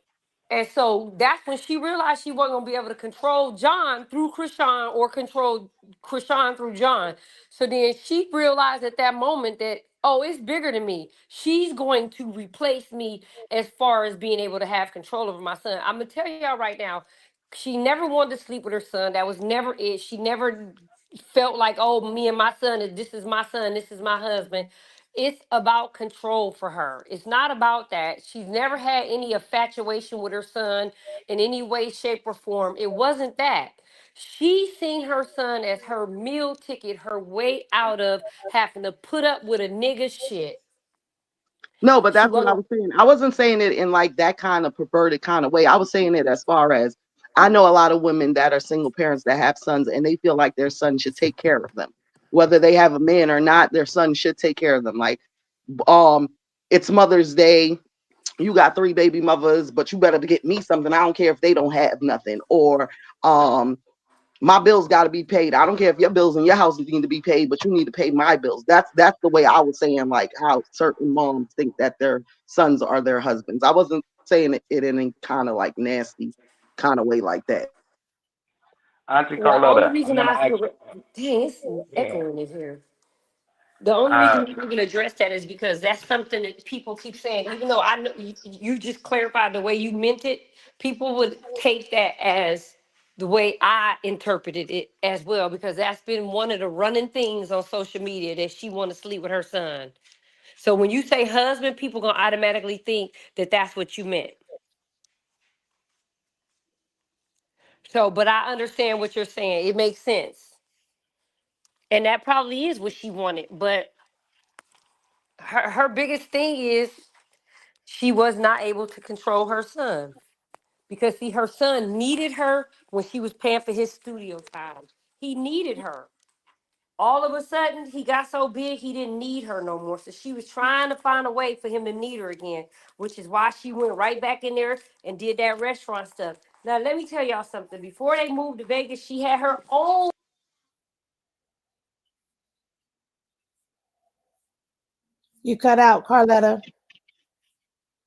And so that's when she realized she wasn't gonna be able to control John through Krishan or control Krishan through John. So then she realized at that moment that, oh, it's bigger than me. She's going to replace me as far as being able to have control over my son. I'm gonna tell y'all right now, she never wanted to sleep with her son. That was never it. She never felt like, oh, me and my son, this is my son, this is my husband. It's about control for her. It's not about that. She's never had any infatuation with her son in any way, shape, or form. It wasn't that. She seen her son as her meal ticket, her way out of having to put up with a nigga shit. no, but She that's what I wasn't. was saying. I wasn't saying it in like that kind of perverted kind of way. I was saying it as far as I know a lot of women that are single parents that have sons and they feel like their son should take care of them. Whether they have a man or not, their son should take care of them. Like, um, it's Mother's Day. You got 3 baby mothers, but you better get me something. I don't care if they don't have nothing. Or my bills got to be paid. I don't care if your bills in your house need to be paid, but you need to pay my bills. That's the way I was saying, like how certain moms think that their sons are their husbands. I wasn't saying it in any kind of like nasty kind of way like that. Auntie The only Karletta, I'm reason gonna I ask. feel, dang, it's Yeah. echoing in here. The only Uh, reason we even address that is because that's something that people keep saying. Even though I know you just clarified the way you meant it, people would take that as the way I interpreted it as well, because that's been one of the running things on social media that she want to sleep with her son. So when you say husband, people gonna automatically think that that's what you meant. So, but I understand what you're saying. It makes sense, and that probably is what she wanted. But her biggest thing is she was not able to control her son. Because see, her son needed her when she was paying for his studio time. He needed her. All of a sudden, he got so big he didn't need her no more. So she was trying to find a way for him to need her again, which is why she went right back in there and did that restaurant stuff. Now, let me tell y'all something. Before they moved to Vegas, she had her own. You cut out, Karletta.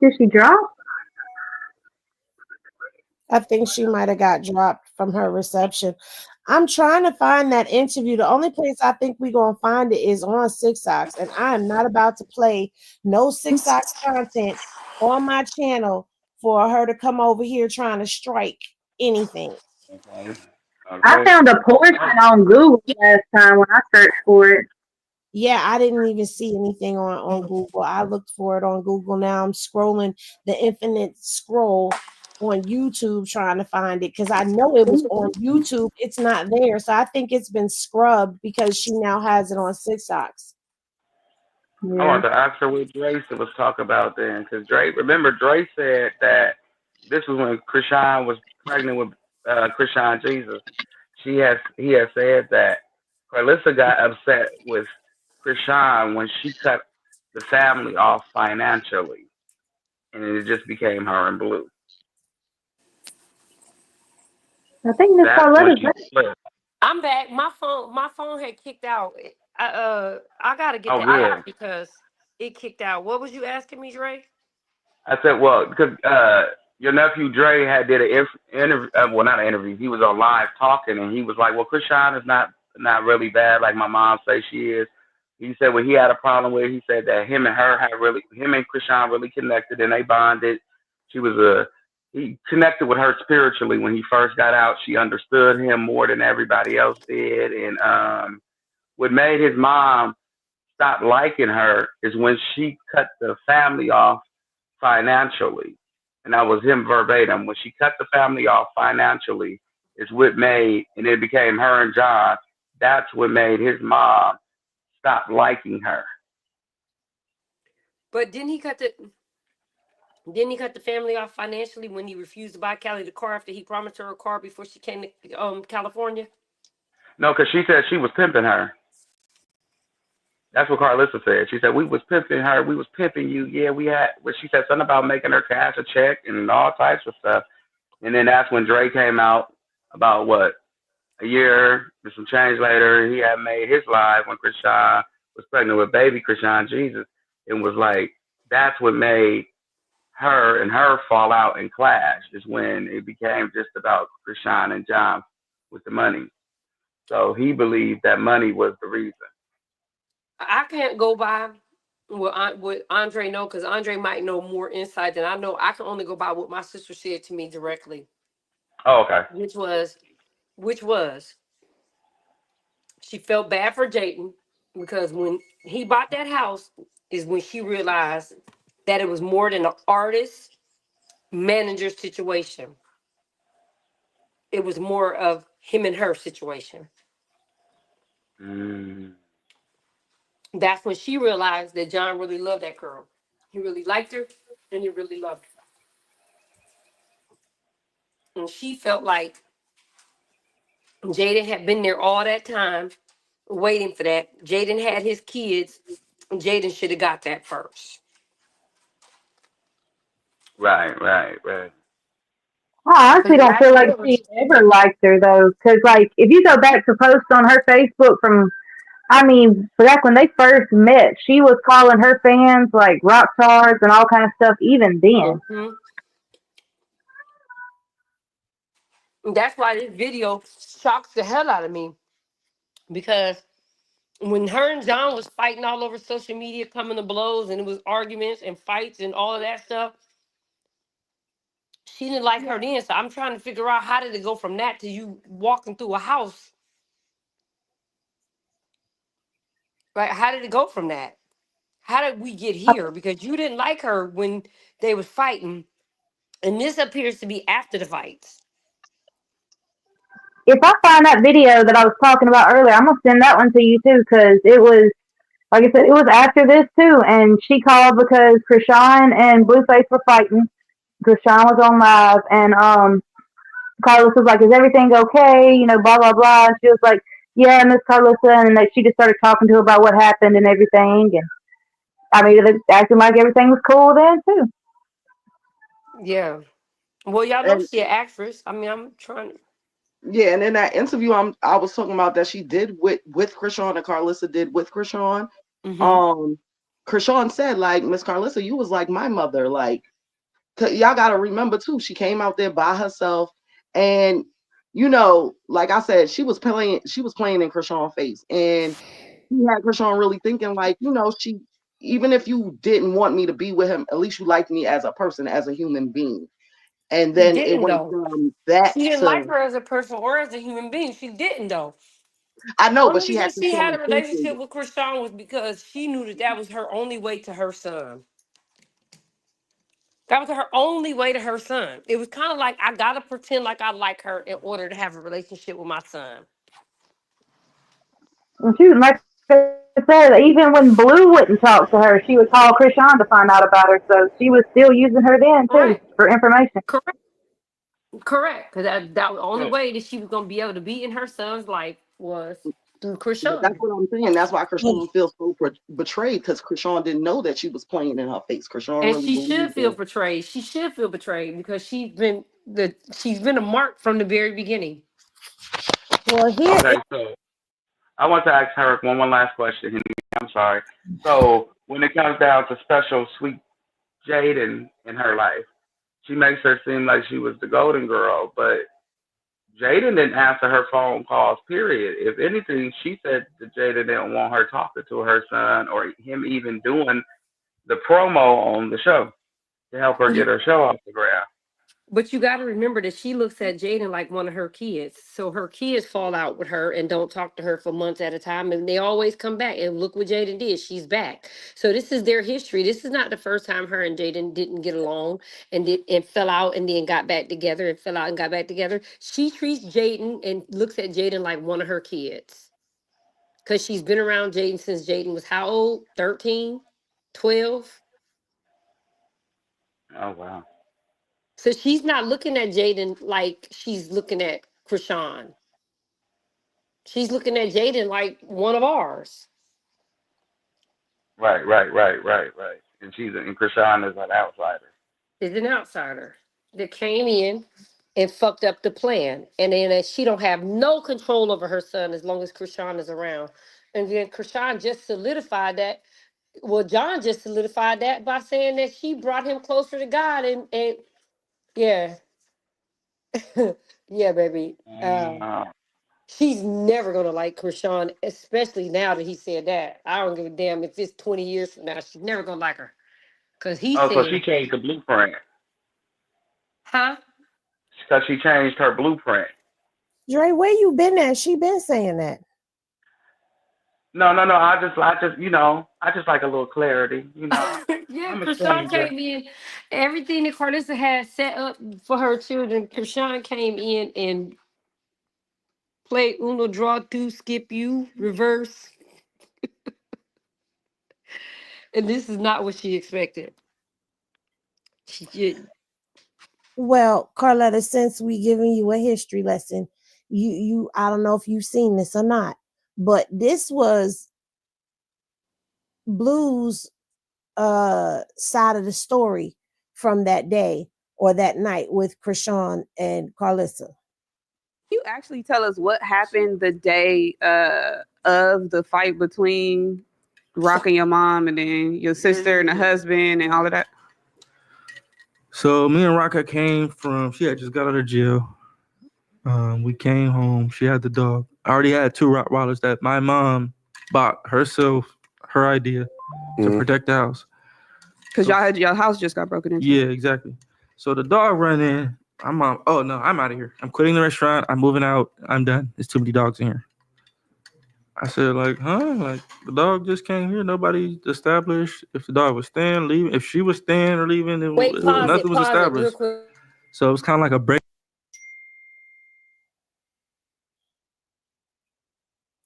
Did she drop? I think she might have got dropped from her reception. I'm trying to find that interview. The only place I think we're gonna find it is on Six Socks, and I am not about to play no Six Socks content on my channel for her to come over here trying to strike anything. okay. I Okay. found a portion on Google last time when I searched for it. Yeah, I didn't even see anything on Google. I looked for it on Google. Now I'm scrolling the infinite scroll on YouTube trying to find it because I know it was on YouTube. It's not there. So I think it's been scrubbed because she now has it on Six Socks. I Yeah. want to ask her what Dre was talking about then, because remember Dre said that this was when Krishan was pregnant with Krishan Jesus. He has said that Karlissa got upset with Krishan when she cut the family off financially, and it just became her and Blue. I think Miss That's when Carletta's she back. split. I'm back. My phone had kicked out. I gotta get Oh, the app good. because it kicked out. What was you asking me, Dre? I said, well, because your nephew Dre had did an interview. Well, not an interview. He was on live talking, and he was like, "Well, Krishan is not really bad like my mom say she is." He said when he had a problem with it, he said that him and Krishan really connected and they bonded. He connected with her spiritually when he first got out. She understood him more than everybody else did, and what made his mom stop liking her is when she cut the family off financially. And that was him verbatim. When she cut the family off financially, is what made, and it became her and John. That's what made his mom stop liking her. But didn't he cut the family off financially when he refused to buy Callie the car after he promised her a car before she came to California? No, because she said she was pimping her. That's what Karlissa said. She said we was pimping her. We was pimping you. Yeah, we had. But she said something about making her cash a check and all types of stuff. And then that's when Dre came out about what, a year and some change later. He had made his live when Krishan was pregnant with baby Krishan Jesus, and was like, that's what made her and her fall out and clash. Is when it became just about Krishan and John with the money. So he believed that money was the reason. I can't go by what Andre know, because Andre might know more insight than I know. I can only go by what my sister said to me directly. Oh, okay. Which was she felt bad for Jayden because when he bought that house is when she realized that it was more than an artist manager situation. It was more of him and her situation. That's when she realized that John really loved that girl. He really liked her and he really loved her. And she felt like Jaden had been there all that time waiting for that. Jaden had his kids. Jaden should have got that first. Right. I honestly Because don't last feel like year, she ever liked her though, because like if you go back to posts on her Facebook from, I mean, back when they first met, she was calling her fans like rock stars and all kind of stuff. Even then, that's why this video shocks the hell out of me. Because when her and John was fighting all over social media, coming to blows, and it was arguments and fights and all of that stuff, she didn't like her then. So I'm trying to figure out how did it go from that to you walking through a house. Like, how did it go from that? How did we get here? Because you didn't like her when they was fighting, and this appears to be after the fights. if I find that video that I was talking about earlier, I'm gonna send that one to you too, because it was, like I said, it was after this too. And she called because Krishan and Blueface were fighting. Krishan was on live, and Karlissa was like, "Is everything okay?" You know, blah blah blah. And she was like, "Yeah, Miss Karlissa," and she just started talking to her about what happened and everything. And I mean, it acting like everything was cool then too. Yeah. Well, y'all know And she an actress. I mean, I'm trying to. yeah, and in that interview, I was talking about that she did with Krishan and Karlissa did with Krishan. Krishan said like, Miss Karlissa, you was like my mother. Like, y'all got to remember too, she came out there by herself, and you know, like I said, she was playing in Krishan's face, and he had Krishan really thinking like, you know, she, even if you didn't want me to be with him, at least you liked me as a person, as a human being. And She then it didn't went though. from that She didn't like to, her as a person or as a human being. She didn't though. I know, but Only she reason had she had Krishan a thinking. relationship with Krishan was because she knew that that was her only way to her son. That was her only way to her son. It was kind of like, I gotta pretend like I like her in order to have a relationship with my son. And she, like I said, even when Blue wouldn't talk to her, she would call Krishan to find out about her. So she was still using her then too Right. for information. Correct. Because that was the only So, way that she was gonna be able to be in her son's life was through but that's Krishan. what I'm saying. That's why Krishan feels so betrayed, because Krishan didn't know that she was playing in her face. Krishan And really she should believed feel that. betrayed. She should feel betrayed because she's been a mark from the very beginning. Well, here Okay, so I want to ask her one last question. I'm sorry. So when it comes down to special sweet Jaden in her life, she makes her seem like she was the golden girl, but Jaden didn't answer her phone calls, period. If anything, she said that Jaden didn't want her talking to her son or him even doing the promo on the show to help her get her show off the ground. But you got to remember that she looks at Jaden like one of her kids. So her kids fall out with her and don't talk to her for months at a time. And they always come back. And look what Jaden did. She's back. So this is their history. This is not the first time her and Jaden didn't get along and fell out and then got back together and fell out and got back together. She treats Jaden and looks at Jaden like one of her kids. Because she's been around Jaden since Jaden was how old? 13? 12? Oh wow. So she's not looking at Jaden like she's looking at Krishan. She's looking at Jaden like one of ours. Right. And Krishan is an outsider. Is an outsider that came in and fucked up the plan. And then she don't have no control over her son as long as Krishan is around. And then Krishan just solidified that. Well, John just solidified that by saying that she brought him closer to God. And yeah, yeah, baby. Uh, She's never gonna like Krishan, especially now that he said that. I don't give a damn if it's 20 years from now. She's never gonna like her. Cause he oh, so she said, changed the blueprint. huh? Because she changed her blueprint. Dre, where you been at? She been saying that. No. I just like a little clarity. Yeah, I'm a Krishan stranger. came in. Everything that Karlissa had set up for her children, Krishan came in and played Uno, draw two, skip you, reverse. And this is not what she expected. She did. Well, Karletta, since we giving you a history lesson, you I don't know if you've seen this or not, but this was Blue's side of the story from that day or that night with Krishan and Karlissa. You actually tell us what happened the day of the fight between Rock and your mom and then your sister and the husband and all of that? So me and Raka came from, she had just got out of jail. We came home. She had the dog. I already had 2 Rottweilers that my mom bought herself, her idea to protect the house. Because y'all had your house just got broken into. Yeah, exactly. So the dog ran in. I'm out of here. I'm quitting the restaurant. I'm moving out. I'm done. There's too many dogs in here. I said, like, huh? Like, the dog just came here. Nobody established if the dog was staying, leaving. If she was staying or leaving, Wait, nothing was pause it real established. quick. So it was kind of like a break.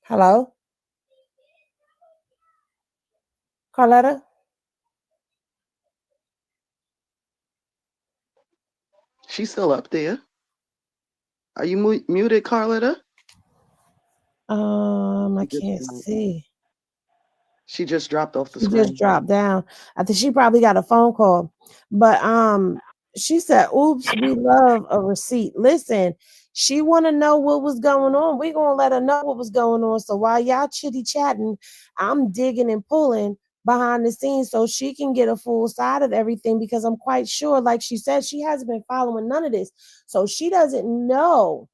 Hello? Karletta? She's still up there. Are you muted, Karletta? I can't see. She just dropped off the She screen. just dropped down. I think she probably got a phone call. But she said, oops, we love a receipt. Listen, she want to know what was going on. We're going to let her know what was going on. So while y'all chitty chatting, I'm digging and pulling behind the scenes so she can get a full side of everything, because I'm quite sure, like she said, she hasn't been following none of this. So she doesn't know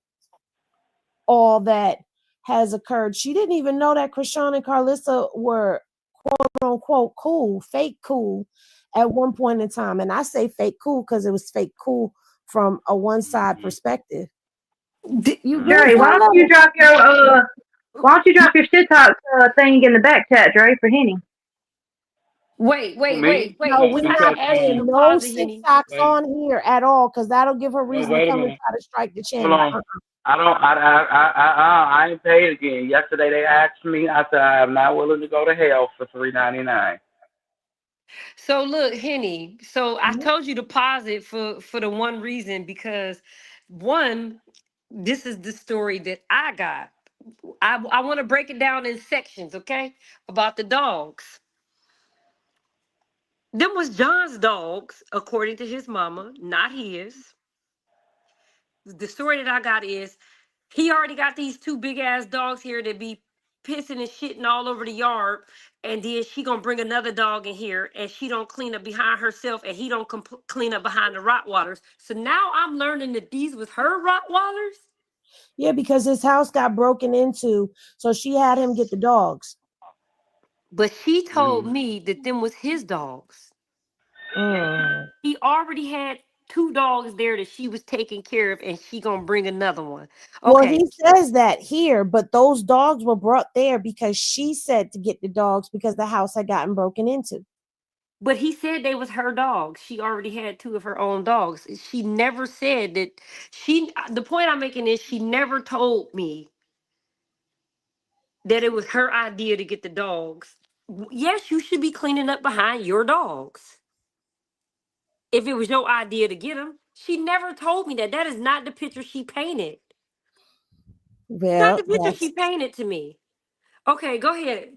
all that has occurred. She didn't even know that Krishan and Karlissa were quote unquote cool, fake cool at one point in time. And I say fake cool because it was fake cool from a one side perspective. Dre, why don't you drop your shit talk thing in the back chat, Dre, for Henny? Wait. No, we're not putting no TikToks on here at all, because that'll give her reason to come and try to strike the channel. Hold on. I ain't paid again. Yesterday they asked me. I said I am not willing to go to hell for $3.99. So look, Henny. So I told you to pause it for the one reason, because one, this is the story that I got. I want to break it down in sections, okay? About the dogs. Them was John's dogs, according to his mama, not his. The story that I got is he already got these 2 big ass dogs here that be pissing and shitting all over the yard, and then she gonna bring another dog in here, and she don't clean up behind herself, and he don't clean up behind the Rottweilers. So now I'm learning that these was her Rottweilers. Yeah, because his house got broken into, so she had him get the dogs. But she told me that them was his dogs. He already had 2 dogs there that she was taking care of, and she gonna bring another one. Well, Okay. he says that here, but those dogs were brought there because she said to get the dogs because the house had gotten broken into. But he said they was her dogs. She already had 2 of her own dogs. She never said that the point I'm making is she never told me that it was her idea to get the dogs. Yes, you should be cleaning up behind your dogs. If it was your idea to get them, she never told me that. That is not the picture she painted. Not Well, the picture she painted to me. Okay, go ahead.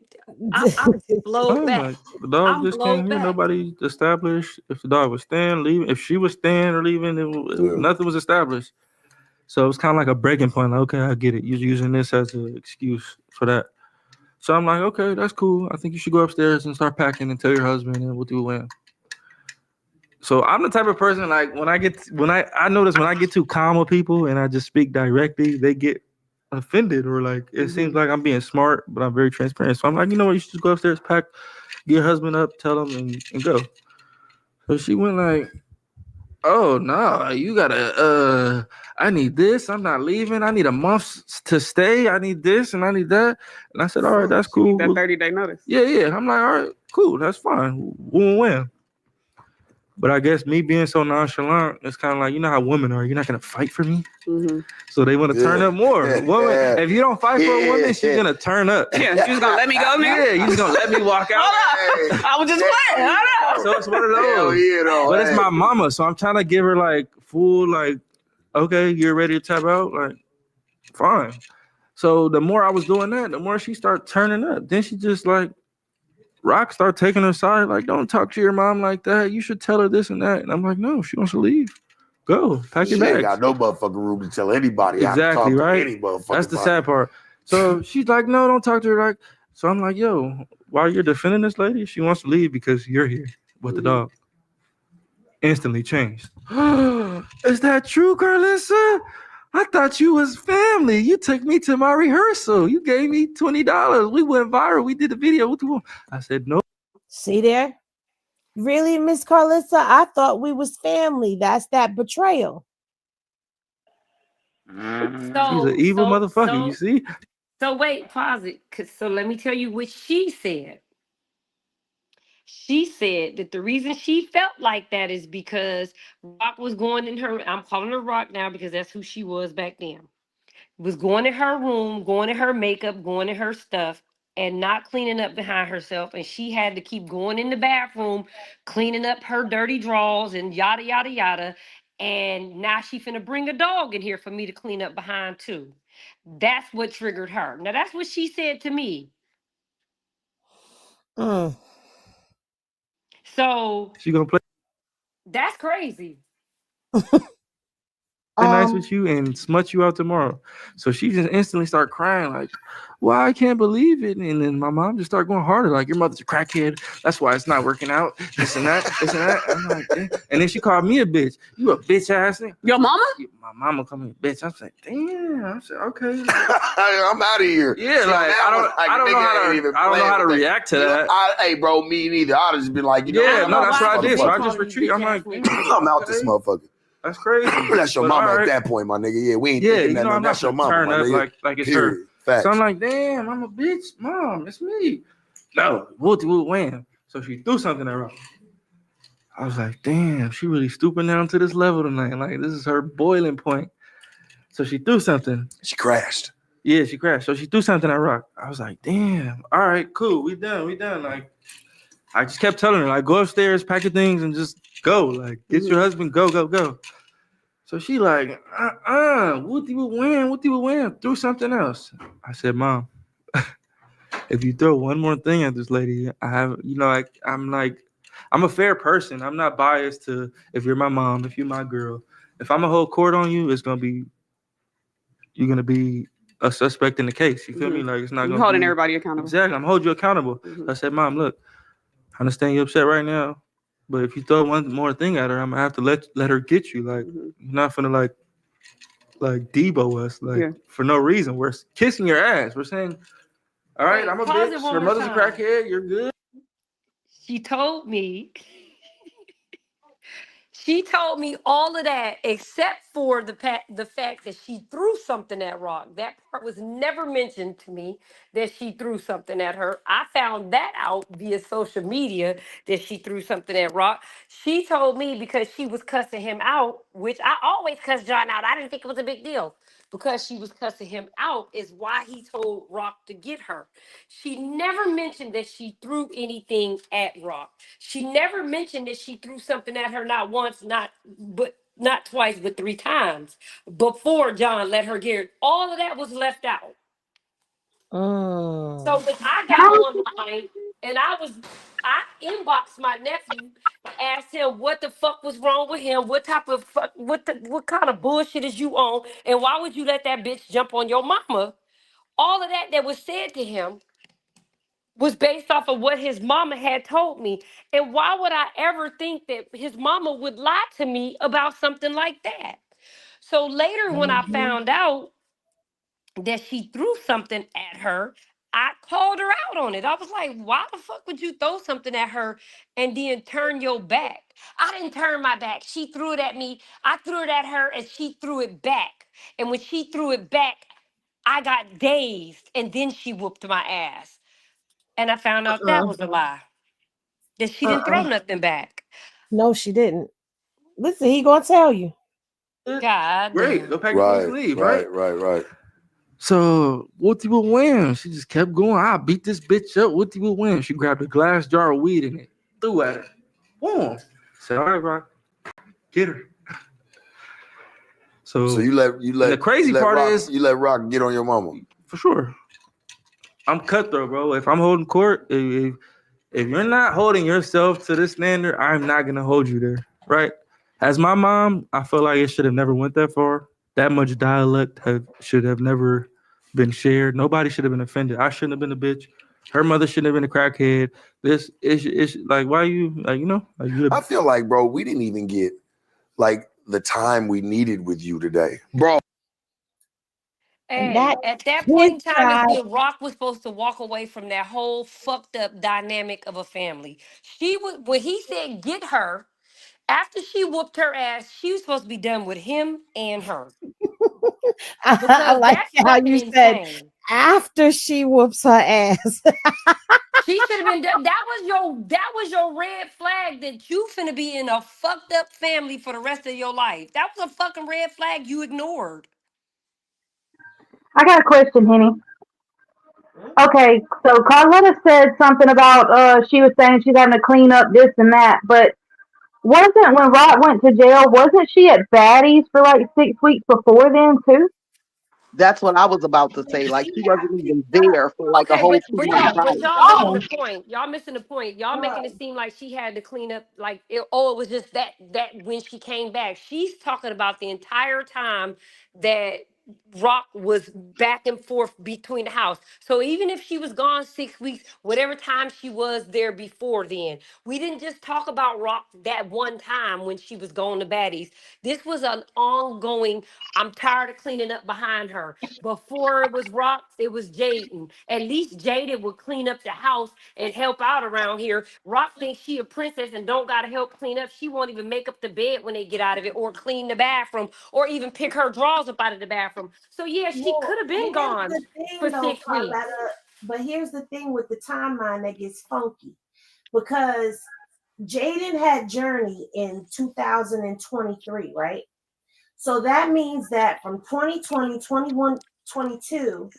I'm blown I'm back. like, the dog I'm just came blown here. back. Nobody established if the dog was staying, leaving. If she was staying or leaving, nothing was established. So it's kind of like a breaking point. Like, okay, I get it. You're using this as an excuse for that. So I'm like, okay, that's cool. I think you should go upstairs and start packing and tell your husband, and we'll do it when. So I'm the type of person, like, I notice when I get too calm with people and I just speak directly, they get offended, or like it seems like I'm being smart, but I'm very transparent. So I'm like, you know what, you should just go upstairs, pack, get your husband up, tell him, and go. So she went like, oh no, you gotta I need this, I'm not leaving, I need a month to stay, I need this and I need that. And I said, all right, that's cool. That 30-day notice. Yeah. I'm like, all right, cool, that's fine. Win. But I guess me being so nonchalant, it's kind of like, you know how women are. You're not going to fight for me. Mm-hmm. So they want to turn up more. Woman, if you don't fight for a woman, she's going to turn up. Yeah, she's going to let me go, nigga? Yeah, you're going to let me walk out. I was just playing. Hold So it's one of those. But it's my mama. So I'm trying to give her like full, like, okay, you're ready to tap out? Like, fine. So the more I was doing that, the more she started turning up. Then she just like, Rock start taking her side, like, don't talk to your mom like that. You should tell her this and that. And I'm like, no, she wants to leave. Go, pack your She ain't bags. got no motherfucking room to tell anybody how to Exactly, talk right? to any motherfucker. That's the sad part. So she's like, no, don't talk to her. Like, so I'm like, yo, while you're defending this lady, she wants to leave because you're here with the dog. Instantly changed. Is that true, Karlissa? I thought you was family. You took me to my rehearsal. You gave me $20. We went viral. We did the video. What do you want? I said, no. See there? Really, Miss Karlissa? I thought we was family. That's that betrayal. She's an evil motherfucker, you see? So wait, pause it. So let me tell you what she said. She said that the reason she felt like that is because Rock was going in her, I'm calling her Rock now because that's who she was back then, was going in her room, going in her makeup, going in her stuff, and not cleaning up behind herself. And she had to keep going in the bathroom, cleaning up her dirty drawers and yada, yada, yada. And now she finna bring a dog in here for me to clean up behind too. That's what triggered her. Now that's what she said to me. So She gonna play that's crazy. nice with you and smut you out tomorrow. So she just instantly start crying like, well, I can't believe it. And then my mom just started going harder, like, your mother's a crackhead. That's why it's not working out. This and that, this and that. I'm like, damn. And then she called me a bitch. You a bitch ass nigga. Your mama? My mama called me a bitch. I was like, damn. I said, okay. I'm out of here. Yeah, like I don't know how to react to that. Hey, bro, me neither. I'd just been like, you know, yeah, no, that's what I did. So I motherfucker. just retreat. I'm like, I'm out this motherfucker. That's crazy. That's your But mama all at right. that point, my nigga. Yeah, we ain't Yeah, thinking you that. know, No, I'm that's not your mama, turn my up nigga. like it's Period. her. Facts. So I'm like, damn, I'm a bitch, mom. It's me. No, wham. So she threw something at her. I was like, damn, she really stooping down to this level tonight. Like, this is her boiling point. So she threw something. She crashed. Yeah, she crashed. So she threw something at Rock. I was like, damn. All right, cool. We done. Like, I just kept telling her, like, go upstairs, pack your things, and just go. Like, get your husband, go. So she like, what you win? Threw something else. I said, Mom, if you throw one more thing at this lady, I have, you know, I'm a fair person. I'm not biased to if you're my mom, if you're my girl. If I'm a whole court on you, you're gonna be a suspect in the case. You feel me? Like it's not You gonna holding be everybody accountable. exactly. I'm holding you accountable. I said, Mom, look, I understand you're upset right now, but if you throw one more thing at her, I'm gonna have to let her get you. Like you're not gonna like Debo us for no reason. We're kissing your ass. We're saying, all right, Wait, I'm a pause it bitch. one Your more mother's a time. crackhead. You're good. She told me. She told me all of that except for the fact that she threw something at Rock. That part was never mentioned to me, that she threw something at her. I found that out via social media, that she threw something at Rock. She told me because she was cussing him out, which I always cuss John out. I didn't think it was a big deal. Because she was cussing him out is why he told Rock to get her. She never mentioned that she threw anything at Rock. She never mentioned that she threw something at her not once, not twice, but 3 times before John let her get it. All of that was left out. So when I got online and I inboxed my nephew, asked him what the fuck was wrong with him, what kind of bullshit is you on, and why would you let that bitch jump on your mama? All of that was said to him was based off of what his mama had told me. And why would I ever think that his mama would lie to me about something like that? So later, when I found out that she threw something at her, I called her out on it. I was like, why the fuck would you throw something at her and then turn your back? I didn't turn my back. She threw it at me. I threw it at her and she threw it back. And when she threw it back, I got dazed and then she whooped my ass. And I found out that was a lie. That she didn't throw nothing back. No, she didn't. Listen, he gonna tell you. God Great. damn. Go pack your clothes and leave, right? Right. So Wooty will win. She just kept going. I beat this bitch up. Wooty will win. She grabbed a glass jar of weed in it, threw at her. Boom. Said, all right, Rock, get her. So you let the crazy part Rock, is you let Rock get on your mama. For sure. I'm cutthroat, bro. If I'm holding court, if you're not holding yourself to this standard, I'm not gonna hold you there, right? As my mom, I feel like it should have never went that far. That much dialect should have never been shared. Nobody should have been offended. I shouldn't have been a bitch. Her mother shouldn't have been a crackhead. This is like, why you like, I feel like, bro, we didn't even get like the time we needed with you today, bro. Hey, at that point in time is when Rock was supposed to walk away from that whole fucked up dynamic of a family. When he said get her, after she whooped her ass, she was supposed to be done with him and her. I Because like that's how fucking you said insane. after she whoops her ass. She should have been done. That was your red flag that you finna be in a fucked up family for the rest of your life. That was a fucking red flag you ignored. I got a question, Henny. Okay, so Karletta said something about she was saying she's having to clean up this and that, but wasn't when Rock went to jail, wasn't she at Baddies for like 6 weeks before then too? That's what I was about to say. Like she wasn't even there for like a Okay, whole but 2 month y'all missing ride. the point. Y'all missing the point. Y'all making it seem like she had to clean up, like it was just that when she came back. She's talking about the entire time that Rock was back and forth between the house. So even if she was gone 6 weeks, whatever time she was there before then, we didn't just talk about Rock that one time when she was going to Baddies. This was an ongoing. I'm tired of cleaning up behind her. Before it was Rock, it was Jaden. At least Jaden would clean up the house and help out around here. Rock thinks she a princess and don't gotta help clean up. She won't even make up the bed when they get out of it, or clean the bathroom, or even pick her drawers up out of the bathroom. So yeah, she Well, could have been here's gone the thing for though, 6 weeks. Karletta. But here's the thing with the timeline that gets funky, because Jaden had Journey in 2023, right? So that means that from 2020, 21, 22,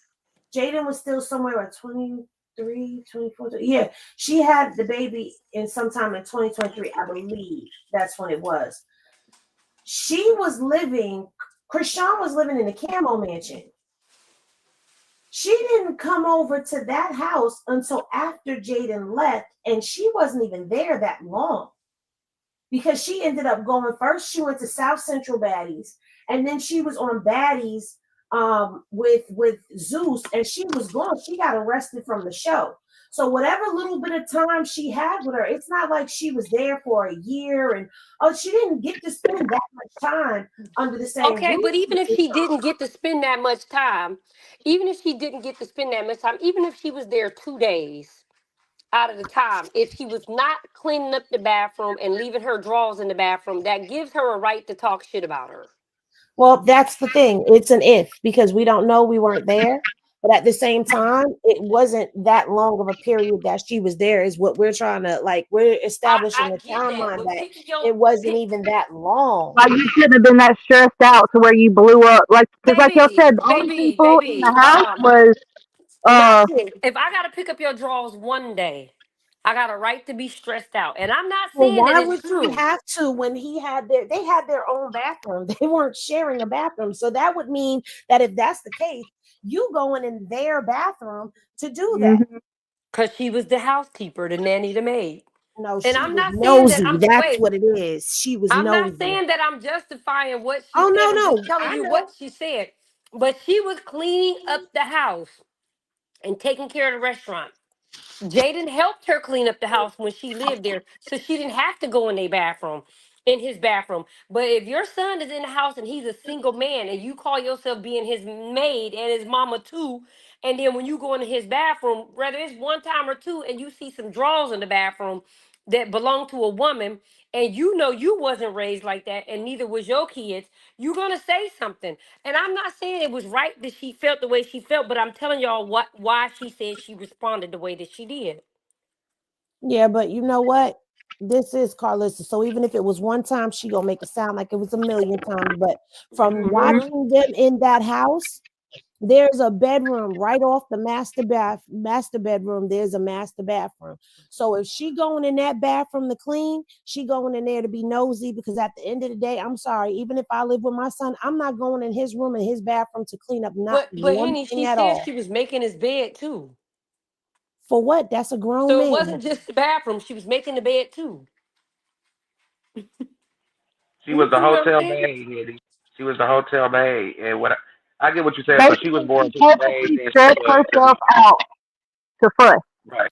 Jaden was still somewhere at 23, 24. Yeah, she had the baby in sometime in 2023, I believe. That's when it was. She was living, Krishan was living in the Camo Mansion. She didn't come over to that house until after Jaden left, and she wasn't even there that long, because she ended up going first. She went to South Central Baddies, and then she was on Baddies with Zeus, and she was gone. She got arrested from the show. So whatever little bit of time she had with her, it's not like she was there for a year, and she didn't get to spend that much time under the same Okay, roof but even with if this she girl. didn't get to spend that much time, even if she didn't get to spend that much time, even if she was there 2 days out of the time, if he was not cleaning up the bathroom and leaving her drawers in the bathroom, that gives her a right to talk shit about her. Well, that's the thing. It's an if because we don't know, we weren't there. But at the same time, it wasn't that long of a period that she was there, is what we're trying to like. We're establishing I a get that, timeline but that pick your it wasn't pick, even that long. Like you shouldn't have been that stressed out to where you blew up. Like, because like y'all said, the only people in the baby. house was Listen, if I gotta pick up your drawers one day, I got a right to be stressed out. And I'm not Well, saying that why it's would you true. have to when they had their own bathroom? They weren't sharing a bathroom. So that would mean that if that's the case, you going in their bathroom to do that. Because she was the housekeeper, the nanny, the maid. No, And she I'm was not saying that nosy. I'm That's wait. what it is. She was I'm not nosy. saying that I'm justifying what she Oh said. no, I'm just no, telling I you know. what she said. But she was cleaning up the house and taking care of the restaurant. Jaden helped her clean up the house when she lived there, so she didn't have to go in a bathroom, in his bathroom. But if your son is in the house and he's a single man, and you call yourself being his maid and his mama too, and then when you go into his bathroom, whether it's one time or two, and you see some drawers in the bathroom that belong to a woman, and you know you wasn't raised like that, and neither was your kids, you're gonna say something. And I'm not saying it was right that she felt the way she felt, but I'm telling y'all why she said she responded the way that she did. Yeah, but you know what? This is Karlissa. So even if it was one time, she gonna make it sound like it was a million times. But from watching them in that house, there's a bedroom right off the master bedroom. There's a master bathroom. So if she going in that bathroom to clean, she going in there to be nosy because at the end of the day, I'm sorry, even if I live with my son, I'm not going in his room and his bathroom to clean up not But one Henny, thing she at said all. she was making his bed too. For what? That's a grown So it man. wasn't just the bathroom, she was making the bed too. She You was the see what I'm hotel saying? maid, Eddie. She was the hotel maid, and I get what you're saying. So she was basically more she of a maid purposely than she stressed was to herself be out to fuss. right,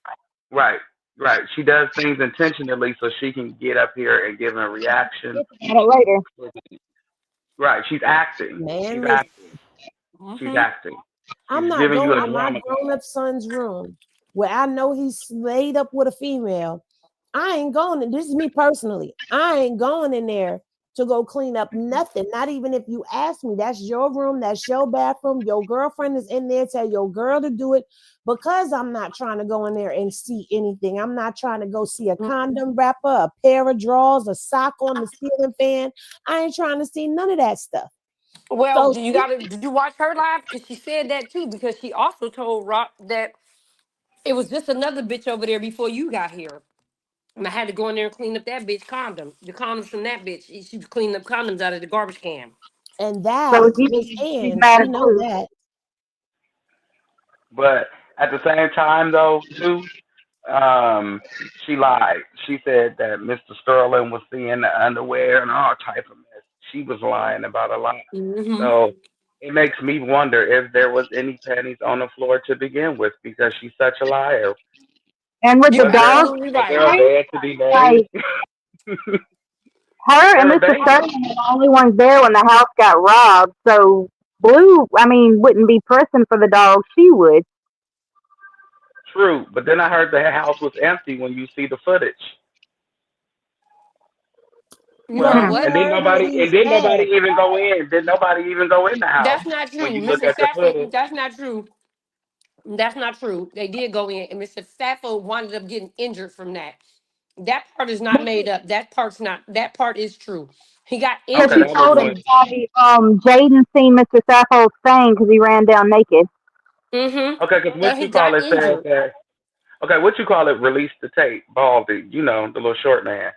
right, right. She does things intentionally so she can get up here and give a reaction. About it later. Right, she's acting. Man, She's listen. acting. She's acting. I'm She's not giving you going a in my drama. grown-up son's room where I know he's laid up with a female. I ain't going in. This is me personally. I ain't going in there to go clean up nothing. Not even if you ask me. That's your room. That's your bathroom. Your girlfriend is in there. Tell your girl to do it because I'm not trying to go in there and see anything. I'm not trying to go see a condom wrapper, a pair of drawers, a sock on the ceiling fan. I ain't trying to see none of that stuff. Well, So did you watch her live? Because she said that too, because she also told Rock that it was just another bitch over there before you got here. And I had to go in there and clean up that bitch condom. The condoms from that bitch. She was cleaning up condoms out of the garbage can. and that So was she's hands. mad We at know Blue. that. But at the same time, though, too, she lied. She said that Mr. Sterling was seeing the underwear and all type of mess. She was lying about a lot. So it makes me wonder if there was any panties on the floor to begin with because she's such a liar. And with the You're dog absolutely Was right. there a bed to be made? like her and there a Mr. bed? Sterling were the only ones there when the house got robbed. So Blue, I mean, wouldn't be pressing for the dog. She would. True, but then I heard the house was empty when you see the footage. You heard Well, we what? heard what he And then nobody said. even go in. Did nobody even go in the house That's not when true. you look Mr. at the Sappho, footage? that's not true. That's not true. They did go in, and Mr. Sappho wound up getting injured from that. That part is not made up. That part's not. That part is true. He got Because Okay, he injured. that was told one. everybody Jaden seen Mr. Sappho's thing because he ran down naked. Okay, because what He you call got it said injured. that. Okay, what you call it? Release the tape. Baldy, you know, the little short man.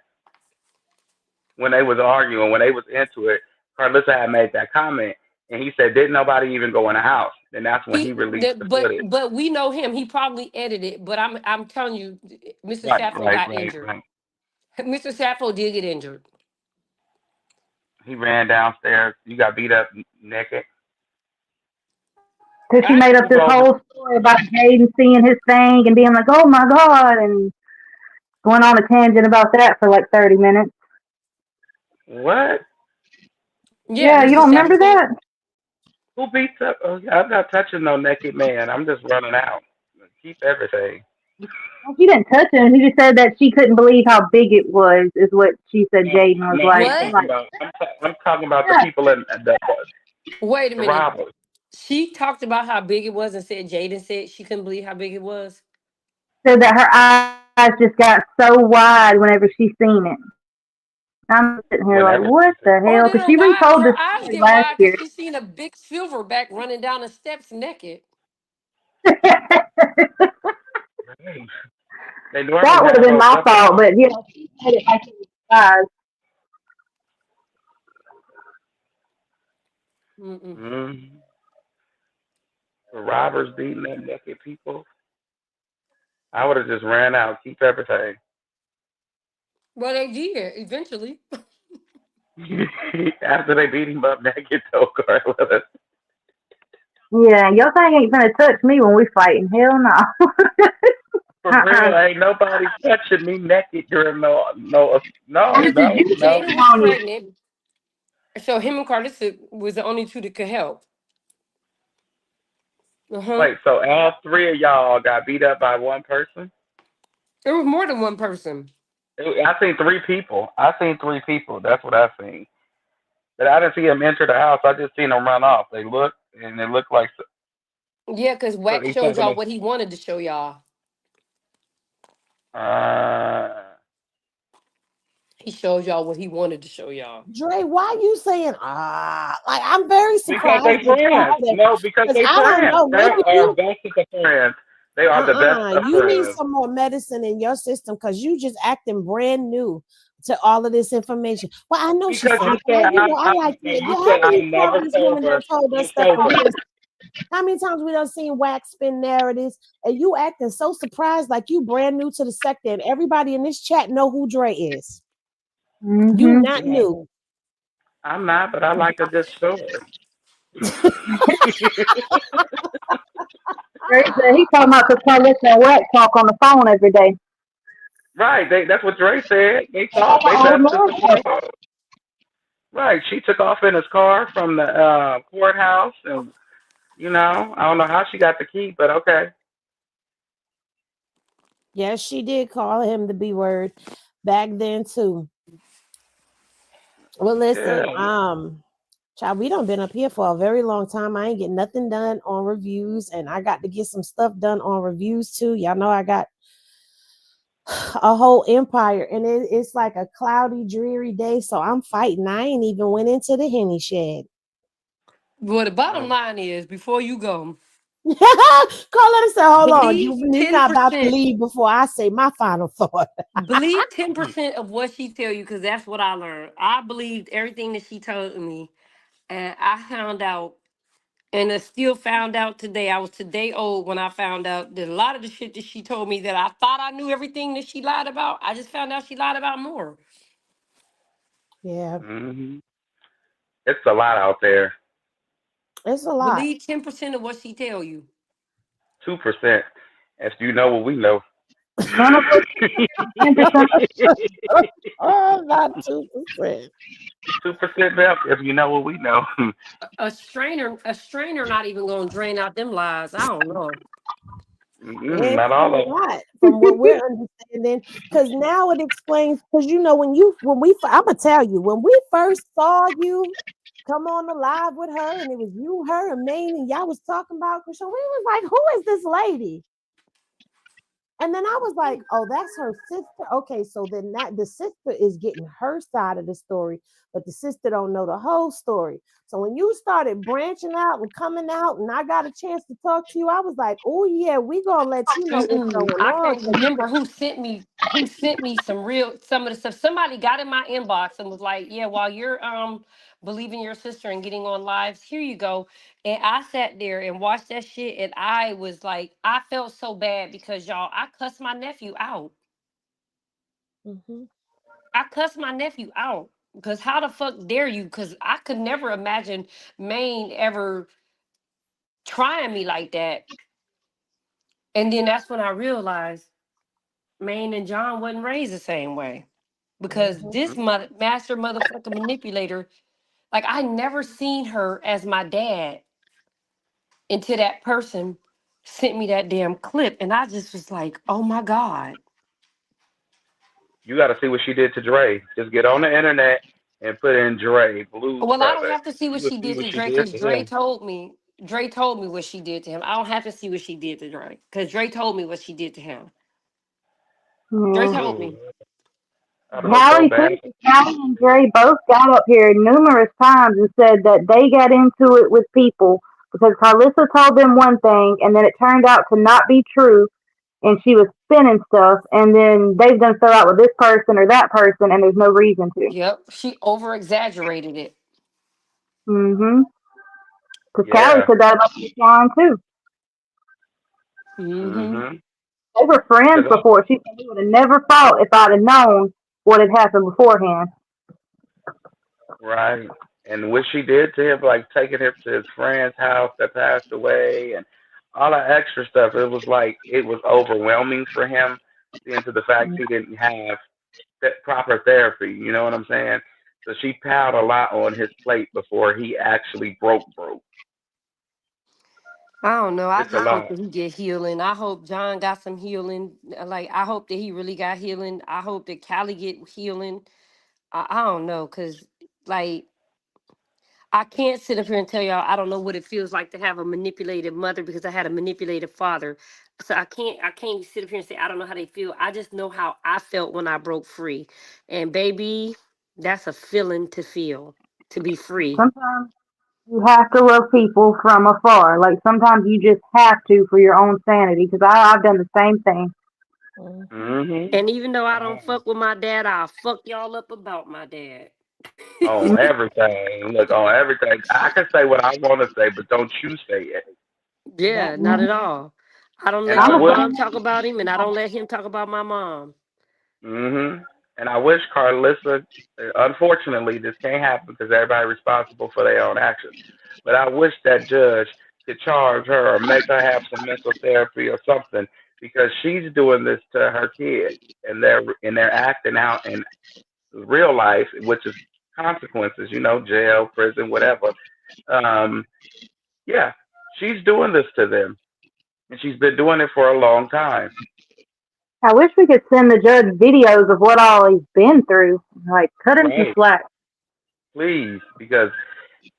When they was arguing, when they was into it, Karlissa had made that comment, and he said, "Didn't nobody even go in the house?" And that's when he released the footage. But we know him. He probably edited. But I'm telling you, Mr. Right, Sappho right, got right, injured. right. Mr. Sappho did get injured. He ran downstairs. You got beat up naked. Because she made up this whole story about Jaden seeing his thing and being like, oh my God, and going on a tangent about that for like 30 minutes. What? Yeah, you don't remember that? Who beats up? Oh, yeah, I'm not touching no naked man. I'm just running out. Keep everything. She didn't touch him. He just said that she couldn't believe how big it was, is what she said Jaden was No, like. I'm talking about the people in Wait a the minute. robbers. She talked about how big it was and said Jaden said she couldn't believe how big it was. Said that her eyes just got so wide whenever she seen it. I'm sitting here like, Whenever. what the Or hell? did Because she retold her this eyes story get last wide year. because she seen a big silverback running down the steps naked? They normally That would have have been those my up. fault, but she said it like it was eyes. Mm-hmm. The robbers beating up naked people. I would have just ran out. Keep everything. Well, they did eventually. After they beat him up naked, told Karletta. Yeah, your thing ain't gonna touch me when we fighting. Hell no. For real, ain't nobody touching me naked during no. Jaden was pregnant, so him and Karlissa was the only two that could help. Wait, so all three of y'all got beat up by one person? It was more than one person. I seen three people. That's what I seen. But I didn't see them enter the house. I just seen them run off. They looked, and it looked like Yeah, because Wax each showed other. y'all what he wanted to show y'all. Uh, He showed y'all what he wanted to show y'all. Dre, why you saying like I'm very because surprised they that you friends. say No, because because they I don't friends. know. They Maybe are you best of friends. They are the best of you need friends. some more medicine in your system because you just acting brand new to all of this information. Well, I know she's Because saying, you said you know, I like no, you. you How said many I'm never times this woman sober done told us and stuff and we sober. done how many times we done seen Wax spin narratives and you acting so surprised like you brand new to the sector and everybody in this chat know who Dre is. You Mm-hmm. not new. I'm not, but I like a good story. He talking about because Karlissa and Wax talk on the phone every day. Right, that's what Dre said. They That's talk. an They old best of man. friends. Right, she took off in his car from the courthouse, and I don't know how she got the key, but okay. Yes, she did call him the B word back then too. Well, listen, Yeah. child, we done been up here for a very long time. I ain't getting nothing done on reviews, and I got to get some stuff done on reviews too. Y'all know I got a whole empire, and it's like a cloudy, dreary day. So I'm fighting. I ain't even went into the henny shed. Well, the bottom line is, before you go, Carletta said, "Hold on, believe you're not about to 10%. leave before I say my final thought." Believe 10% of what she tell you, because that's what I learned. I believed everything that she told me, and I found out, and I still found out today. I was today old when I found out that a lot of the shit that she told me that I thought I knew everything that she lied about. I just found out she lied about more. Yeah, It's a lot out there. it's a lot. Believe 10% of what she tell you. 2%. If you know what we know. None of us 10%. Not 2%. 2% left if you know what we know. A strainer not even gonna drain out them lies. I don't know. It's Not a all of them. lot from what we're understanding because now it explains because I'm gonna tell you when we first saw you come on the live with her and it was you, her, and Maine, and y'all was talking about Krishan. We was like, who is this lady? And then I was like, oh, that's her sister. Okay, so then that the sister is getting her side of the story, but the sister don't know the whole story. So when you started branching out and coming out, and I got a chance to talk to you, I was like, oh yeah, we gonna let you know what's Mm-mm. going I on. can't remember who sent me some of the stuff. Somebody got in my inbox and was like, "Yeah, while you're believing your sister and getting on lives, here you go." And I sat there and watched that shit, and I was like, I felt so bad because y'all, I cussed my nephew out. Mm-hmm. I cussed my nephew out because how the fuck dare you? Because I could never imagine Maine ever trying me like that. And then that's when I realized Maine and John wasn't raised the same way. Because this master motherfucking manipulator, like I never seen her as my dad until that person sent me that damn clip. And I just was like, oh my God. You got to see what she did to Dre. Just get on the internet and put in Dre Blues Well, I don't Brother. have to see what You will she see did what to she Dre did because to Dre him. told me. Dre told me what she did to him. I don't have to see what she did to Dre because Dre told me what she did to him. Dre Yeah. told Ooh, me. I feel so bad. Callie and Dre both got up here numerous times and said that they got into it with people because Karlissa told them one thing and then it turned out to not be true and she was spinning stuff and then they've done fell out with this person or that person and there's no reason to. Yep, she over exaggerated it. Mm-hmm. Because Callie Yeah. said that about Sean too. Mm-hmm. Mm-hmm. They were friends Because before. She said we would have never fought if I'd have known what had happened beforehand. right. And what she did to him, like taking him to his friend's house that passed away and all that extra stuff, it was like it was overwhelming for him, seeing to the fact he didn't have that proper therapy, you know what I'm saying? So she piled a lot on his plate before he actually broke. I don't know. I It's a just hope lot. that he get healing. I hope John got some healing. Like I hope that he really got healing. I hope that Callie get healing. I don't know, cause like I can't sit up here and tell y'all I don't know what it feels like to have a manipulated mother because I had a manipulated father. So I can't sit up here and say I don't know how they feel. I just know how I felt when I broke free. And baby, that's a feeling to feel, to be free. Sometimes you have to love people from afar. Like sometimes you just have to for your own sanity. Because I've done the same thing. Mm-hmm. And even though I don't fuck with my dad, I'll fuck y'all up about my dad. On everything. Look, on everything. I can say what I want to say, but don't you say it. Yeah, That not part. at all. I don't And let I your I'm the wish, mom same talk way. about him, and I don't let him talk about my mom. mm-hmm. And I wish Karlissa, unfortunately, this can't happen because everybody responsible for their own actions. But I wish that judge could charge her or make her have some mental therapy or something because she's doing this to her kids and they're acting out in real life, which is consequences, jail, prison, whatever. Um, yeah, she's doing this to them, and she's been doing it for a long time. I wish we could send the judge videos of what all he's been through. Like cut him some Right. slack. Please, because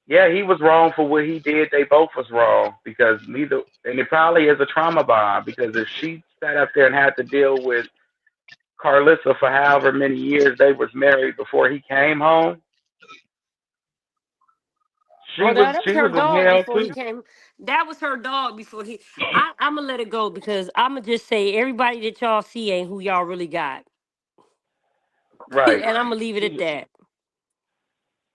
yeah, he was wrong for what he did. They both was wrong because neither, and it probably is a trauma bond because if she sat up there and had to deal with Karlissa for however many years they was married before he came home, she Oh, was that was she her was in dog hell before he too. came. That was her dog before he. I'm gonna let it go because I'm gonna just say everybody that y'all see ain't who y'all really got, Right. and I'm gonna leave it at She, that.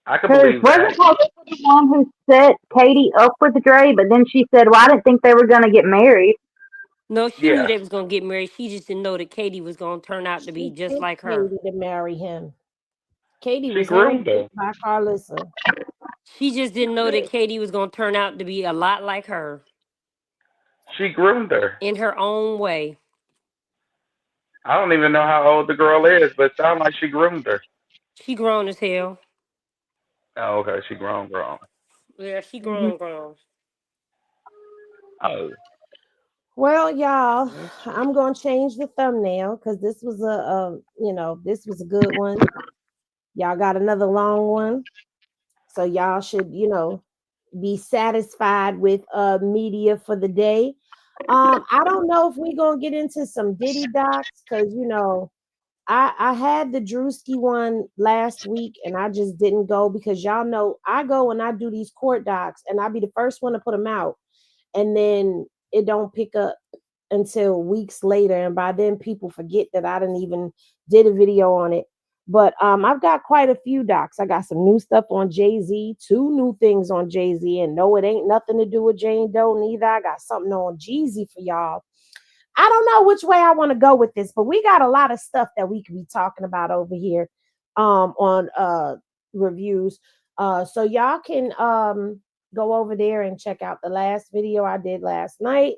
I could Because believe wasn't that. Karlissa the one who set Katie up with Dre? But then she said, "Well, I didn't think they were gonna get married." No, she knew Yeah, they was gonna get married. She just didn't know that Katie was gonna turn out to be She just picked like her. Katie to marry him. Katie she was groomed handpicked her. by Karlissa. She just didn't know that Katie was gonna turn out to be a lot like her She groomed her. in her own way. I don't even know how old the girl is, but it sounds like she groomed her. She grown as hell. Oh, okay, she grown. Yeah, she Mhm. grown. Oh, Well, y'all, that's I'm gonna change the thumbnail because this was this was a good one. Y'all got another long one, so y'all should, be satisfied with media for the day. I don't know if we're gonna get into some Diddy docs because I had the Drewski one last week and I just didn't go because y'all know I go and I do these court docs and I be the first one to put them out and then it don't pick up until weeks later and by then people forget that I didn't even did a video on it. But I've got quite a few docs. I got some new stuff on Jay-Z, two new things on Jay-Z, and no, it ain't nothing to do with Jane Doe neither. I got something on Jeezy for y'all. I don't know which way I want to go with this, but we got a lot of stuff that we could be talking about over here on reviews. So y'all can go over there and check out the last video I did last night,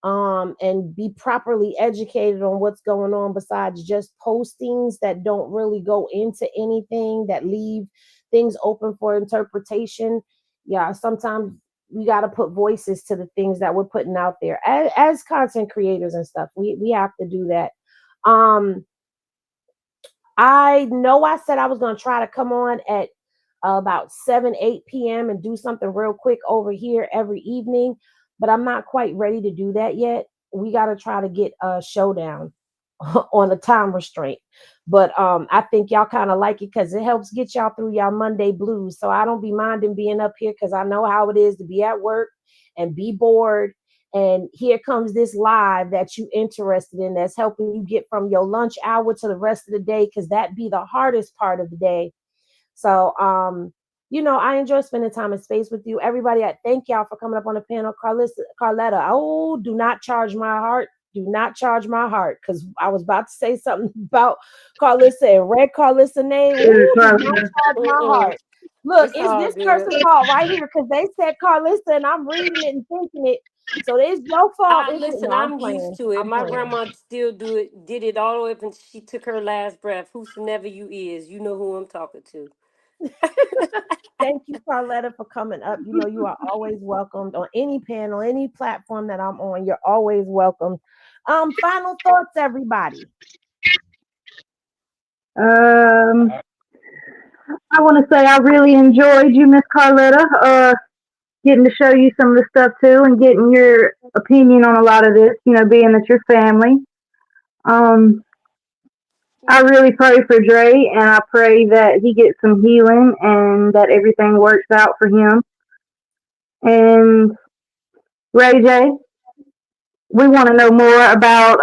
and be properly educated on what's going on besides just postings that don't really go into anything, that leave things open for interpretation. Yeah, sometimes we got to put voices to the things that we're putting out there as content creators and stuff. We have to do that. I know I said I was going to try to come on at about 7, 8 p.m. and do something real quick over here every evening, but I'm not quite ready to do that yet. We got to try to get a Showdown on a time restraint. But I think y'all kind of like it because it helps get y'all through y'all Monday blues. So I don't be minding being up here because I know how it is to be at work and be bored. And here comes this live that you interested in that's helping you get from your lunch hour to the rest of the day, because that be the hardest part of the day. So I enjoy spending time and space with you. Everybody, I thank y'all for coming up on the panel. Karletta, oh, do not charge my heart. Do not charge my heart, because I was about to say something about Karlissa and read Karlissa name. Ooh, do not charge my heart. Look, It's it's all this good. person's fault right here because they said Karlissa and I'm reading it and thinking it. So it's your fault. It's Listen, no, I'm I'm used playing. to it. I'm My playing. grandma still did it all the way up until she took her last breath. Whosoever you is, you know who I'm talking to. Thank you, Karletta, for coming up. You know, you are always welcomed on any panel, any platform that I'm on. You're always welcome. Final thoughts, everybody. I want to say I really enjoyed you, Miss Karletta. Getting to show you some of the stuff too, and getting your opinion on a lot of this. Being that you're family. I really pray for Dre, and I pray that he gets some healing and that everything works out for him. And Ray J, we want to know more about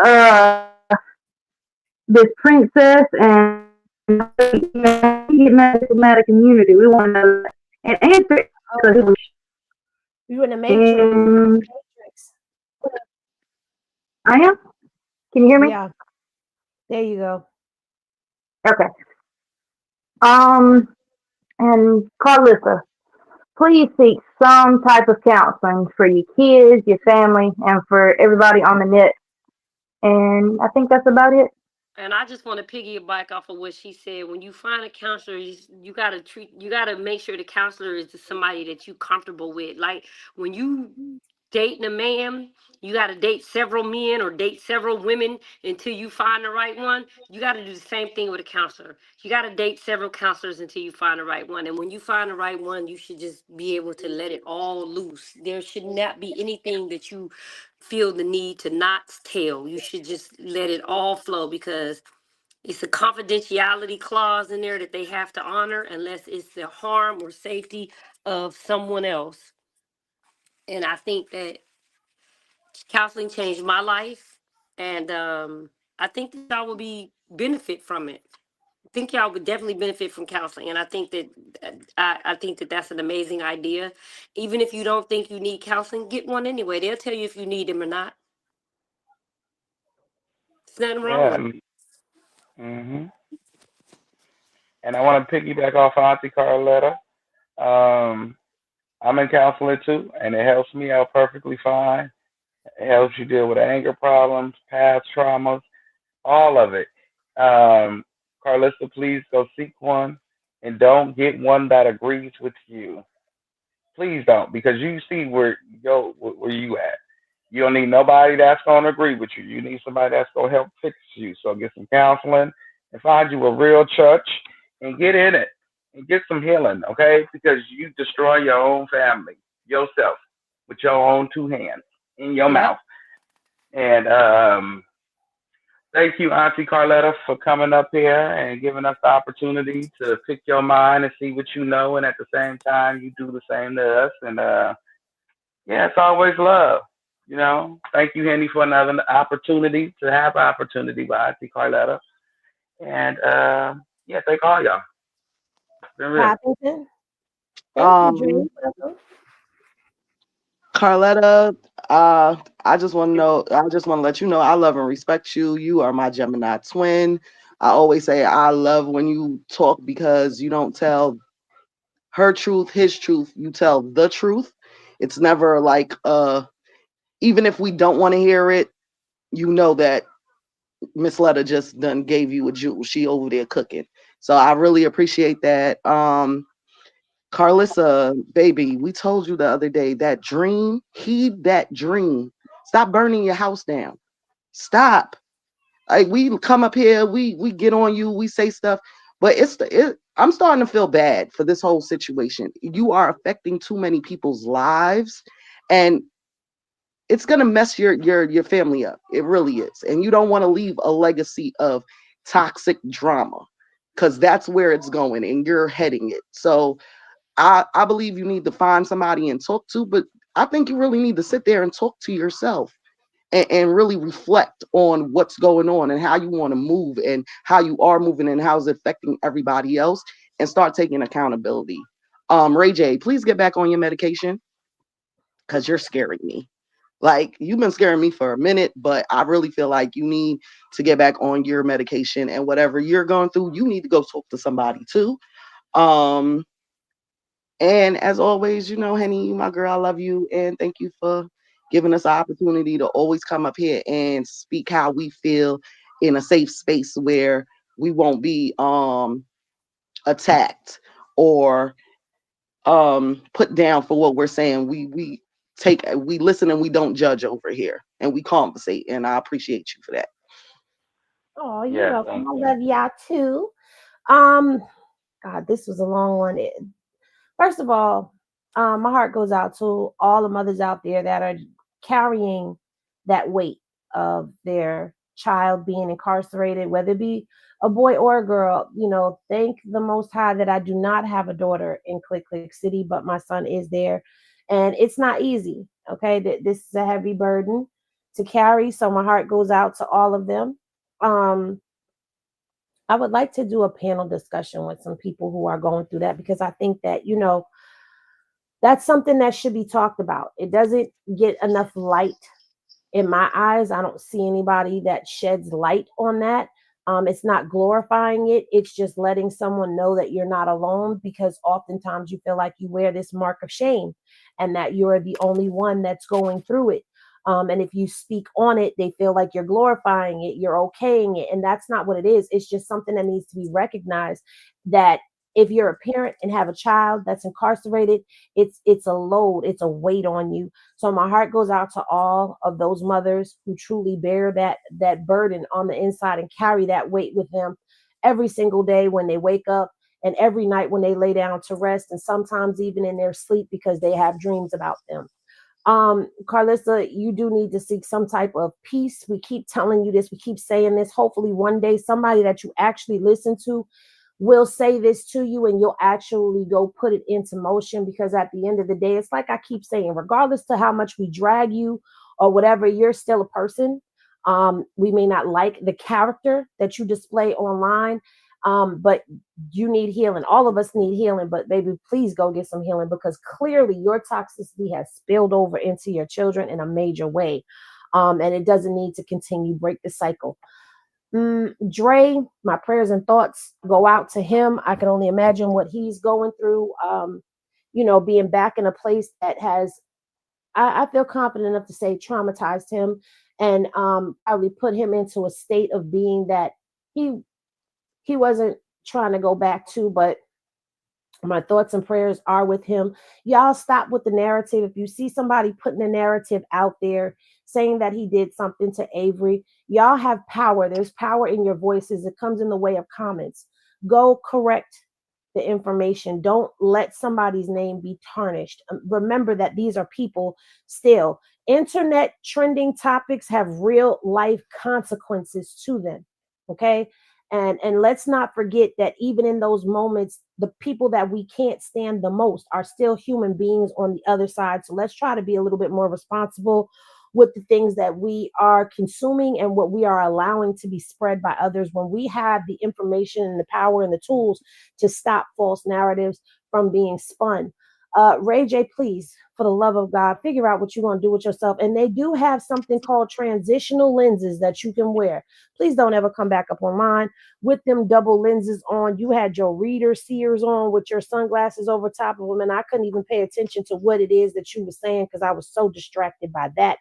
this princess and getting that diplomatic immunity. We want to know that. And answer it. You in the Matrix. I am? Can you hear me? Yeah. There you go. Okay. And Karlissa, please seek some type of counseling for your kids, your family, and for everybody on the net. And I think that's about it. And I just want to piggyback off of what she said. When you find a counselor, you gotta make sure the counselor is somebody that you comfortable with. Like when you dating a man, you gotta date several men or date several women until you find the right one. You gotta do the same thing with a counselor. You gotta date several counselors until you find the right one. And when you find the right one, you should just be able to let it all loose. There should not be anything that you feel the need to not tell. You should just let it all flow, because it's a confidentiality clause in there that they have to honor unless it's the harm or safety of someone else. And I think that counseling changed my life, and I think that y'all will be benefit from it. I think y'all would definitely benefit from counseling, and I think that I think that that's an amazing idea. Even if you don't think you need counseling, get one anyway. They'll tell you if you need them or not. There's nothing wrong Yeah. with it. hmm And I want to piggyback off Auntie Karletta. Um, I'm in counseling too, and it helps me out perfectly fine. It helps you deal with anger problems, past traumas, all of it. Um, Karlissa, please go seek one, and don't get one that agrees with you. Please don't, because you see where you at. You don't need nobody that's gonna agree with you. You need somebody that's gonna help fix you. So get some counseling and find you a real church and get in it and get some healing, okay? Because you destroy your own family, yourself, with your own two hands in your Yep. mouth. And thank you, Auntie Karletta, for coming up here and giving us the opportunity to pick your mind and see what you know, and at the same time, you do the same to us. And yeah, it's always love. Thank you, Henny, for another opportunity to have opportunity by Auntie Karletta. And yeah, thank all y'all. It's been real. Poppington. Thank you, Drew. Karletta, I just want to know, I just want to let you know I love and respect you. You are my Gemini twin. I always say I love when you talk because you don't tell her truth, his truth. You tell the truth. It's never like even if we don't want to hear it, you know that Miss Letta just done gave you a jewel. She over there cooking. So I really appreciate that. Karlissa, baby, we told you the other day that dream, heed that dream. Stop burning your house down. Stop. Like we come up here, we get on you, we say stuff, but I'm starting to feel bad for this whole situation. You are affecting too many people's lives, and it's gonna mess your family up. It really is, and you don't want to leave a legacy of toxic drama because that's where it's going, and you're heading it. So I believe you need to find somebody and talk to, but I think you really need to sit there and talk to yourself and really reflect on what's going on and how you want to move and how you are moving and how it's affecting everybody else and start taking accountability. Ray J, please get back on your medication because you're scaring me. Like you've been scaring me for a minute, but I really feel like you need to get back on your medication and whatever you're going through, you need to go talk to somebody too. Um, and as always, you know, Henny, my girl, I love you. And thank you for giving us the opportunity to always come up here and speak how we feel in a safe space where we won't be attacked or put down for what we're saying. We listen and we don't judge over here and we conversate. And I appreciate you for that. Oh, you're Yes, welcome. thank I you. love y'all too. Um, God, this was a long one. First of all, my heart goes out to all the mothers out there that are carrying that weight of their child being incarcerated, whether it be a boy or a girl. You know, thank the Most High that I do not have a daughter in Click Click City, but my son is there. And it's not easy. Okay. This is a heavy burden to carry. So my heart goes out to all of them. Um, I would like to do a panel discussion with some people who are going through that because I think that, you know, that's something that should be talked about. It doesn't get enough light in my eyes. I don't see anybody that sheds light on that. It's not glorifying it. It's just letting someone know that you're not alone because oftentimes you feel like you wear this mark of shame and that you're the only one that's going through it. And if you speak on it, they feel like you're glorifying it, you're okaying it. And that's not what it is. It's just something that needs to be recognized that if you're a parent and have a child that's incarcerated, it's a load, it's a weight on you. So my heart goes out to all of those mothers who truly bear that burden on the inside and carry that weight with them every single day when they wake up and every night when they lay down to rest and sometimes even in their sleep because they have dreams about them. Karlissa, you do need to seek some type of peace. We keep telling you this, we keep saying this. Hopefully one day somebody that you actually listen to will say this to you and you'll actually go put it into motion because at the end of the day, it's like I keep saying, regardless to how much we drag you or whatever, you're still a person. We may not like the character that you display online, but you need healing. All of us need healing, but baby, please go get some healing because clearly your toxicity has spilled over into your children in a major way. And it doesn't need to continue. Break the cycle. Dre, my prayers and thoughts go out to him. I can only imagine what he's going through. You know, being back in a place that has, I feel confident enough to say, traumatized him and probably put him into a state of being that he wasn't trying to go back to, but my thoughts and prayers are with him. Y'all stop with the narrative. If you see somebody putting a narrative out there saying that he did something to Avery, y'all have power. There's power in your voices. It comes in the way of comments. Go correct the information. Don't let somebody's name be tarnished. Remember that these are people still. Internet trending topics have real life consequences to them. Okay. And let's not forget that even in those moments, the people that we can't stand the most are still human beings on the other side. So let's try to be a little bit more responsible with the things that we are consuming and what we are allowing to be spread by others when we have the information and the power and the tools to stop false narratives from being spun. Ray J, please for the love of God, figure out what you're going to do with yourself. And they do have something called transitional lenses that you can wear. Please don't ever come back up online with them double lenses on. You had your reader seers on with your sunglasses over top of them, and I couldn't even pay attention to what it is that you were saying because I was so distracted by that.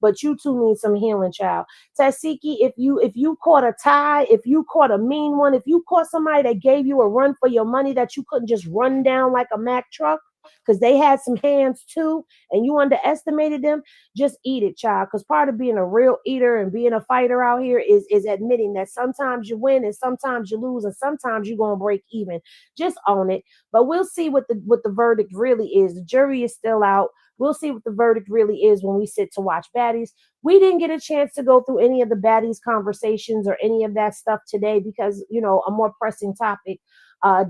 But you too need some healing, child. Tasiki, if you caught a tie, if you caught a mean one, if you caught somebody that gave you a run for your money that you couldn't just run down like a Mack truck, because they had some hands too, and you underestimated them, just eat it, child. Because part of being a real eater and being a fighter out here is admitting that sometimes you win and sometimes you lose and sometimes you're gonna break even. Just own it. But we'll see what the verdict really is. The jury is still out. We'll see what the verdict really is when we sit to watch baddies. We didn't get a chance to go through any of the baddies conversations or any of that stuff today because, a more pressing topic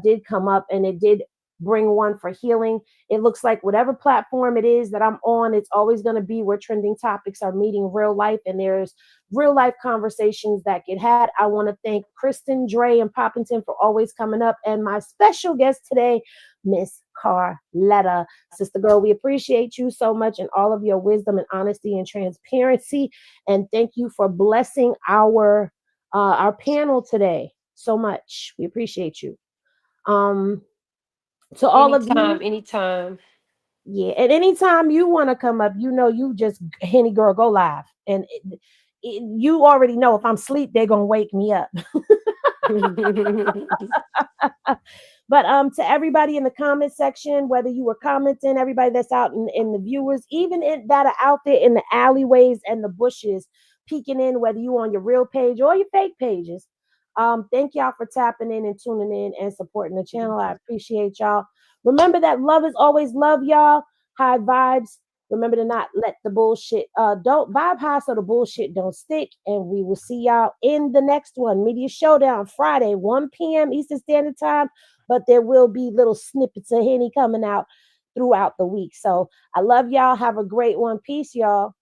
did come up, and it did bring one for healing. It looks like whatever platform it is that I'm on, it's always going to be where trending topics are meeting real life, and there's real life conversations that get had. I want to thank Kristen, Dre, and Poppington for always coming up, and my special guest today, Miss Karletta. Sister girl, we appreciate you so much and all of your wisdom and honesty and transparency, and thank you for blessing our panel today so much. We appreciate you. To all of you, anytime. yeah, and anytime you want to come up, you just Henny girl go live, and you already know if I'm asleep, they're gonna wake me up. But to everybody in the comment section, whether you were commenting, everybody that's out in the viewers, even that are out there in the alleyways and the bushes, peeking in, whether you on your real page or your fake pages. Thank y'all for tapping in and tuning in and supporting the channel. I appreciate y'all. Remember that love is always love, y'all. High vibes. Remember to not let the bullshit, don't vibe high so the bullshit don't stick. And we will see y'all in the next one. Media Showdown, Friday, 1 p.m. Eastern Standard Time. But there will be little snippets of Henny coming out throughout the week. So I love y'all. Have a great one. Peace, y'all.